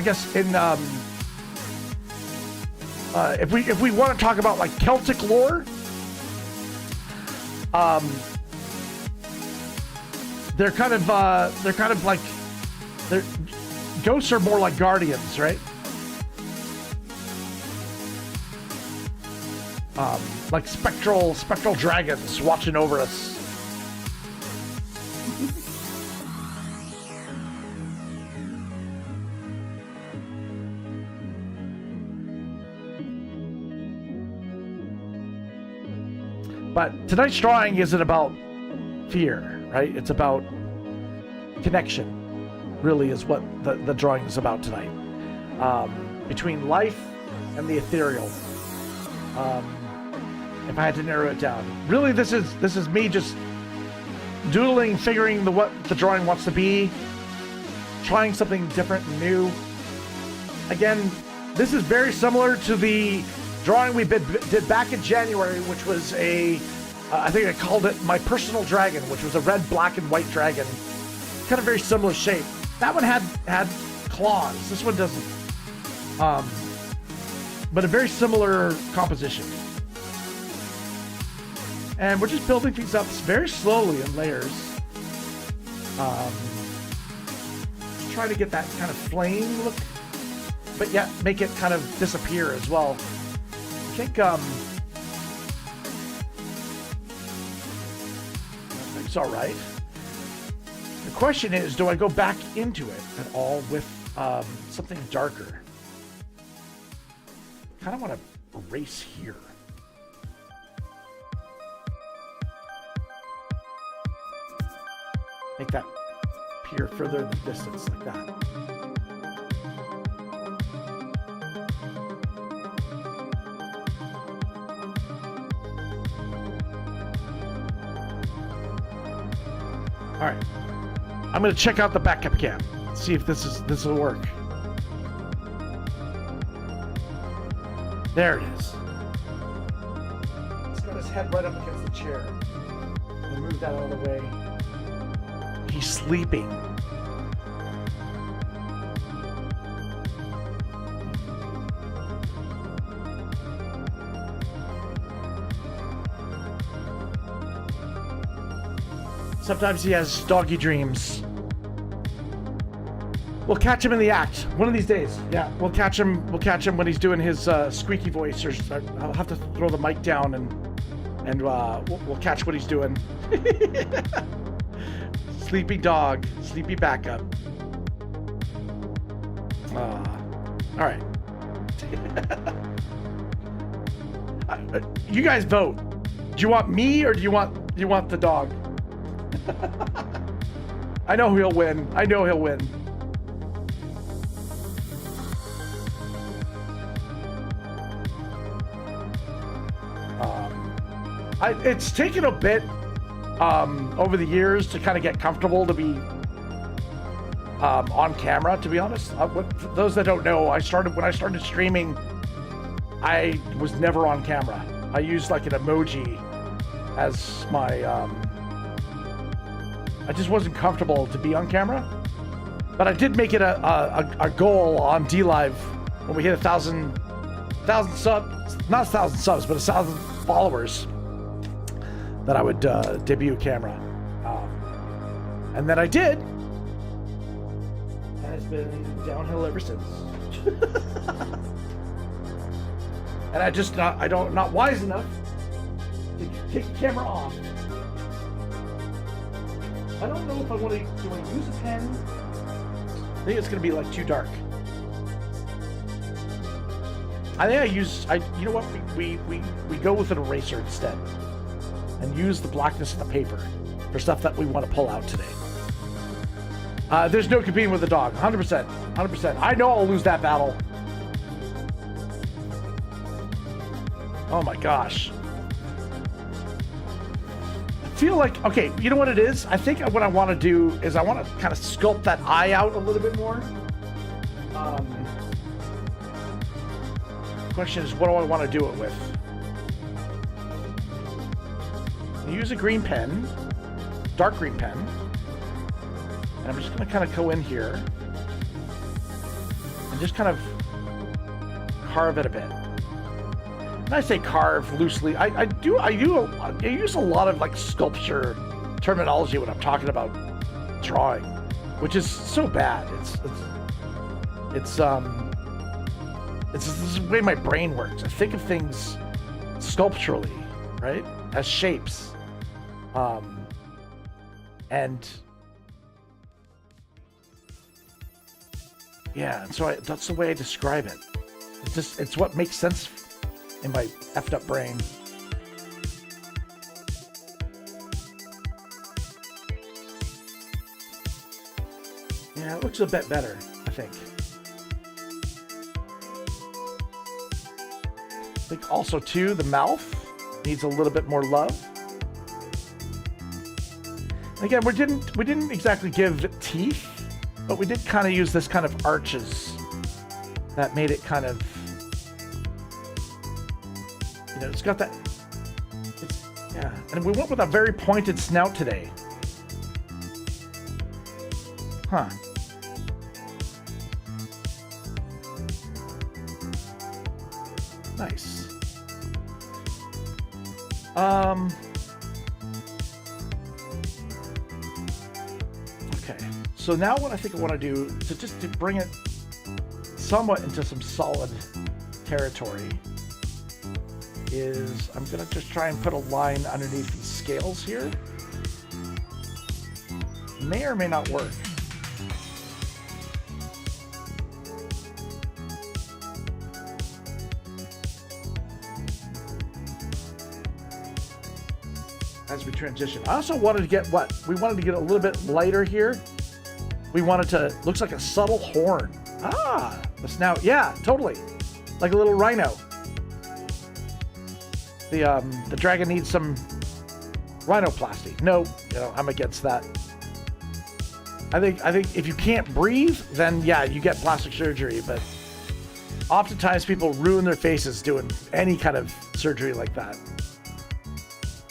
guess in if we want to talk about like Celtic lore, they're kind of like ghosts are more like guardians, right? Like spectral dragons watching over us. But tonight's drawing isn't about fear, right? It's about connection, really, is what the drawing is about tonight. Between life and the ethereal. If I had to narrow it down, really, this is me just doodling, figuring what the drawing wants to be, trying something different and new. Again, this is very similar to the drawing we did back in January, which was I think I called it my personal dragon, which was a red, black, and white dragon. Kind of very similar shape. That one had claws. This one doesn't. But a very similar composition. And we're just building things up very slowly in layers. Just trying to get that kind of flame look, but yet make it kind of disappear as well. I think it's all right. The question is, do I go back into it at all with something darker? I kind of want to erase here. Make that appear further in the distance like that. All right, I'm gonna check out the backup cam, see if this will work. There it is. He's got his head right up against the chair. I'll move that out of the way. He's sleeping. Sometimes he has doggy dreams. We'll catch him in the act one of these days. Yeah, we'll catch him when he's doing his squeaky voice. Or I'll have to throw the mic down and we'll catch what he's doing. Sleepy dog, sleepy backup. All right. You guys vote. Do you want me or do you want the dog? I know he'll win. I know he'll win. It's taken a bit over the years to kind of get comfortable to be on camera, to be honest. For those that don't know, when I started streaming, I was never on camera. I used like an emoji as my I just wasn't comfortable to be on camera. But I did make it a goal on DLive when we hit 1,000 subs, not 1,000 subs, but 1,000 followers. that I would debut a camera. And then I did. And it's been downhill ever since. And not wise enough to take the camera off. I don't know if do I want to use a pen? I think it's going to be like too dark. I think you know what, we go with an eraser instead. And use the blackness of the paper for stuff that we want to pull out today. There's no competing with the dog, 100%, 100%. I know I'll lose that battle. Oh my gosh. I feel like, okay, you know what it is? I think what I want to do is I want to kind of sculpt that eye out a little bit more. Question is, what do I want to do it with? Use a green pen, dark green pen, and I'm just going to kind of go in here and just kind of carve it a bit. And I say carve loosely. I use a lot of like sculpture terminology when I'm talking about drawing, which is so bad. It's the way my brain works. I think of things sculpturally, right, as shapes. And yeah, and so that's the way I describe it. It's what makes sense in my effed up brain. Yeah, it looks a bit better, I think. I think also too, the mouth needs a little bit more love. Again, we didn't exactly give teeth, but we did kind of use this kind of arches that made it kind of, you know, it's got that, yeah. And we went with a very pointed snout today. Huh. Nice. Okay, so now what I think I want to do to bring it somewhat into some solid territory is I'm gonna just try and put a line underneath these scales here. May or may not work. As we transition. I also wanted to get we wanted to get a little bit lighter here. We wanted to, looks like a subtle horn. Ah, the snout. Yeah, totally. Like a little rhino. The dragon needs some rhinoplasty. No, you know, I'm against that. I think if you can't breathe, then yeah, you get plastic surgery, but oftentimes people ruin their faces doing any kind of surgery like that.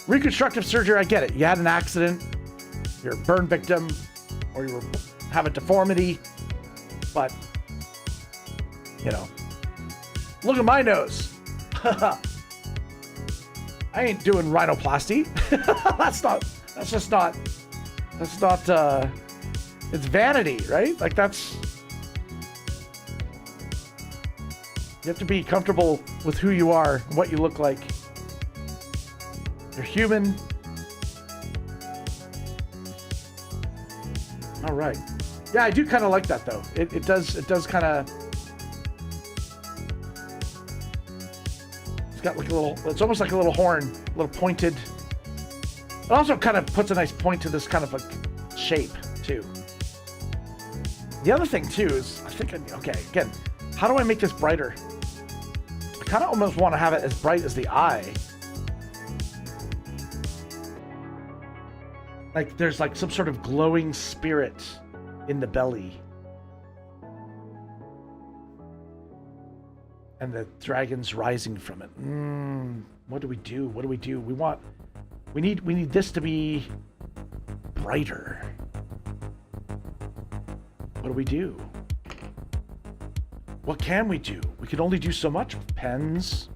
Reconstructive surgery, I get it. You had an accident, you're a burn victim, or you have a deformity, but, you know, look at my nose. I ain't doing rhinoplasty. It's vanity, right? Like you have to be comfortable with who you are, and what you look like. You're human. All right. Yeah, I do kind of like that though. It does kind of. It's got like a little. It's almost like a little horn, a little pointed. It also kind of puts a nice point to this kind of like shape too. The other thing too is I think okay, again, how do I make this brighter? I kind of almost want to have it as bright as the eye. Like there's like some sort of glowing spirit in the belly. And the dragon's rising from it. What do we do? What do we do? We need this to be brighter. What do we do? What can we do? We can only do so much with pens.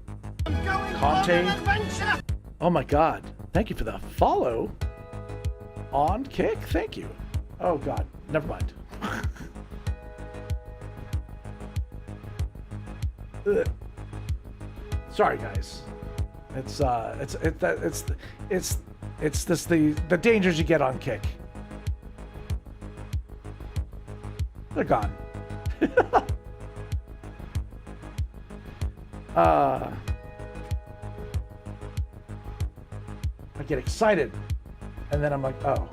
Conte. Oh my god. Thank you for the follow on Kick. Thank you. Oh God, never mind. Sorry, guys. It's the dangers you get on Kick. They're gone. I get excited, and then I'm like, oh.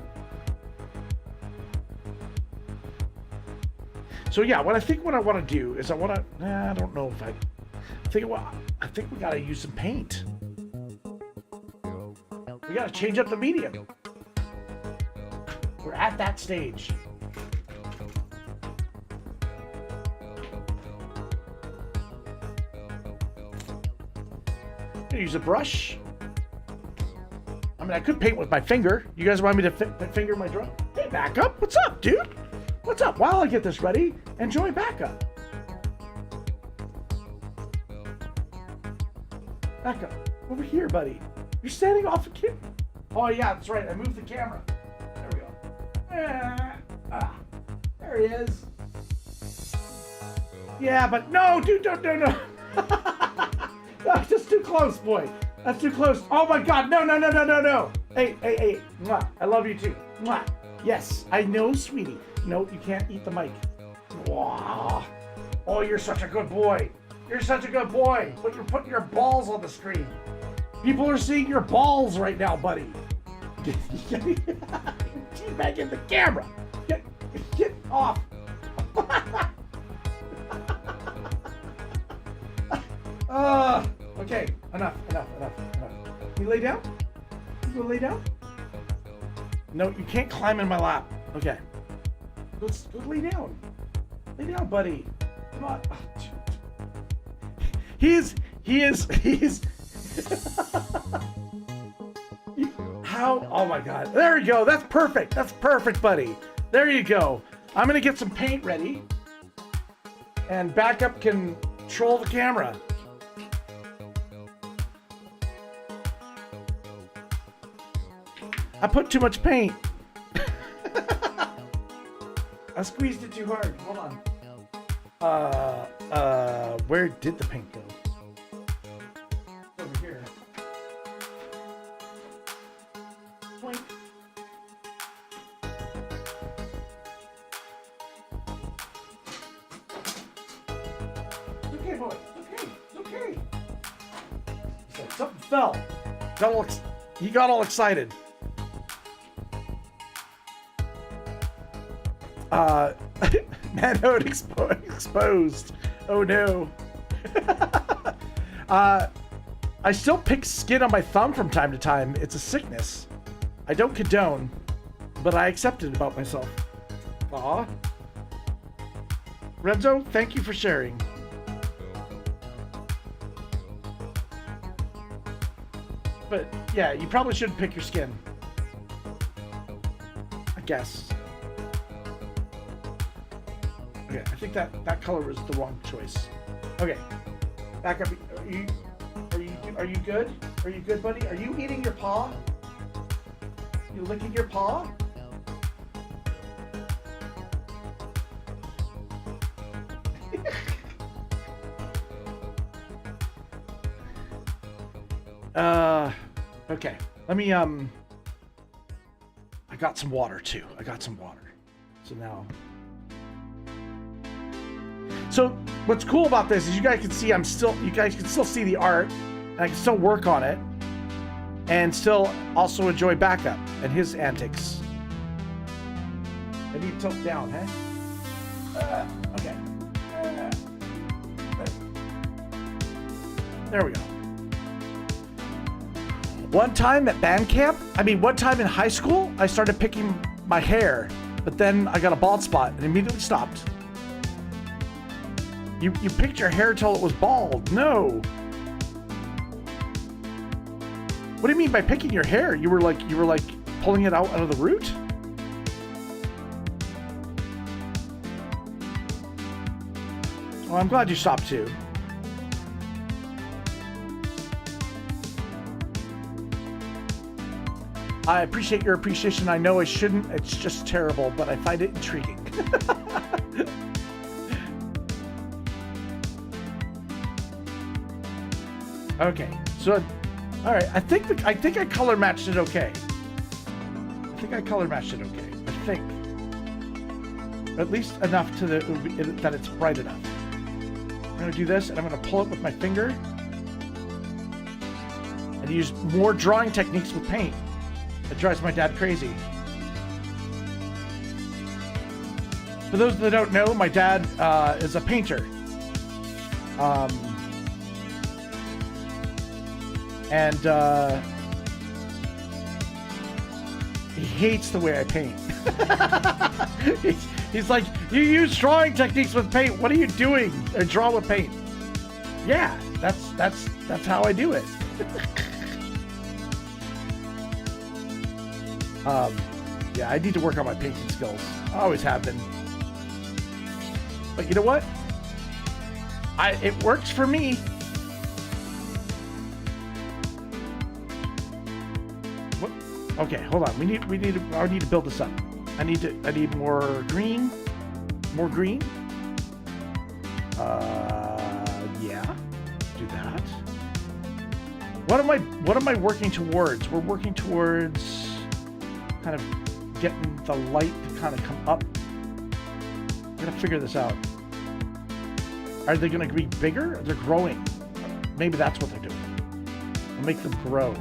So yeah, what I want to do is I don't know if I think we gotta use some paint. We gotta change up the medium. We're at that stage. I'm gonna use a brush. I mean, I could paint with my finger. You guys want me to finger my drum? Hey, backup, what's up, dude? What's up? While I get this ready, enjoy backup. Backup, over here, buddy. You're standing off the camera. Oh yeah, that's right. I moved the camera. There we go. There he is. Yeah, but no, dude, no. That's just too close, boy. That's too close. Oh my God, no. Hey. Mwah. I love you too. Mwah. Yes, I know, sweetie. No, you can't eat the mic. Wow. Oh, you're such a good boy. You're such a good boy. But you're putting your balls on the screen. People are seeing your balls right now, buddy. Teabag in the camera. Get off. Okay, enough. You lay down? You wanna lay down? No, you can't climb in my lap. Okay. Let's lay down. Lay down, buddy. Come on. He is. How? Oh my God. There you go. That's perfect. That's perfect, buddy. There you go. I'm gonna get some paint ready. And backup can troll the camera. I put too much paint. I squeezed it too hard. Hold on. Where did the paint go? Over here. Point. It's okay, boy. It's okay. It's like something fell. He got all excited. Manhood exposed. Oh no. I still pick skin on my thumb from time to time. It's a sickness. I don't condone, but I accept it about myself. Aw. Renzo, thank you for sharing. But yeah, you probably shouldn't pick your skin. I guess. Okay, I think that color was the wrong choice. Okay, back up. Are you good? Are you good, buddy? Are you eating your paw? You licking your paw? Okay. Let me I got some water too. So now. So what's cool about this is you guys can see you guys can still see the art, and I can still work on it, and still also enjoy backup and his antics. I need to tilt down, huh? Okay. There we go. One time in high school, I started picking my hair, but then I got a bald spot and immediately stopped. You picked your hair till it was bald. No. What do you mean by picking your hair? You were like pulling it out of the root? Well, I'm glad you stopped too. I appreciate your appreciation. I know I shouldn't. It's just terrible, but I find it intriguing. Okay, so, all right. I think I color matched it okay. I think I color matched it okay. I think, at least enough to that it's bright enough. I'm gonna do this, and I'm gonna pull it with my finger, and use more drawing techniques with paint. It drives my dad crazy. For those that don't know, my dad is a painter. And he hates the way I paint. he's like, you use drawing techniques with paint. What are you doing? Or draw with paint. Yeah, that's how I do it. Yeah, I need to work on my painting skills. I always have been. But you know what? It works for me. What? Okay, hold on. I need to build this up. I need more green. More green. Yeah. Do that. What am I working towards? We're working towards kind of getting the light to kind of come up. I'm gonna figure this out. Are they gonna be bigger? They're growing. Maybe that's what they're doing. I'll make them grow.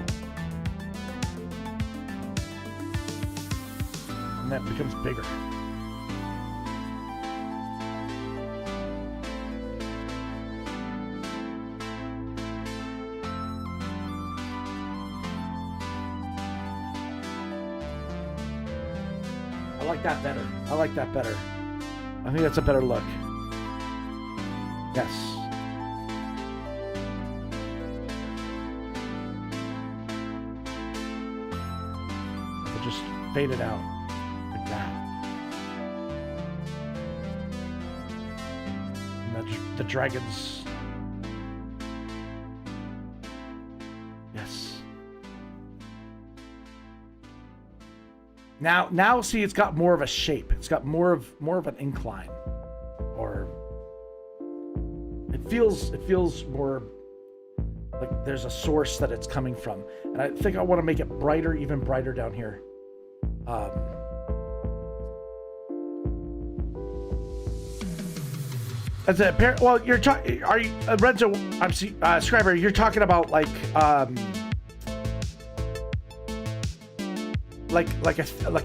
And that becomes bigger. I like that better. I like that better. I think that's a better look. Yes. I'll just fade it out like that. And the dragons. Yes. Now see, it's got more of a shape. It's got more of an incline, or it feels more like there's a source that it's coming from. And I think I want to make it brighter, even brighter down here. As a parent, well, you're talking. Are you Renzo? I'm Scriber. You're talking about like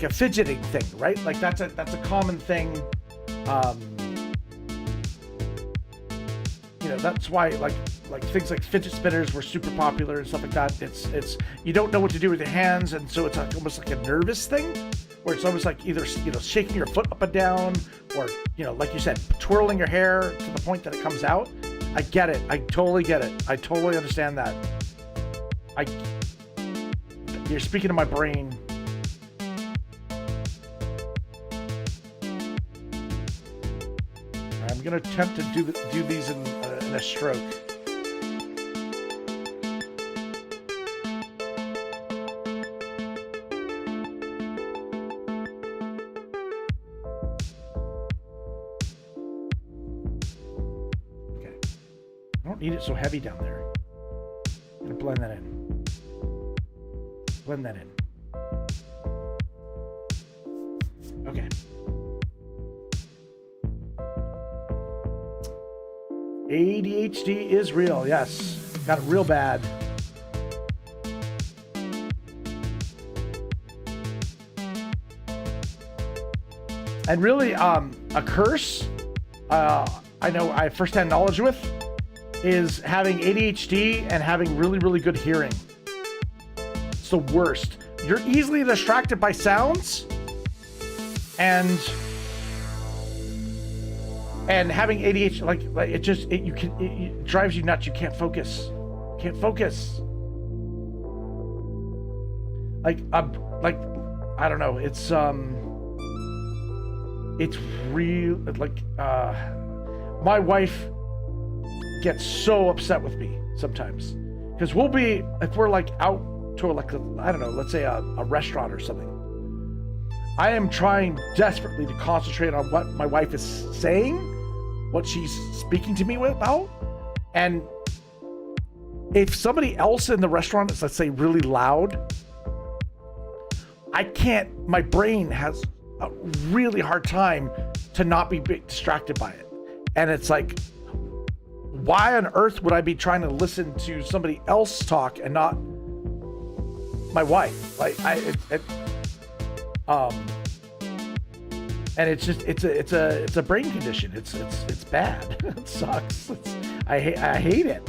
a fidgeting thing, right? Like that's a common thing. You know, that's why like things like fidget spinners were super popular and stuff like that. It's you don't know what to do with your hands, and so it's almost like a nervous thing, where it's almost like either, you know, shaking your foot up and down, or, you know, like you said, twirling your hair to the point that it comes out. I get it. I totally get it. I totally understand that. You're speaking to my brain. I'm gonna attempt to do these in a stroke. Okay. I don't need it so heavy down there. I'm gonna blend that in. Blend that in. Okay. ADHD is real, yes. Got it real bad. And really, a curse, I know I have firsthand knowledge with, is having ADHD and having really, really good hearing. It's the worst. You're easily distracted by sounds, and having ADHD, like it drives you nuts. You can't focus. Can't focus. Like I don't know. It's real. Like my wife gets so upset with me sometimes, because we'll be, if we're like out to like I don't know, let's say a restaurant or something, I am trying desperately to concentrate on what my wife is saying, what she's speaking to me about. And if somebody else in the restaurant is, let's say, really loud, I can't, my brain has a really hard time to not be distracted by it. And it's like, why on earth would I be trying to listen to somebody else talk and not my wife? Like and it's just it's a brain condition. It's bad. It sucks. I hate it.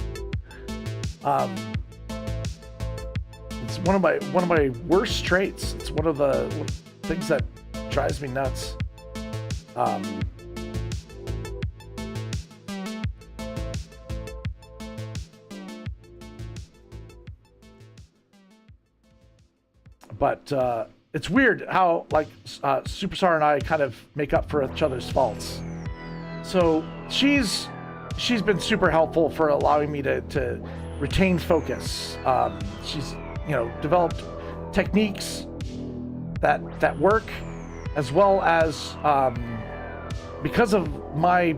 It's one of my worst traits. It's one of the things that drives me nuts. But it's weird how like Superstar and I kind of make up for each other's faults. So she's been super helpful for allowing me to retain focus. She's developed techniques that work, as well as because of my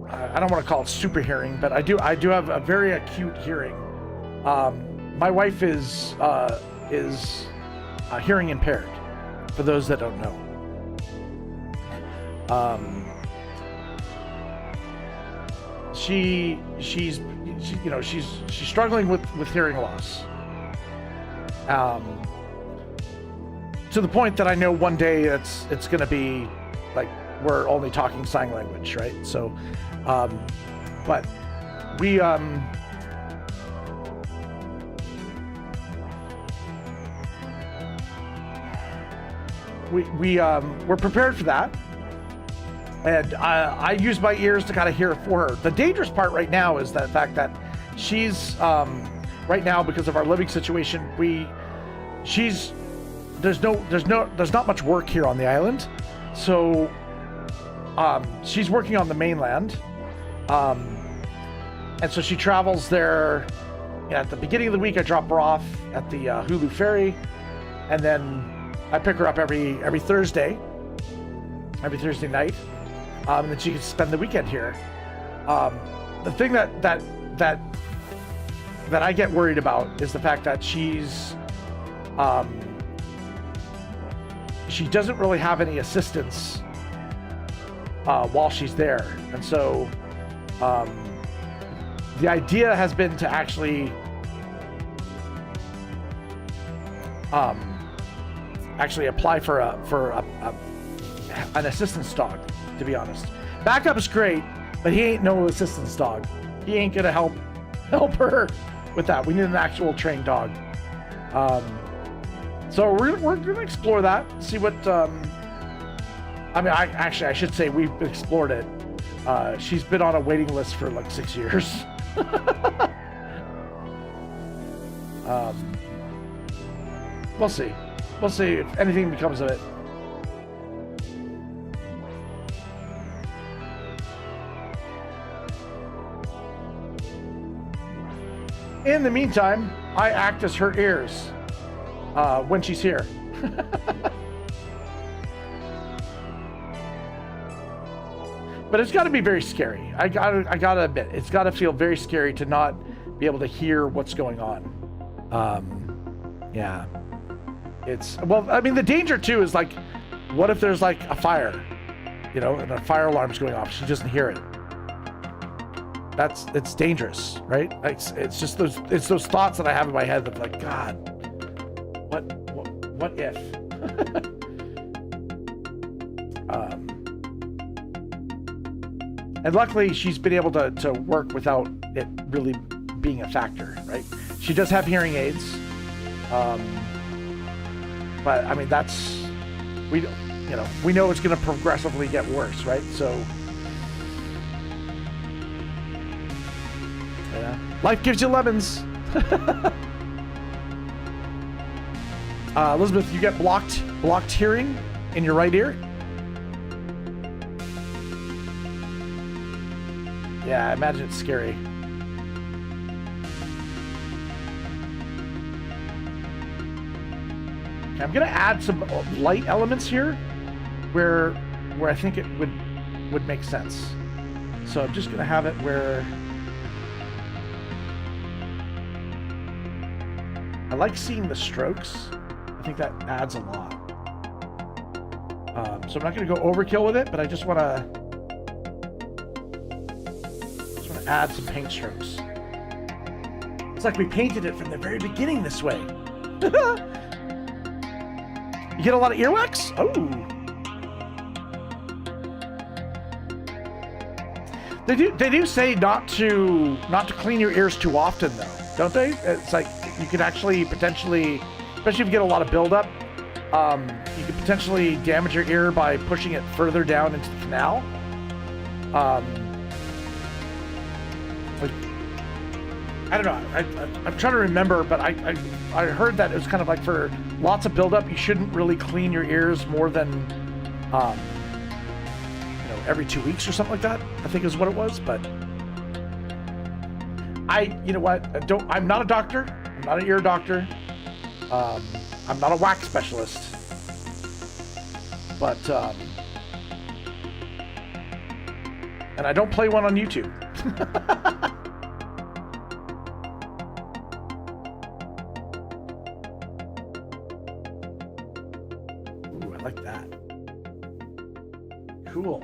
I don't want to call it super hearing, but I do have a very acute hearing. My wife is hearing impaired, for those that don't know. She's struggling with hearing loss. To the point that I know one day it's going to be like we're only talking sign language, right? So, but we're prepared for that, and I use my ears to kind of hear it for her. The dangerous part right now is the fact that she's right now, because of our living situation, there's not much work here on the island, so she's working on the mainland, and so she travels there. At the beginning of the week, I drop her off at the Hulu ferry, and then I pick her up every Thursday night, and then she can spend the weekend here. The thing that I get worried about is the fact that she doesn't really have any assistance while she's there, and so the idea has been to actually apply for an assistance dog, to be honest. Backup is great, but he ain't no assistance dog. He ain't gonna help her with that. We need an actual trained dog. So we're gonna explore that, see what I should say we've explored it. She's been on a waiting list for like 6 years. We'll see. We'll see if anything becomes of it. In the meantime, I act as her ears when she's here. But it's got to be very scary. I gotta admit, it's got to feel very scary to not be able to hear what's going on. Yeah. The danger too is like, what if there's like a fire, and a fire alarm's going off, she doesn't hear it. It's dangerous, right? It's just those thoughts that I have in my head of like, God, what if? And luckily she's been able to work without it really being a factor, right? She does have hearing aids. But I mean, we know it's going to progressively get worse, right? So, yeah, life gives you lemons. Elizabeth, you get blocked hearing in your right ear. Yeah, I imagine it's scary. Okay, I'm gonna add some light elements here where I think it would make sense. So I'm just gonna have it where I like seeing the strokes. I think that adds a lot. So I'm not gonna go overkill with it, but I just wanna add some paint strokes. It's like we painted it from the very beginning this way. You get a lot of earwax? Oh. They do say not to clean your ears too often though, don't they? It's like you could actually potentially, especially if you get a lot of buildup, you could potentially damage your ear by pushing it further down into the canal. Like, I don't know. I'm trying to remember, but I heard that it was kind of like for lots of buildup, you shouldn't really clean your ears more than every 2 weeks or something like that, I think is what it was. But you know what? I'm not a doctor. I'm not an ear doctor. I'm not a wax specialist. But, and I don't play one on YouTube. Ooh, I like that. Cool.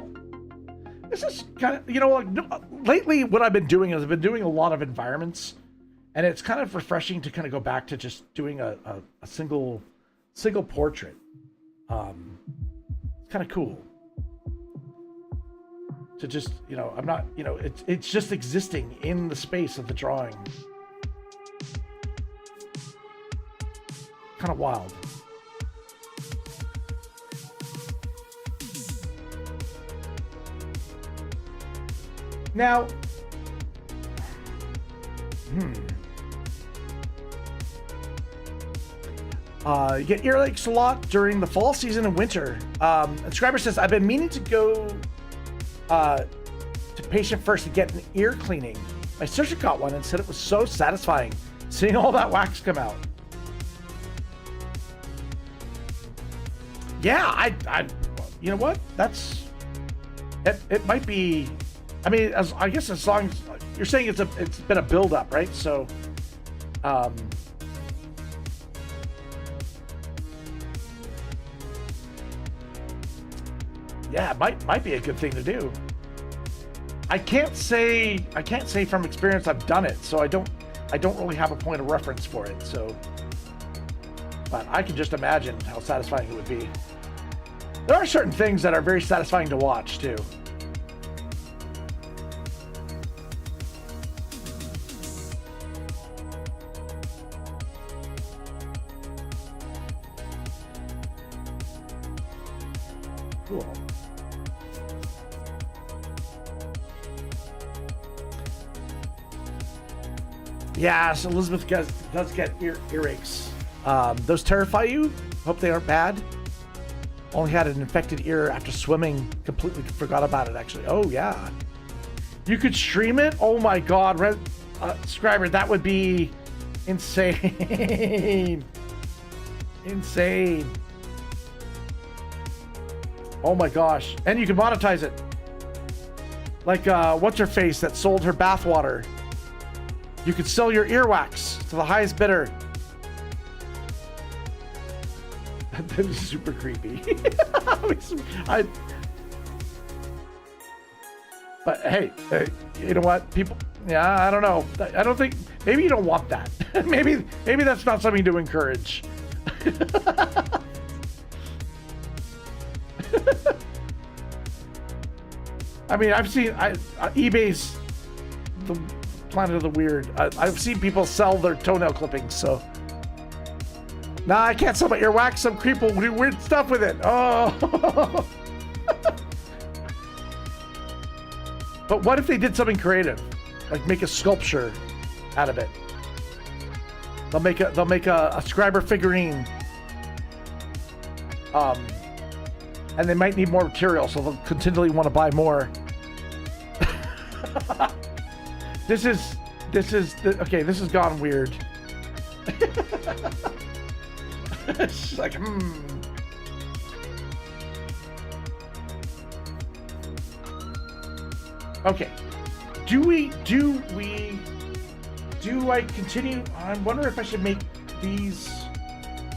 This is kind of, like, lately what I've been doing is I've been doing a lot of environments, and it's kind of refreshing to kind of go back to just doing a single portrait. It's kind of cool to just, I'm not, it's just existing in the space of the drawing. Kind of wild. Now, you get earaches a lot during the fall season and winter. Subscriber says, I've been meaning to go to patient first to get an ear cleaning. My surgeon got one and said it was so satisfying seeing all that wax come out. Yeah, I you know what? It might be. I mean, I guess as long as you're saying it's been a build-up, right? So, yeah, it might be a good thing to do. I can't say from experience I've done it, so I don't really have a point of reference for it. So, but I can just imagine how satisfying it would be. There are certain things that are very satisfying to watch too. Cool. Yeah, so Elizabeth does get earaches. Those terrify you? Hope they aren't bad. Only had an infected ear after swimming. Completely forgot about it, actually. Oh, yeah. You could stream it? Oh, my God. Subscriber, that would be insane. Insane. Oh, my gosh. And you can monetize it. Like, what's-her-face that sold her bathwater. You could sell your earwax to the highest bidder. That is super creepy. But hey, you know what? People, yeah, I don't know. I don't think, maybe you don't want that. maybe that's not something to encourage. I mean, I've seen eBay's the planet of the weird. I've seen people sell their toenail clippings, so. Nah, I can't sell my earwax. Some creep will do weird stuff with it. Oh. But what if they did something creative? Like make a sculpture out of it. They'll make a scriber figurine. And they might need more material, so they'll continually want to buy more. This has gone weird. It's like, Okay. Do I continue? I wonder if I should make these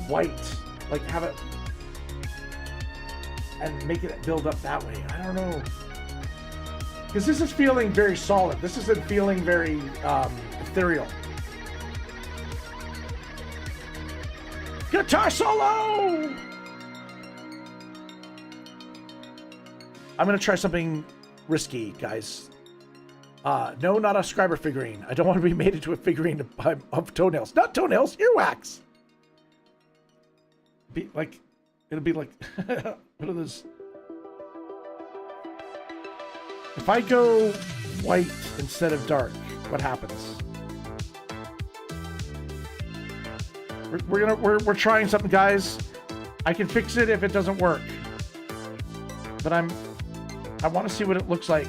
white, like have it, and make it build up that way. I don't know. Because this is feeling very solid. This isn't feeling very ethereal. Guitar solo! I'm going to try something risky, guys. No, not a scriber figurine. I don't want to be made into a figurine of toenails. Not toenails, earwax! It'll be like, what are those? If I go white instead of dark, what happens? We're trying something, guys. I can fix it if it doesn't work. But I want to see what it looks like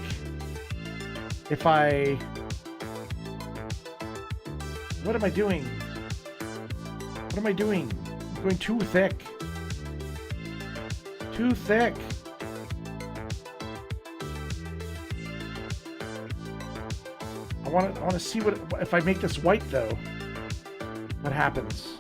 if I... What am I doing? What am I doing? I'm going too thick. Too thick. I want to see what if I make this white though. What happens?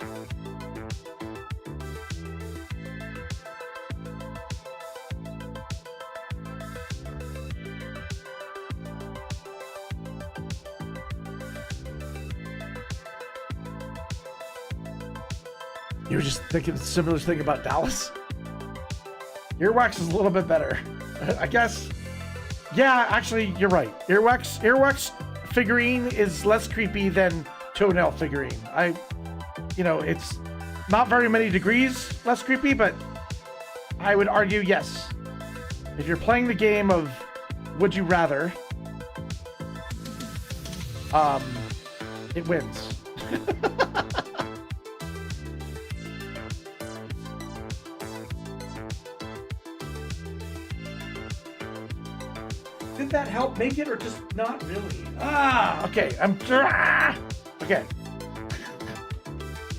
You were just thinking a similar thing about Dallas? Earwax is a little bit better. I guess. Yeah, actually, you're right. Earwax figurine is less creepy than toenail figurine. It's not very many degrees less creepy, but I would argue yes. If you're playing the game of would you rather, it wins. Did that help make it or just not really? Okay. Okay.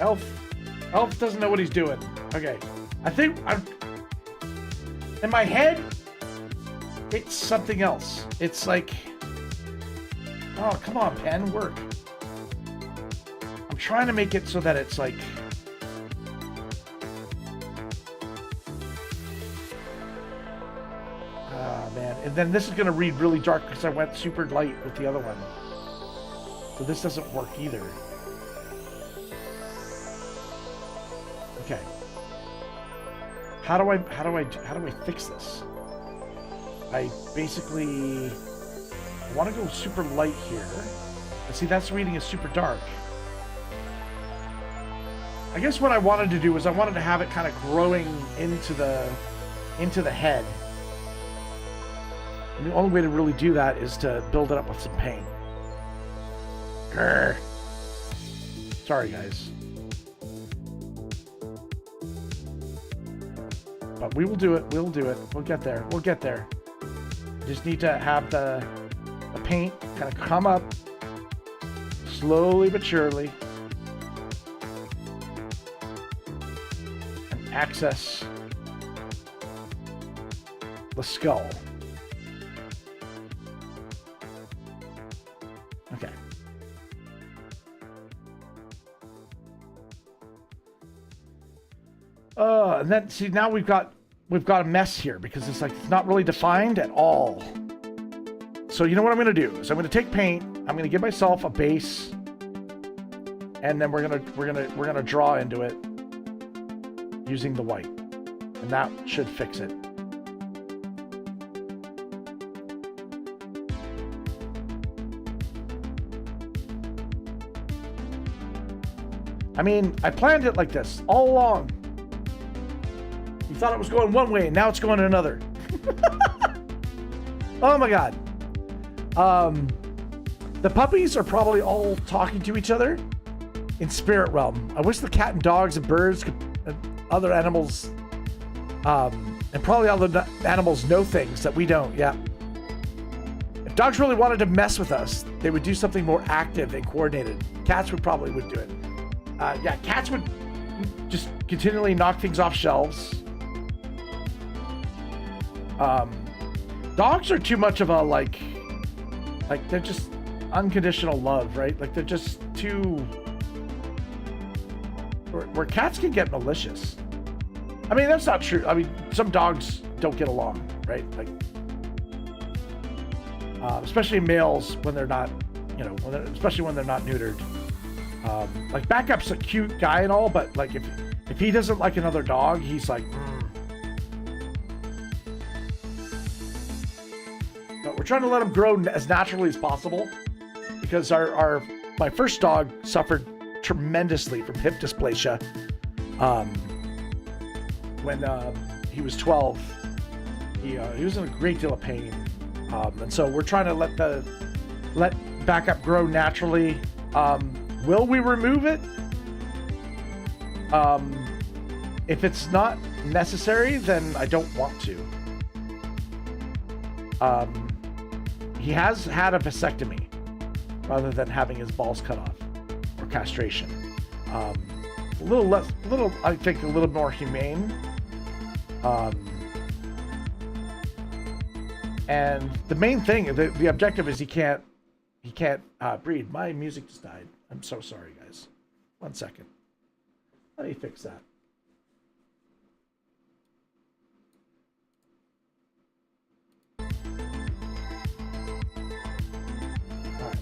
Elf doesn't know what he's doing. Okay. I think in my head, it's something else. It's like, oh, come on, pen, work. I'm trying to make it so that it's like, man. And then this is going to read really dark because I went super light with the other one. So this doesn't work either. Okay. How do I fix this? I basically want to go super light here. But see, that's reading as super dark. I guess what I wanted to do is I wanted to have it kind of growing into the head. And the only way to really do that is to build it up with some paint. Grr. Sorry, guys. But we will do it. We'll do it. We'll get there. We'll get there. Just need to have the paint kind of come up slowly but surely and access the skull. Okay. And then see now we've got a mess here because it's like it's not really defined at all. So you know what I'm going to do is I'm going to take paint. I'm going to give myself a base, and then we're gonna draw into it using the white, and that should fix it. I mean, I planned it like this all along. You thought it was going one way, and now it's going another. Oh my god. The puppies are probably all talking to each other in spirit realm. I wish the cat and dogs and birds and other animals, and probably other animals know things that we don't. Yeah. If dogs really wanted to mess with us, they would do something more active and coordinated. Cats would do it. Yeah, cats would just continually knock things off shelves. Dogs are too much of a like they're just unconditional love, right? Like they're just too, where cats can get malicious. I mean, that's not true. I mean, some dogs don't get along, right? Like, especially males when they're not, you know, especially when they're not neutered. Like Backup's a cute guy and all, but like if he doesn't like another dog, he's like, But we're trying to let him grow as naturally as possible, because my first dog suffered tremendously from hip dysplasia. When he was 12, he was in a great deal of pain, and so we're trying to let Backup grow naturally. Will we remove it? If it's not necessary, then I don't want to. He has had a vasectomy rather than having his balls cut off or castration. I think a little more humane. And the main thing, the objective is he can't breed. My music just died. I'm so sorry, guys. 1 second. Let me fix that. All right.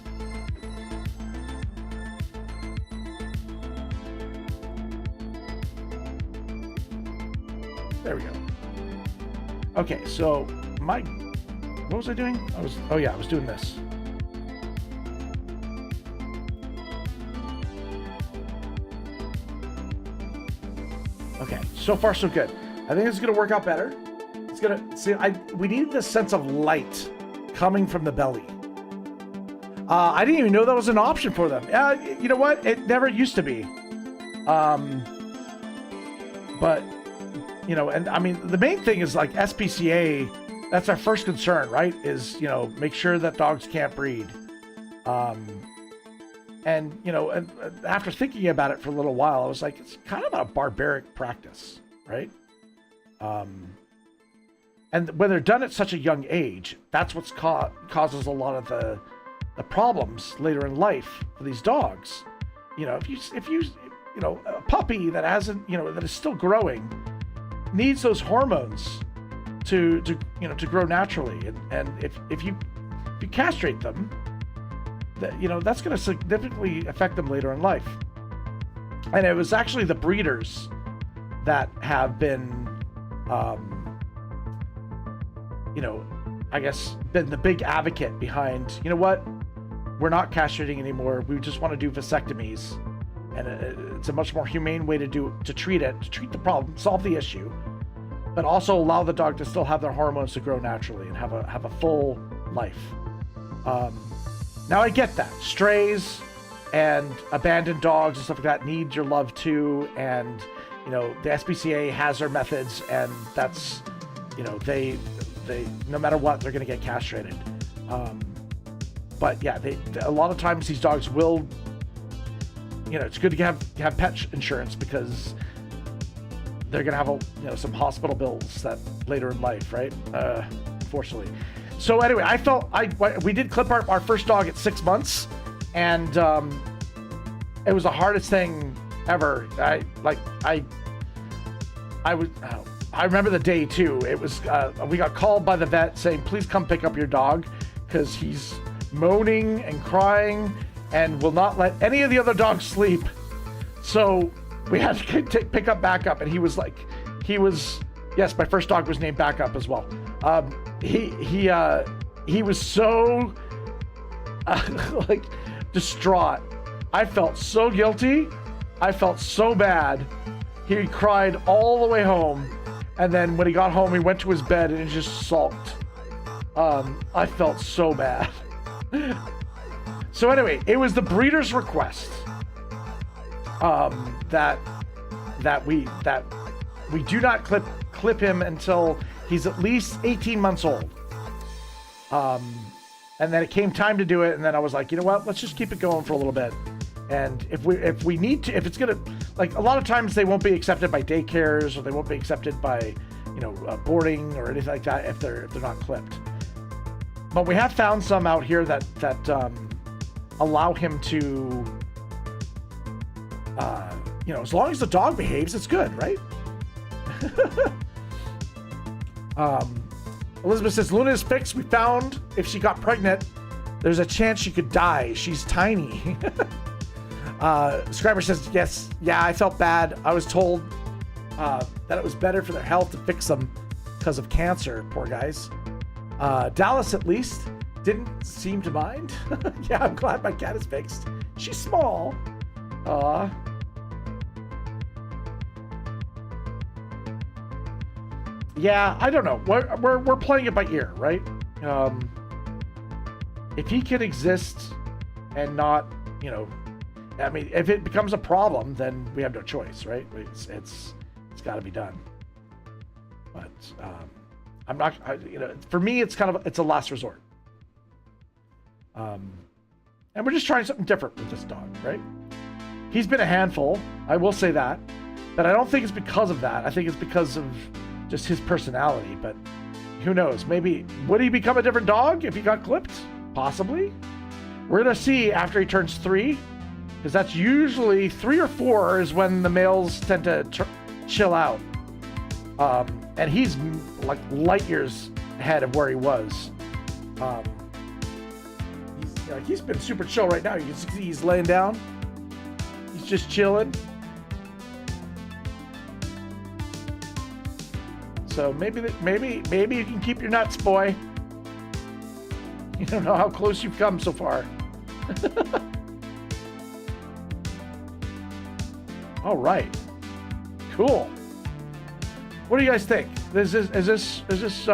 There we go. Okay, so what was I doing? I was doing this. Okay, so far so good. I think it's gonna work out better. It's gonna we need this sense of light coming from the belly. I didn't even know that was an option for them. You know what? It never used to be. But you know, and I mean, the main thing is like SPCA. That's our first concern, right? Is, you know, make sure that dogs can't breed. And, you know, and after thinking about it for a little while, I was like, it's kind of a barbaric practice, right? And when they're done at such a young age, that's what's causes a lot of the problems later in life for these dogs. You know, if you know, a puppy that hasn't, you know, that is still growing needs those hormones to grow naturally, and if you castrate them, that, you know, that's going to significantly affect them later in life. And it was actually the breeders that have been, you know, I guess been the big advocate behind, you know what, we're not castrating anymore. We just want to do vasectomies, and it's a much more humane way to treat the problem, solve the issue, but also allow the dog to still have their hormones to grow naturally and have a full life. Now I get that strays and abandoned dogs and stuff like that need your love too, and you know the SPCA has their methods, and that's, you know, they no matter what, they're going to get castrated. But yeah, a lot of times these dogs will, you know, it's good to have pet insurance, because they're going to have some hospital bills that later in life, right? Unfortunately. So anyway, we did clip our first dog at 6 months, and it was the hardest thing ever. I remember the day too. It was we got called by the vet saying, please come pick up your dog, because he's moaning and crying and will not let any of the other dogs sleep. So we had to pick up Backup, and he was yes, my first dog was named Backup as well. He was so like distraught. I felt so guilty. I felt so bad. He cried all the way home, and then when he got home, he went to his bed and he just sulked. I felt so bad. So anyway, it was the breeder's request that we do not clip him until he's at least 18 months old. And then it came time to do it, and then I was like, you know what? Let's just keep it going for a little bit. And if we need to, if it's gonna, like a lot of times they won't be accepted by daycares or they won't be accepted by, you know, boarding or anything like that if they're not clipped. But we have found some out here that allow him to, you know, as long as the dog behaves, it's good, right? Elizabeth says Luna is fixed. We found if she got pregnant, there's a chance she could die. She's tiny. Scriber says, yes, yeah, I felt bad. I was told that it was better for their health to fix them because of cancer. Poor guys. Dallas, at least, didn't seem to mind. Yeah, I'm glad my cat is fixed. She's small. Yeah, I don't know. We're playing it by ear, right? If he can exist and not, you know, I mean, if it becomes a problem, then we have no choice, right? It's got to be done. But I'm not, you know, for me, it's a last resort. And we're just trying something different with this dog, right? He's been a handful, I will say that, but I don't think it's because of that. I think it's because of just his personality. But who knows? Maybe would he become a different dog if he got clipped? Possibly. We're gonna see after he turns 3. Because that's usually 3 or 4 is when the males tend to chill out. And he's like light years ahead of where he was. He's been super chill right now. You can see he's laying down. He's just chilling. So maybe you can keep your nuts, boy. You don't know how close you've come so far. All right, cool. What do you guys think? Is this this is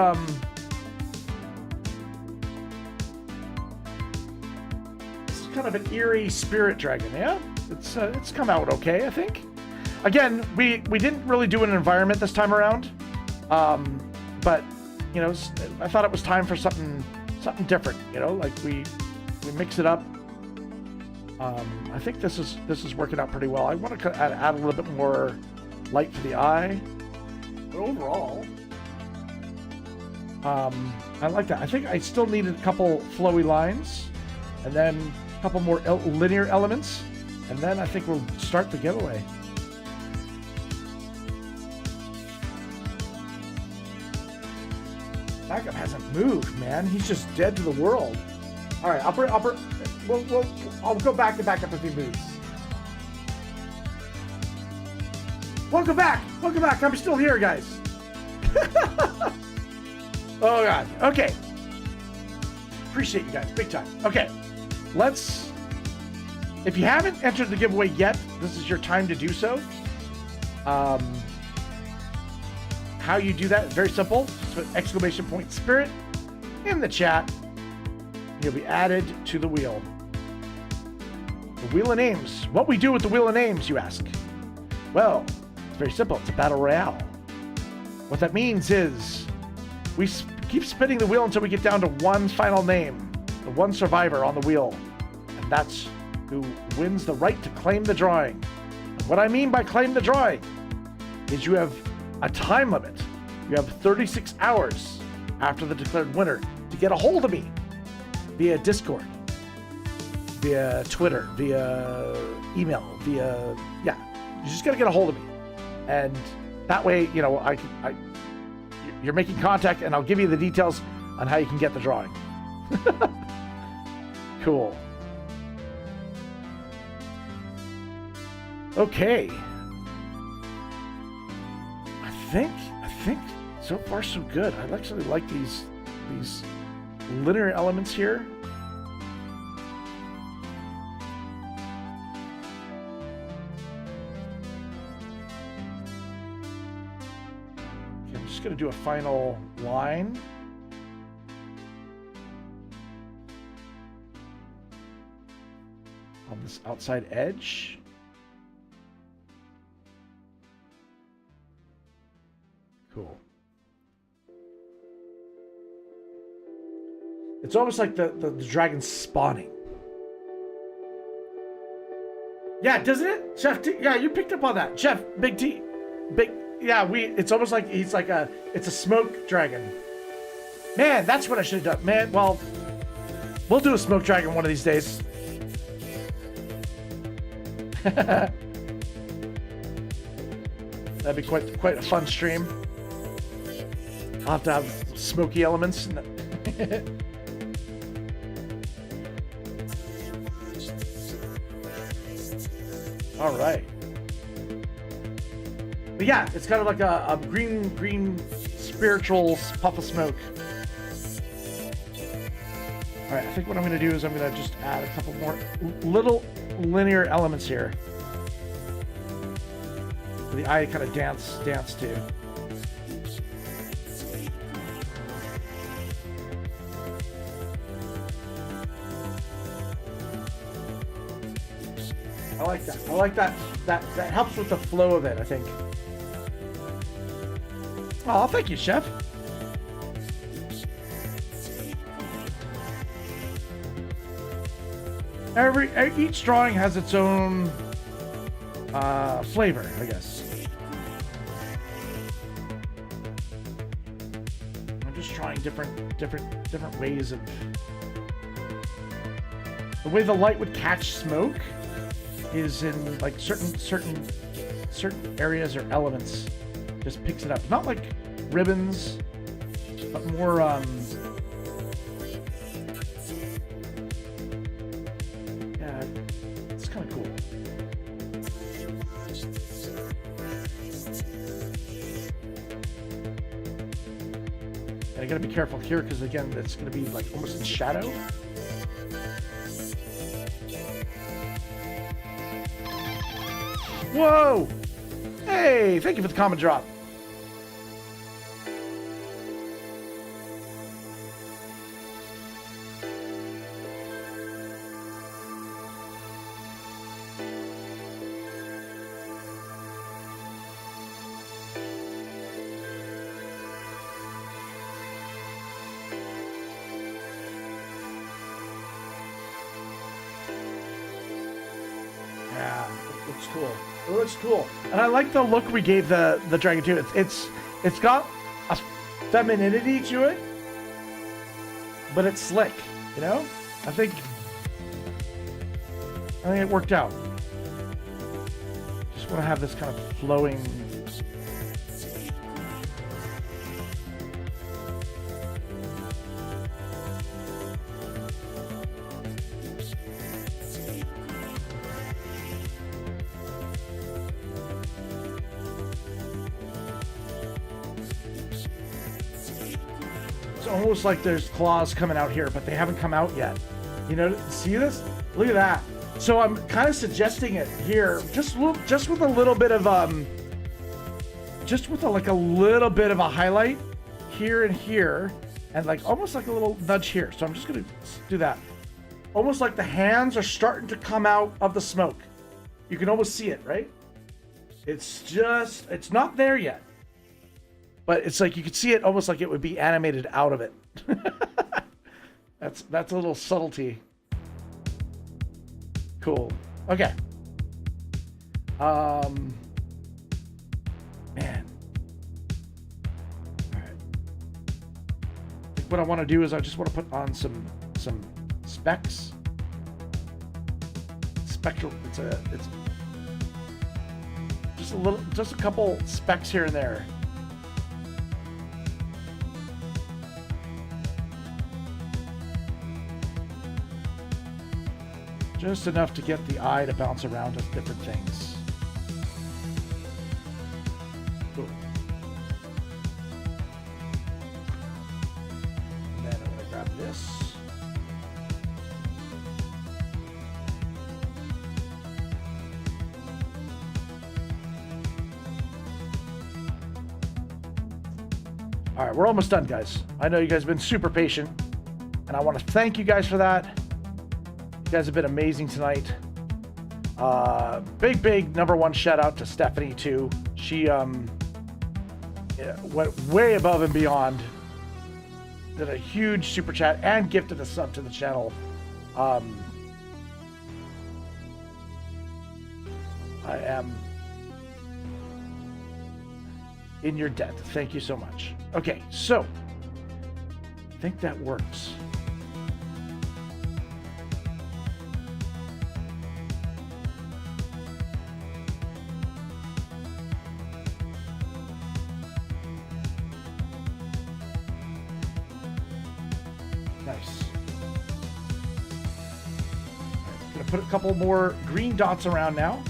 kind of an eerie spirit dragon, yeah? It's come out okay, I think. Again, we didn't really do an environment this time around, but you know, I thought it was time for something different. You know, like we mix it up. I think this is working out pretty well. I want to add a little bit more light for the eye, but overall, I like that. I think I still needed a couple flowy lines, and then a couple more linear elements, and then I think we'll start the giveaway. Backup hasn't moved, man. He's just dead to the world. All right, I'll go back to backup if he moves. Welcome back. I'm still here, guys. Oh God. Okay. Appreciate you guys, big time. Okay, if you haven't entered the giveaway yet, this is your time to do so. How you do that? Very simple. Just put ! spirit in the chat. You'll be added to the wheel. The Wheel of Names. What we do with the Wheel of Names, you ask? Well, it's very simple. It's a battle royale. What that means is we keep spinning the wheel until we get down to one final name, the one survivor on the wheel, and that's who wins the right to claim the drawing. And what I mean by claim the drawing is you have a time limit. You have 36 hours after the declared winner to get a hold of me via Discord, via Twitter, via email, you just gotta get a hold of me. And that way, you know, you're making contact and I'll give you the details on how you can get the drawing. Cool. Okay. I think so far so good. I actually like these linear elements here. Okay, I'm just going to do a final line. On this outside edge. Cool. It's almost like the dragon's spawning. Yeah, doesn't it? Chef T, yeah, you picked up on that. Chef, Big T, yeah, it's almost like it's a smoke dragon. Man, that's what I should have done. Man, well, we'll do a smoke dragon one of these days. That'd be quite a fun stream. I'll have to have smoky elements. All right. But yeah, it's kind of like a green spiritual puff of smoke. All right, I think what I'm going to do is I'm going to just add a couple more little linear elements here for the eye to kind of dance to. I like that. I like that. That helps with the flow of it, I think. Oh, thank you, Chef. Each drawing has its own flavor, I guess. I'm just trying different ways of the way the light would catch smoke is in like certain areas or elements. Just picks it up. Not like ribbons, but more yeah, it's kind of cool. And I gotta be careful here because again, it's gonna be like almost in shadow. Whoa! Hey, thank you for the comment drop. Yeah, it looks cool. It looks cool, and I like the look we gave the dragon too. It's got a femininity to it, but it's slick. You know, I think it worked out. Just want to have this kind of flowing. Almost like there's claws coming out here, but they haven't come out yet. You know, see this? Look at that. So I'm kind of suggesting it here, just with a little bit of just with like a little bit of a highlight here and here, and like almost like a little nudge here. So I'm just gonna do that. Almost like the hands are starting to come out of the smoke. You can almost see it, right? It's not there yet. But it's like you could see it almost like it would be animated out of it. That's a little subtlety. Cool. Okay. Man. All right. I think what I want to do is I just want to put on some specs. Spectral. It's just a couple specs here and there. Just enough to get the eye to bounce around to different things. Cool. And then I'm going to grab this. All right, we're almost done, guys. I know you guys have been super patient, and I want to thank you guys for that. You guys have been amazing tonight. Big number one shout out to Stephanie too. She went way above and beyond. Did a huge super chat and gifted a sub to the channel. I am in your debt. Thank you so much. Okay, so I think that works. Nice. Gonna put a couple more green dots around now.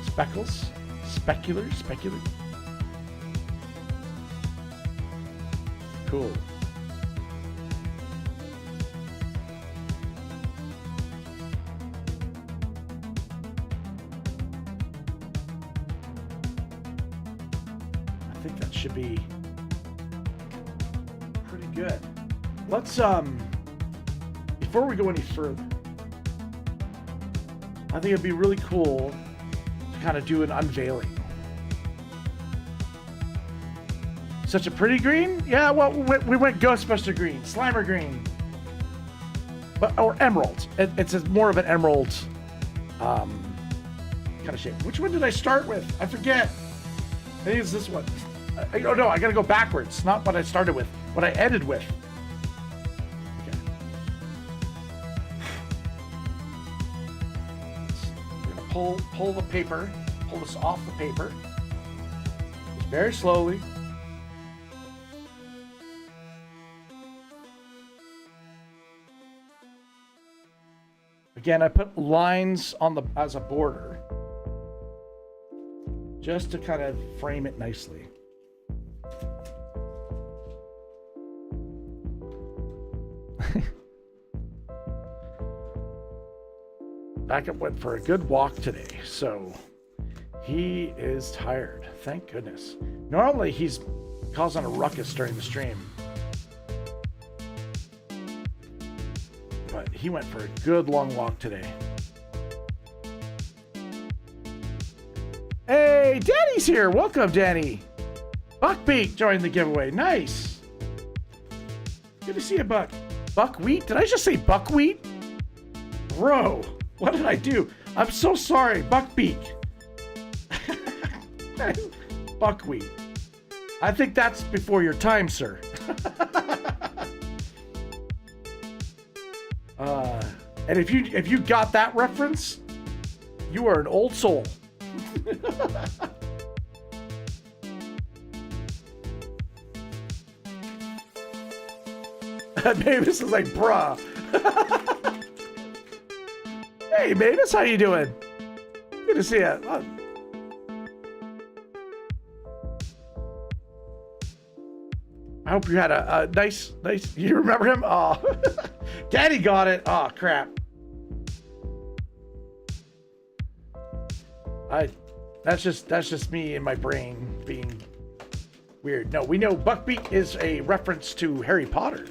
Speckles. Specular. Cool. I think that should be pretty good. Let's before we go any further, I think it'd be really cool to kind of do an unveiling. Such a pretty green? Yeah, well, we went Ghostbuster green, Slimer green, or emerald. It's more of an emerald kind of shape. Which one did I start with? I forget. I think it's this one. Oh no, I gotta go backwards. Not what I started with. What I ended with. Okay. We're gonna pull the paper. Pull this off the paper. Just very slowly. Again, I put lines on as a border, just to kind of frame it nicely. Backup went for a good walk today, so he is tired. Thank goodness. Normally he's causing a ruckus during the stream, but he went for a good long walk today. Hey, Danny's here. Welcome, Danny. Buckbeak joined the giveaway. Nice. Good to see you, Buck. Buckwheat? Did I just say buckwheat? Bro, what did I do? I'm so sorry. Buckbeak. Buckwheat. I think that's before your time, sir. And if you got that reference, you are an old soul. Mavis is like, bruh. Hey, Mavis, how you doing? Good to see you. I hope you had a nice. You remember him? Oh, Daddy got it. Oh, crap. That's just me and my brain being weird. No, we know Buckbeak is a reference to Harry Potter.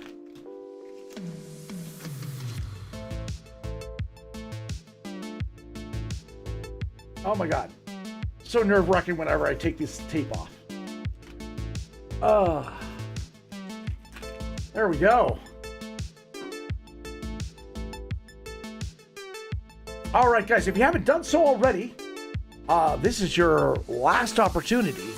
Oh my God. So nerve-wracking whenever I take this tape off. There we go. All right, guys, if you haven't done so already, this is your last opportunity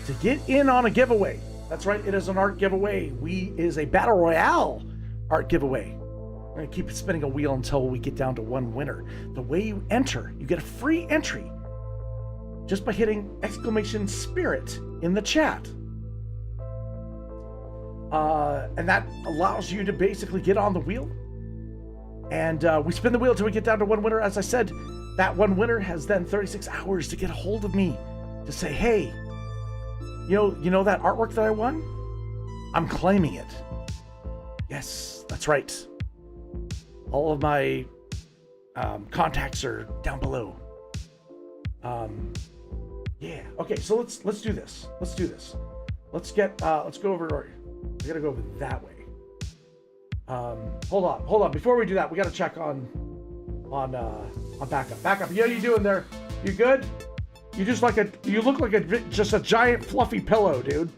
to get in on a giveaway. That's right, it is an art giveaway. It is a Battle Royale art giveaway. We're gonna keep spinning a wheel until we get down to one winner. The way you enter, you get a free entry just by hitting !spirit in the chat. And that allows you to basically get on the wheel. And we spin the wheel until we get down to one winner. As I said, that one winner has then 36 hours to get a hold of me to say, hey, you know that artwork that I won? I'm claiming it. Yes, that's right. All of my contacts are down below. Yeah. Okay, so let's do this. Let's do this. Let's go over. We gotta go over that way. Hold on. Before we do that, we gotta check on backup. Backup. Yeah, you doing there? You good? You look like just a giant fluffy pillow, dude.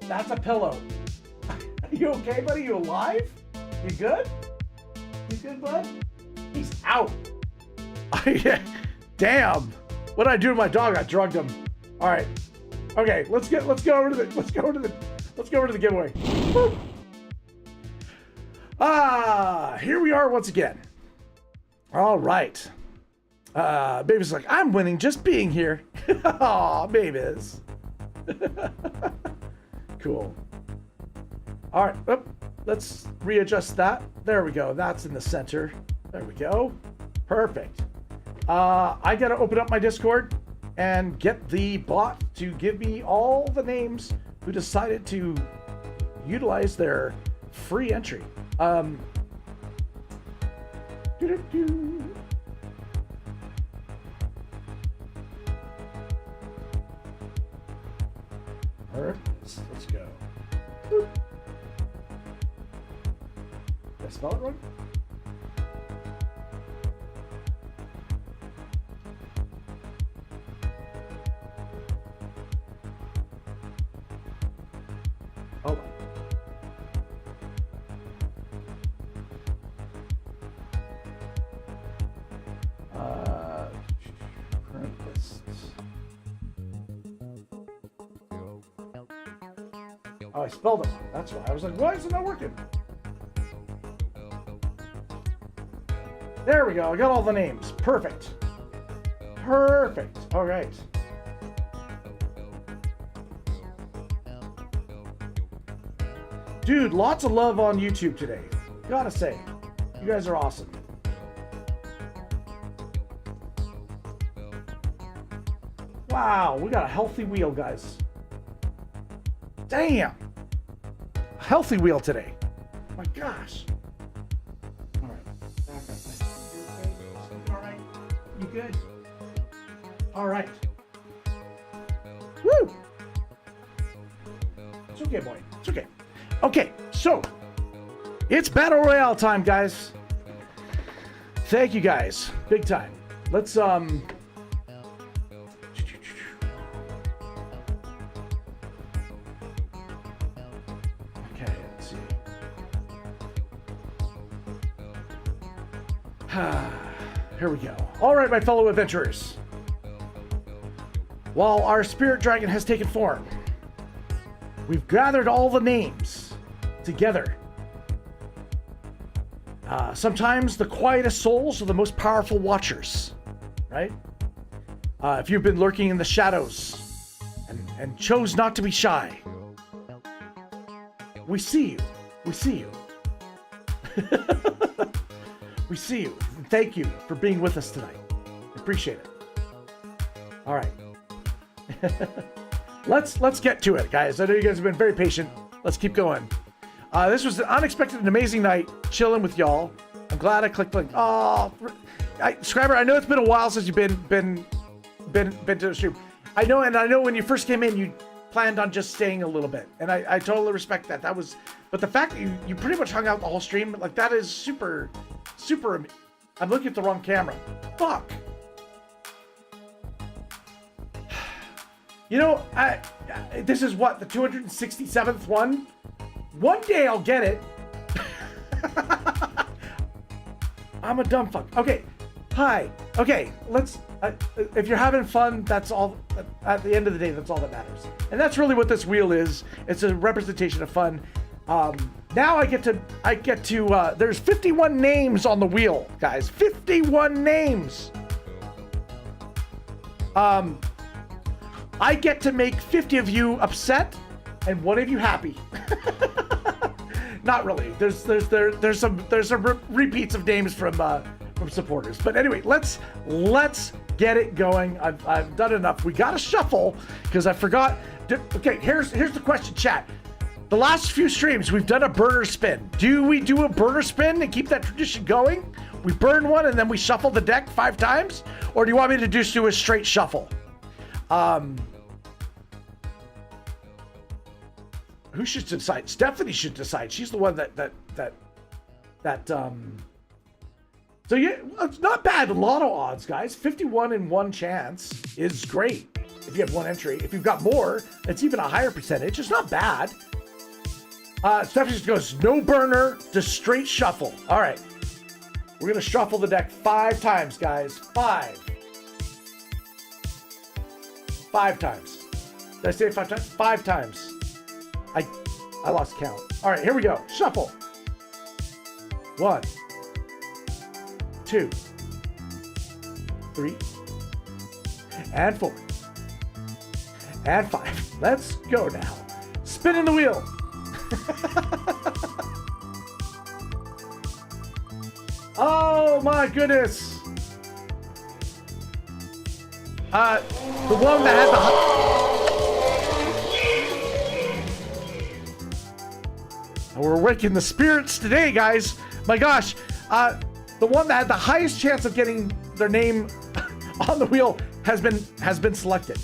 That's a pillow. Are you okay, buddy? You alive? You good? You good, bud? He's out. Damn. What did I do to my dog? I drugged him. All right. Okay, let's go over to the giveaway. Woo. Here we are once again. All right. Baby's like, I'm winning just being here. Aw, babies. Cool. All right. Oh, let's readjust that. There we go. That's in the center. There we go. Perfect. I got to open up my Discord and get the bot to give me all the names who decided to utilize their free entry. Let's go. Boop. Did I spell it wrong? Oh. Current lists. Oh, I spelled it wrong. That's why. I was like, why is it not working? There we go. I got all the names. Perfect. Perfect. All right. Dude, lots of love on YouTube today. Gotta say, you guys are awesome. Wow, we got a healthy wheel, guys. Damn. A healthy wheel today. Oh my gosh. All right. You all right? You good? All right. Woo. It's okay, boy. It's okay. Okay, so it's Battle Royale time, guys. Thank you, guys. Big time. Let's, okay, let's see. Here we go. All right, my fellow adventurers. While our spirit dragon has taken form, we've gathered all the names together. Sometimes the quietest souls are the most powerful watchers, right? If you've been lurking in the shadows and chose not to be shy, we see you. We see you. We see you. And thank you for being with us tonight. Appreciate it. All right. Let's get to it, guys. I know you guys have been very patient. Let's keep going. This was an unexpected and amazing night, chilling with y'all. I'm glad I clicked link. Oh, Scriber, I know it's been a while since you've been to the stream. I know, and I know when you first came in, you planned on just staying a little bit, and I totally respect that. That was, but the fact that you pretty much hung out the whole stream, like that is super. I'm looking at the wrong camera. Fuck. You know, this is what, the 267th one? One day I'll get it. I'm a dumb fuck. Okay, hi. Okay, let's, if you're having fun, that's all, at the end of the day, that's all that matters. And that's really what this wheel is. It's a representation of fun. Now I get to, there's 51 names on the wheel, guys. 51 names. I get to make 50 of you upset and one of you happy. Not really. There's some repeats of names from supporters. But anyway, let's get it going. I've done enough. We got to shuffle because I forgot. Okay, here's the question, chat. The last few streams we've done a burner spin. Do we do a burner spin and keep that tradition going? We burn one and then we shuffle the deck 5 times, or do you want me to just do a straight shuffle? Who should decide? Stephanie should decide. She's the one that so yeah, it's not bad lotto odds, guys. 51 in 1 chance is great if you have 1 entry. If you've got more, it's even a higher percentage. It's not bad. Stephanie just goes, no burner, just straight shuffle. All right. We're going to shuffle the deck 5 times, guys. 5. 5 times. Did I say it 5 times? 5 times. I lost count. All right, here we go. Shuffle. 1, 2, 3, and 4, and 5. Let's go now. Spinning the wheel. Oh my goodness. The one that had the... We're waking the spirits today, guys. My gosh. The one that had the highest chance of getting their name on the wheel has been selected.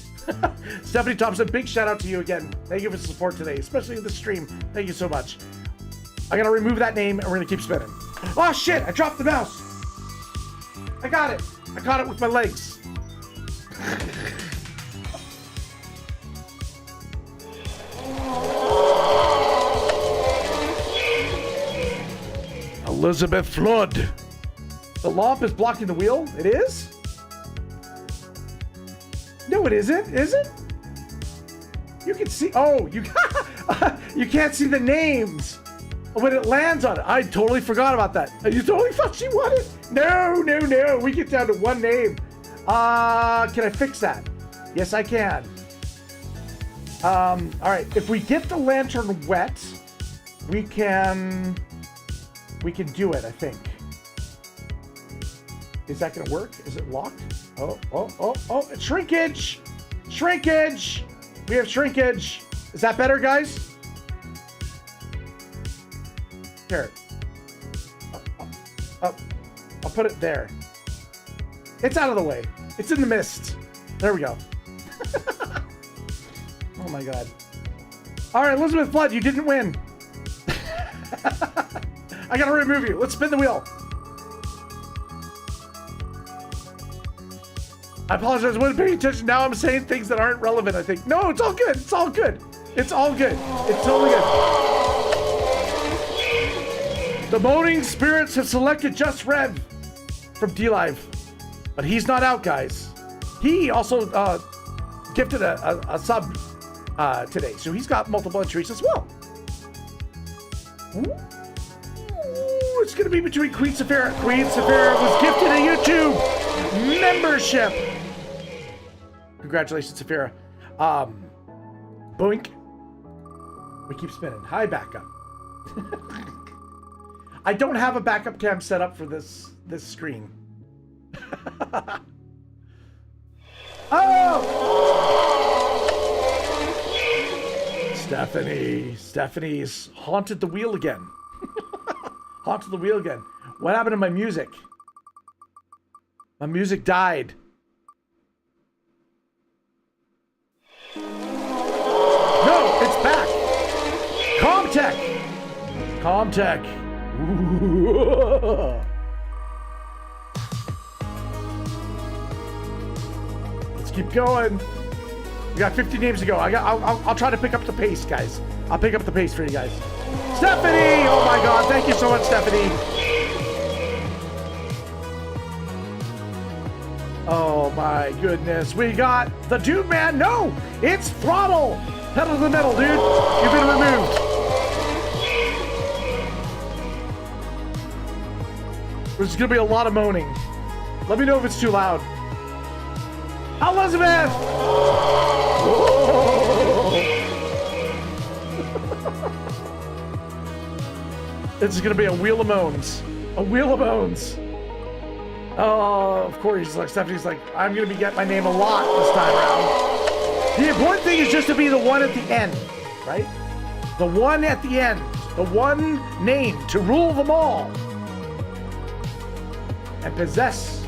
Stephanie Thompson, big shout out to you again. Thank you for the support today, especially in the stream. Thank you so much. I'm gonna remove that name and we're gonna keep spinning. Oh shit, I dropped the mouse. I got it. I caught it with my legs. Elizabeth Flood. The lump is blocking the wheel? It is? No, it isn't. Is it? You can see. Oh, you you can't see the names when it lands on it. I totally forgot about that. You totally thought she won it? No, no, no. We get down to one name. Can I fix that? Yes, I can. All right. If we get the lantern wet, we can do it, I think. Is that gonna work? Is it locked? Oh, it's shrinkage! Shrinkage! We have shrinkage. Is that better, guys? Here. Up. I'll put it there. It's out of the way. It's in the mist. There we go. Oh my God. All right, Elizabeth Flood, you didn't win. I gotta remove you. Let's spin the wheel. I apologize. I wasn't paying attention. Now I'm saying things that aren't relevant, I think. No, it's all good. It's all good. It's all good. It's totally good. The moaning spirits have selected Just Rev from D-Live. But he's not out, guys. He also gifted a sub today. So he's got multiple entries as well. Ooh, it's going to be between Queen Saphira. Queen Saphira was gifted a YouTube membership. Congratulations, Saphira. Boink. We keep spinning. Hi, backup. I don't have a backup cam set up for this screen. Oh! Stephanie's haunted the wheel again. Haunted the wheel again. What happened to my music? My music died. No, it's back. Comtech. Comtech. Ooh. Let's keep going. We got 50 names to go. I'll try to pick up the pace, guys. I'll pick up the pace for you guys. Stephanie! Oh my God! Thank you so much, Stephanie. Oh my goodness. We got the Dude Man. No! It's Throttle! Pedal to the metal, dude. You've been removed. There's gonna be a lot of moaning. Let me know if it's too loud. Elizabeth! It's gonna be a wheel of moans. A wheel of moans. Oh, of course, Stephanie's like, I'm gonna be getting my name a lot this time around. The important thing is just to be the one at the end, right? The one at the end. The one name to rule them all. And possess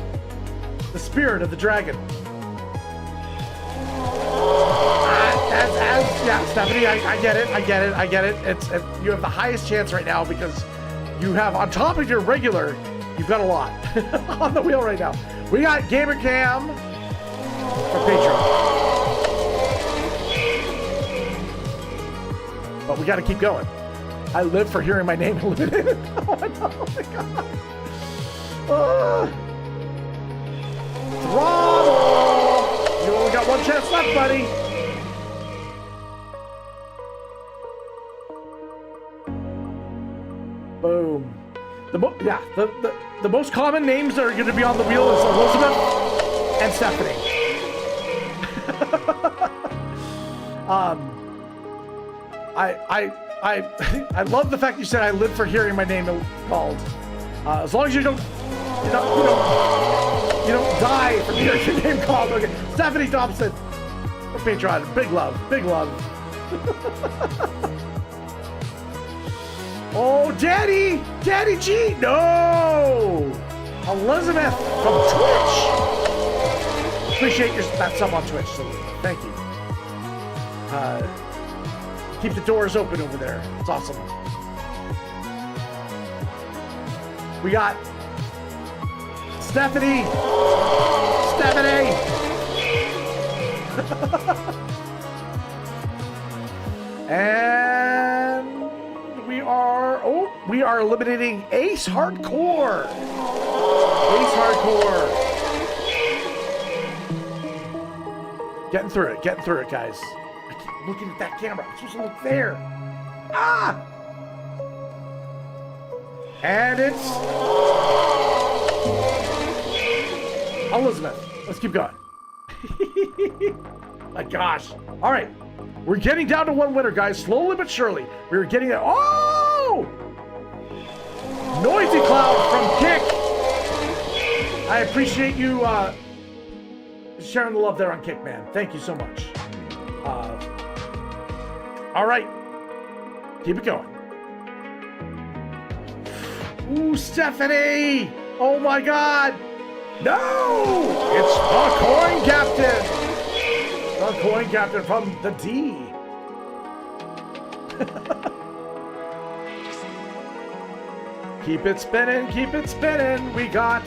the spirit of the dragon. Yeah, Stephanie, I get it. You have the highest chance right now because you have, on top of your regular, you've got a lot on the wheel right now. We got GamerCam for Patreon. But we got to keep going. I live for hearing my name eliminated. Oh my God. Throttle! You only got one chance left, buddy. Boom. The most common names that are going to be on the wheel is Elizabeth and Stephanie. I love the fact you said I live for hearing my name called. As long as you don't die from hearing your name called. Okay. Stephanie Thompson, Patreon, big love, big love. Oh, Daddy G, no! Elizabeth from Twitch. Appreciate that sub on Twitch, so thank you. Keep the doors open over there. It's awesome. We got Stephanie. And we are eliminating Ace Hardcore. Ace Hardcore. Getting through it, guys. I keep looking at that camera. I'm supposed to look there. Ah! And it's Elizabeth. Let's keep going. My gosh. All right. We're getting down to one winner, guys. Slowly but surely. We're getting there. Oh! Noisy Cloud from Kick. I appreciate you sharing the love there on Kick, man. Thank you so much. All right. Keep it going. Ooh, Stephanie! Oh my God! No! It's the Coin Captain! The Coin Captain from the D. Keep it spinning, keep it spinning. We got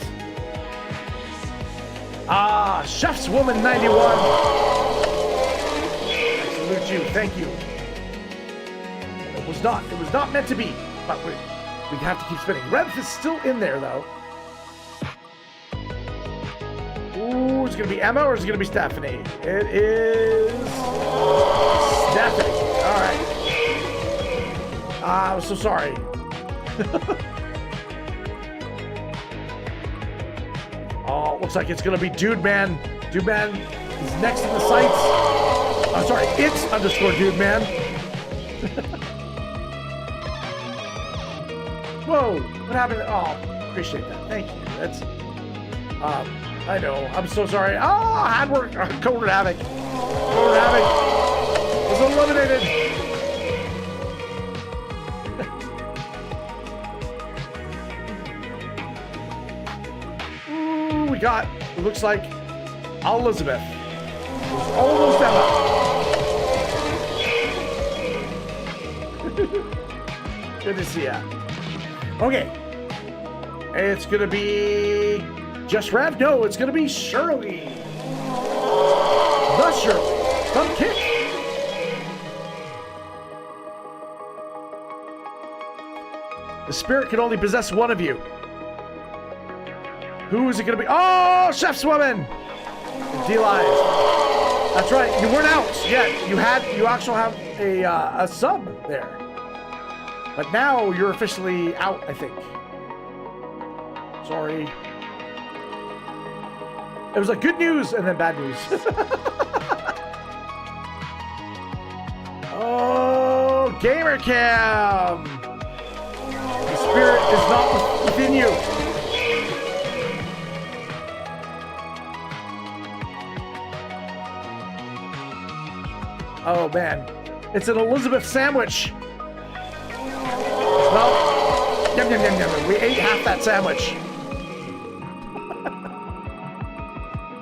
Chef's Woman 91. I salute you, thank you. It was not meant to be, but we have to keep spinning. Rev is still in there, though. Ooh, is it going to be Emma or is it going to be Stephanie? It is Stephanie. All right. I'm so sorry. Oh, looks like it's going to be Dude Man. Dude Man is next in the sights. I'm sorry, it's _ Dude Man. Whoa, what happened? Oh, appreciate that. Thank you. That's, I know. I'm so sorry. Oh, hard work. Coded Havoc. Coded Havoc was eliminated. Ooh, we got, it looks like Elizabeth. Almost Emma. Good to see ya. Okay. It's gonna be just Rev? No, it's gonna be Shirley. The Shirley from Kick. The spirit can only possess one of you. Who is it gonna be? Oh, Chef's Woman! D-Live. That's right, you weren't out yet. You actually have a sub there. But now you're officially out, I think. Sorry. It was like good news and then bad news. Oh, Gamer Cam! The spirit is not within you. Oh man, it's an Elizabeth sandwich. Well, yum yum yum yum. We ate half that sandwich.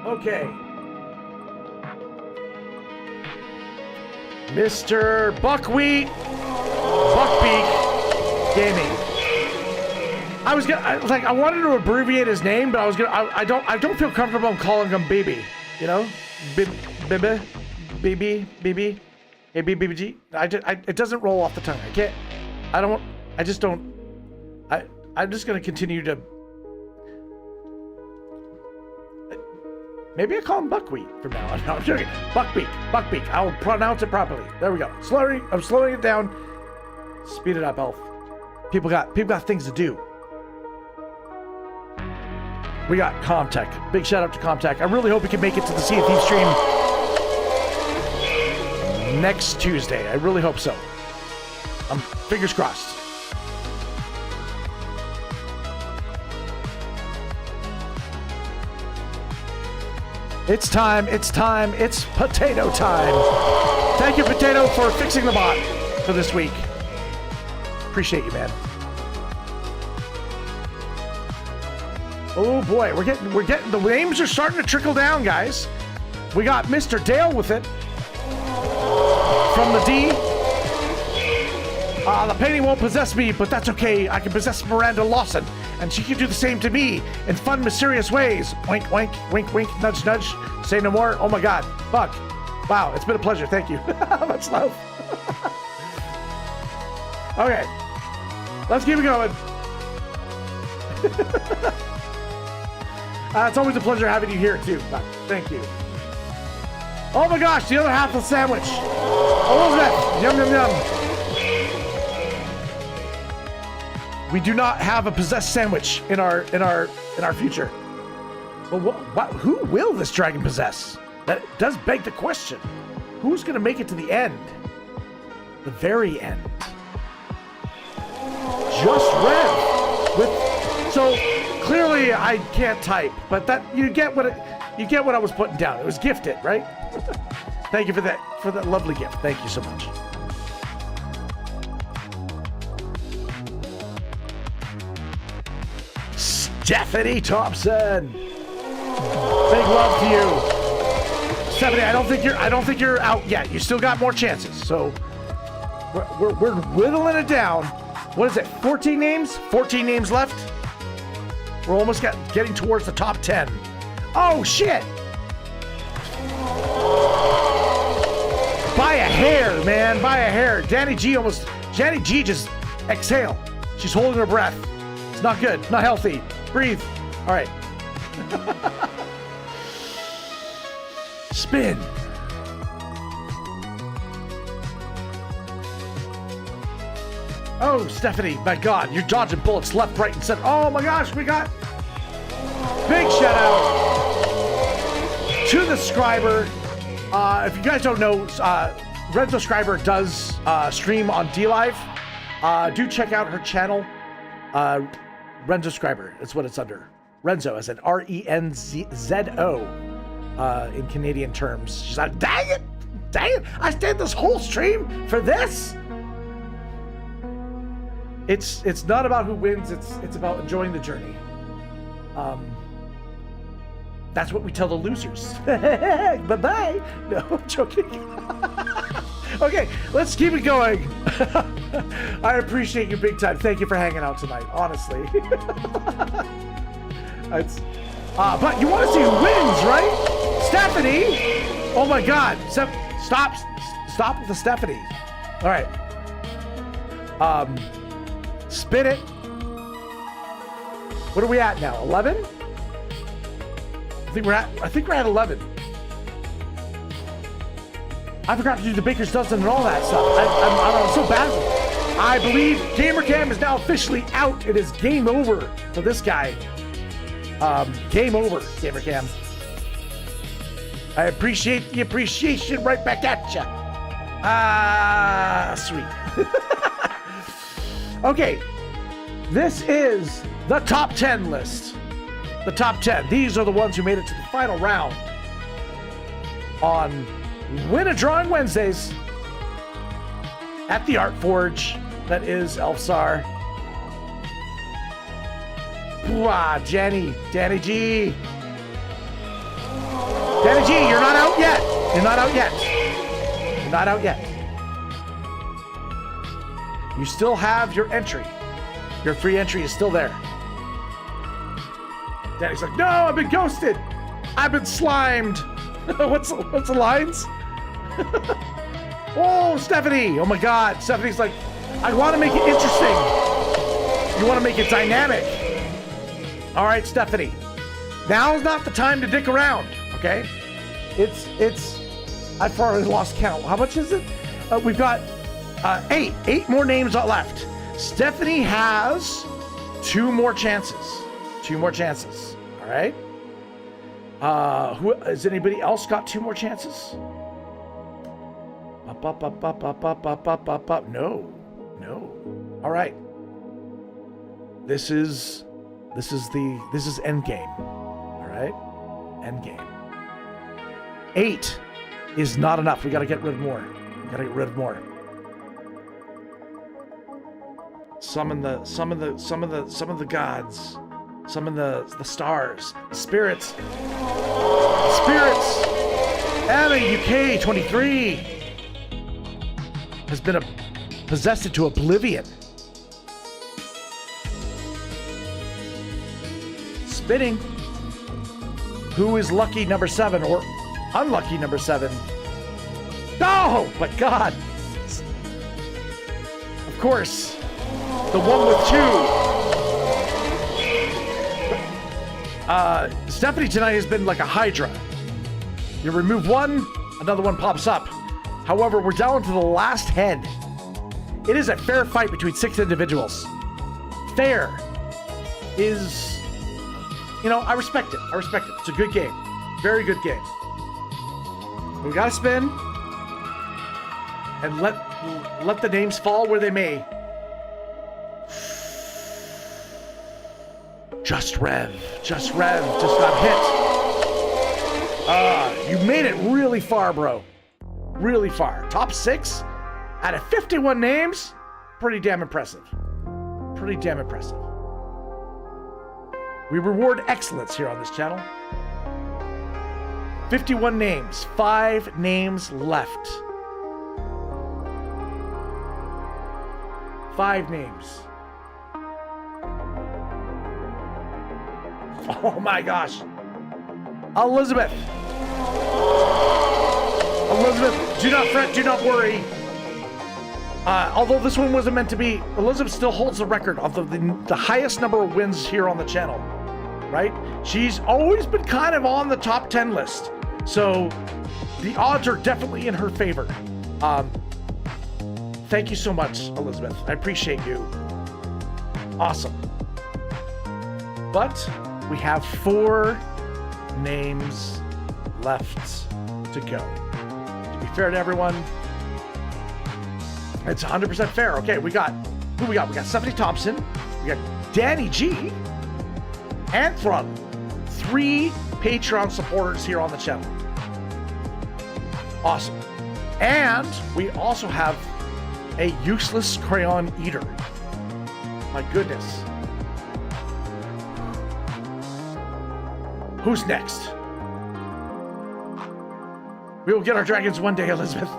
Okay. Mr. Buckwheat Buckbeak Gaming. I wanted to abbreviate his name, but I don't feel comfortable calling him Baby. You know? Baby. Hey, BBG. It doesn't roll off the tongue. I'm just gonna continue to Maybe I call him buckwheat from now on. No, I'm joking. Buckbeak. Buckbeak. I'll pronounce it properly. There we go. I'm slowing it down. Speed it up, Elf. People got things to do. We got Comtech. Big shout out to Comtech. I really hope we can make it to the Sea of Thieves stream next Tuesday. I really hope so. Fingers crossed. It's time, it's potato time. Thank you, Potato, for fixing the bot for this week. Appreciate you, man. Oh boy, we're getting the names are starting to trickle down, guys. We got Mr. Dale with it from the D. The painting won't possess me, but that's okay. I can possess Miranda Lawson, and she can do the same to me in fun, mysterious ways. Wink, wink, wink, wink, nudge, nudge. Say no more. Oh my God, Buck. Wow, it's been a pleasure. Thank you. Much love. Okay, let's keep it going. It's always a pleasure having you here too, Buck. Thank you. Oh my gosh, the other half of the sandwich. Elizabeth, yum, yum, yum. We do not have a possessed sandwich in our future. But who will this dragon possess? That does beg the question. Who's gonna make it to the end? The very end. Just Rev with. So clearly I can't type, but that you get what I was putting down. It was gifted, right? Thank you for that lovely gift. Thank you so much. Stephanie Thompson. Big love to you. Stephanie, I don't think you're out yet. You still got more chances. So we're whittling it down. What is it? 14 names? 14 names left? We're almost getting towards the top 10. Oh shit! By a hair, man. By a hair. Danny G just exhale. She's holding her breath. It's not good. Not healthy. Breathe. All right. Spin. Oh, Stephanie, my God, you're dodging bullets left, right, and center. Oh my gosh, we got big shout out to the Scriber. If you guys don't know, Renzo Scriber does stream on DLive. Do check out her channel. Renzo Scriber, that's what it's under. Renzo, as in R-E-N-Z-O in Canadian terms. She's like, dang it, I stayed this whole stream for this. It's not about who wins, it's about enjoying the journey. That's what we tell the losers. Bye-bye. No, I'm joking. Okay, let's keep it going. I appreciate you big time. Thank you for hanging out tonight, honestly. But you want to see who wins, right? Stephanie! Oh my God. Stop with the Stephanie. All right. Spin it. What are we at now? 11? I think we're at 11. I forgot to do the baker's dozen and all that stuff. I'm so bad. I believe GamerCam is now officially out. It is game over for this guy. Game over, GamerCam. I appreciate the appreciation right back at ya. Sweet. Okay, this is the top 10 list. The top 10. These are the ones who made it to the final round on Win a Drawing Wednesdays at the Art Forge. That is ELFSAR. Wow, Danny G. Danny G, you're not out yet. You're not out yet. You're not out yet. You still have your entry. Your free entry is still there. Danny's like, no, I've been ghosted. I've been slimed. What's the lines? Oh, Stephanie. Oh my God. Stephanie's like, I want to make it interesting. You want to make it dynamic. All right, Stephanie. Now's not the time to dick around, okay? I've already lost count. How much is it? We've got 8 more names left. Stephanie has 2 more chances. 2 more chances. All right. Who has anybody else got 2 more chances? No. All right. This is end game. All right. End game. 8 is not enough. We got to get rid of more. Summon the gods. Summon the stars. The spirits. Anna UK 23 has been possessed into oblivion. Spinning. Who is lucky number 7 or unlucky number 7? Oh my God! Of course, the one with 2. Stephanie tonight has been like a Hydra. You remove one, another one pops up. However, we're down to the last head. It is a fair fight between 6 individuals. Fair is, I respect it. It's a good game. Very good game. We gotta spin and let the names fall where they may. Just Rev just got hit. You made it really far, bro. Really far. Top 6 out of 51 names. Pretty damn impressive. We reward excellence here on this channel. 51 names, 5 names left. 5 names. Oh my gosh. Elizabeth, do not fret, do not worry. Although this one wasn't meant to be, Elizabeth still holds the record of the highest number of wins here on the channel, right? She's always been kind of on the top 10 list. So the odds are definitely in her favor. Thank you so much, Elizabeth. I appreciate you. Awesome. But we have 4 names left to go. To be fair to everyone, it's 100% fair. Okay, who we got? We got Stephanie Thompson. We got Danny G. And Throttle. 3 Patreon supporters here on the channel. Awesome. And we also have a useless crayon eater. My goodness. Who's next? We will get our dragons one day, Elizabeth.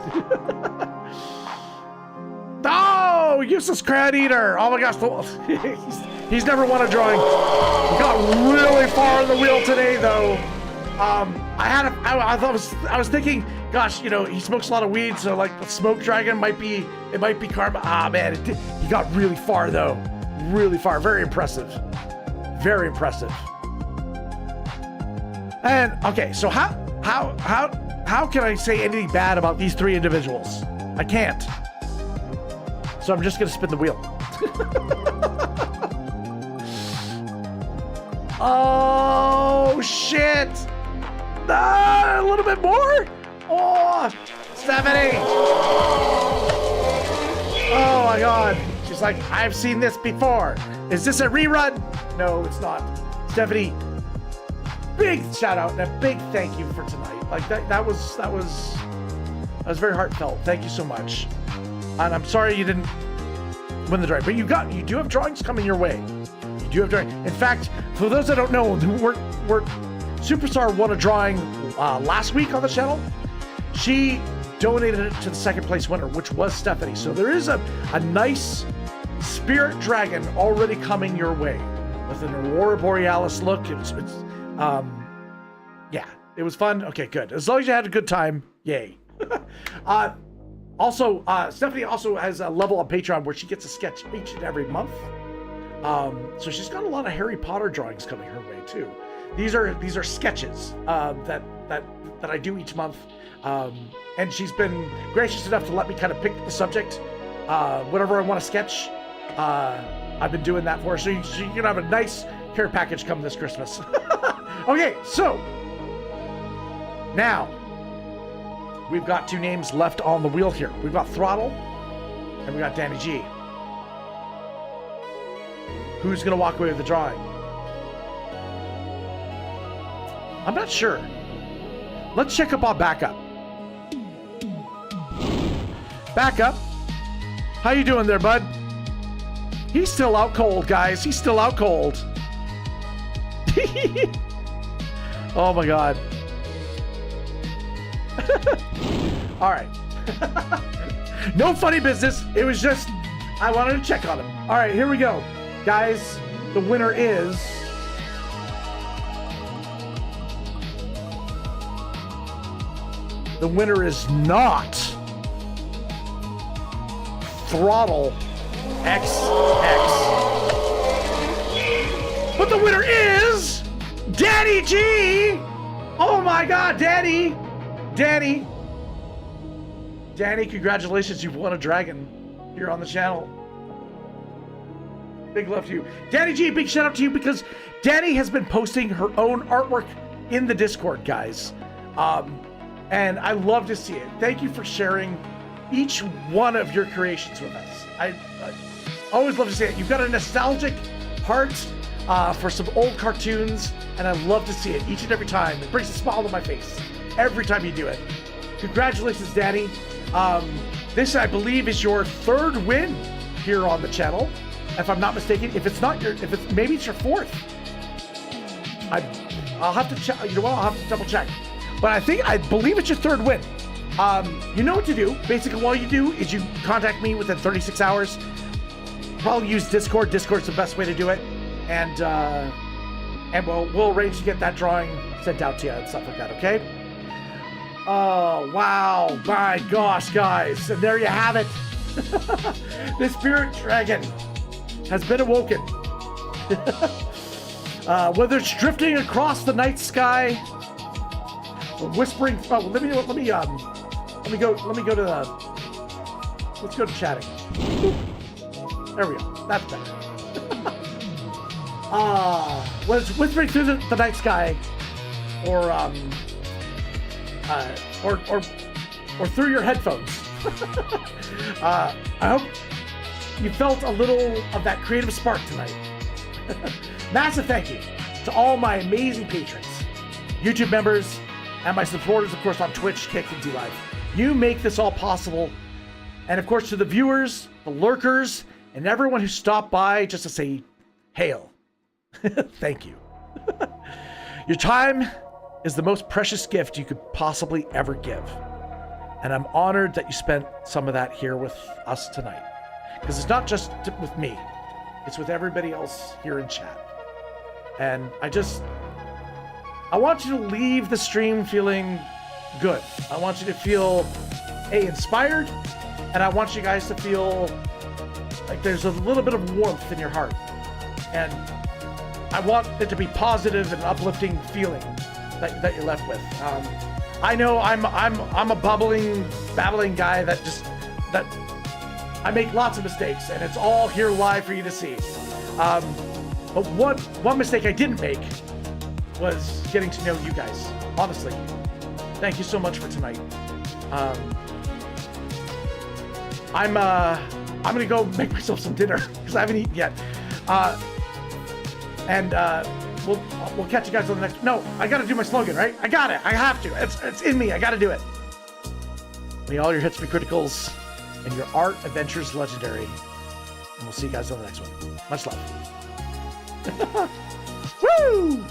Oh, useless crayon eater. Oh my gosh. He's never won a drawing. We got really far on the wheel today, though. I was thinking, gosh, he smokes a lot of weed, so like the smoke dragon might be karma. Ah, man, he got really far though, really far. Very impressive, very impressive. And okay, so how can I say anything bad about these 3 individuals? I can't. So I'm just gonna spin the wheel. Oh shit! A little bit more? Oh, Stephanie! Oh my god. She's like, I've seen this before. Is this a rerun? No, it's not. Stephanie, big shout out and a big thank you for tonight. Like that was very heartfelt. Thank you so much. And I'm sorry you didn't win the drawing, but you do have drawings coming your way. You do have drawings. In fact, for those that don't know, Superstar won a drawing last week on the channel. She donated it to the 2nd place winner, which was Stephanie. So there is a nice spirit dragon already coming your way with an Aurora Borealis look. Yeah, it was fun. Okay, good. As long as you had a good time, yay. Also, Stephanie also has a level on Patreon where she gets a sketch each and every month. So she's got a lot of Harry Potter drawings coming her way too. These are sketches that that I do each month. And she's been gracious enough to let me kind of pick the subject, whatever I want to sketch. I've been doing that for her. So you're gonna have a nice care package come this Christmas. Okay, so now we've got 2 names left on the wheel here. We've got Throttle and we got Danny G. Who's gonna walk away with the drawing? I'm not sure. Let's check up on Backup. Backup, how you doing there, bud? He's still out cold, guys. He's still out cold. Oh my God. All right. No funny business. It was just, I wanted to check on him. All right, here we go. Guys, the winner is... The winner is not Throttle XX. But the winner is Danny G! Oh my God, Danny! Danny, congratulations, you've won a dragon here on the channel. Big love to you. Danny G, big shout out to you because Danny has been posting her own artwork in the Discord, guys. And I love to see it. Thank you for sharing each one of your creations with us. I always love to see it. You've got a nostalgic heart for some old cartoons, and I love to see it each and every time. It brings a smile to my face every time you do it. Congratulations, Danny. This, I believe, is your 3rd win here on the channel, if I'm not mistaken. If it's not your, maybe it's your 4th. I'll have to check. You know what? I'll have to double check. But I believe it's your 3rd win. You know what to do. Basically, all you do is you contact me within 36 hours. Probably use Discord. Discord's the best way to do it. And we'll arrange to get that drawing sent out to you and stuff like that, okay? Oh, wow. My gosh, guys. And there you have it. The spirit dragon has been awoken. Whether it's drifting across the night sky, whispering. Oh, let me go to the. Let's go to chatting. There we go. That's better. Whether it's whispering through the night sky, or through your headphones. I hope you felt a little of that creative spark tonight. Massive thank you to all my amazing patrons, YouTube members, and my supporters, of course, on Twitch, Kick, and DLive. You make this all possible. And of course, to the viewers, the lurkers, and everyone who stopped by just to say, hail. Thank you. Your time is the most precious gift you could possibly ever give. And I'm honored that you spent some of that here with us tonight. Because it's not just with me. It's with everybody else here in chat. And I want you to leave the stream feeling good. I want you to feel, inspired. And I want you guys to feel like there's a little bit of warmth in your heart. And I want it to be positive and uplifting feeling that you're left with. I know I'm a babbling guy that I make lots of mistakes, and it's all here live for you to see. But one mistake I didn't make was getting to know you guys. Honestly, thank you so much for tonight. I'm gonna go make myself some dinner because I haven't eaten yet. We'll catch you guys on the next. No, I gotta do my slogan, right? I got it. I have to. It's in me. I gotta do it. May all your hits be criticals and your art adventures legendary. And we'll see you guys on the next one. Much love. Woo!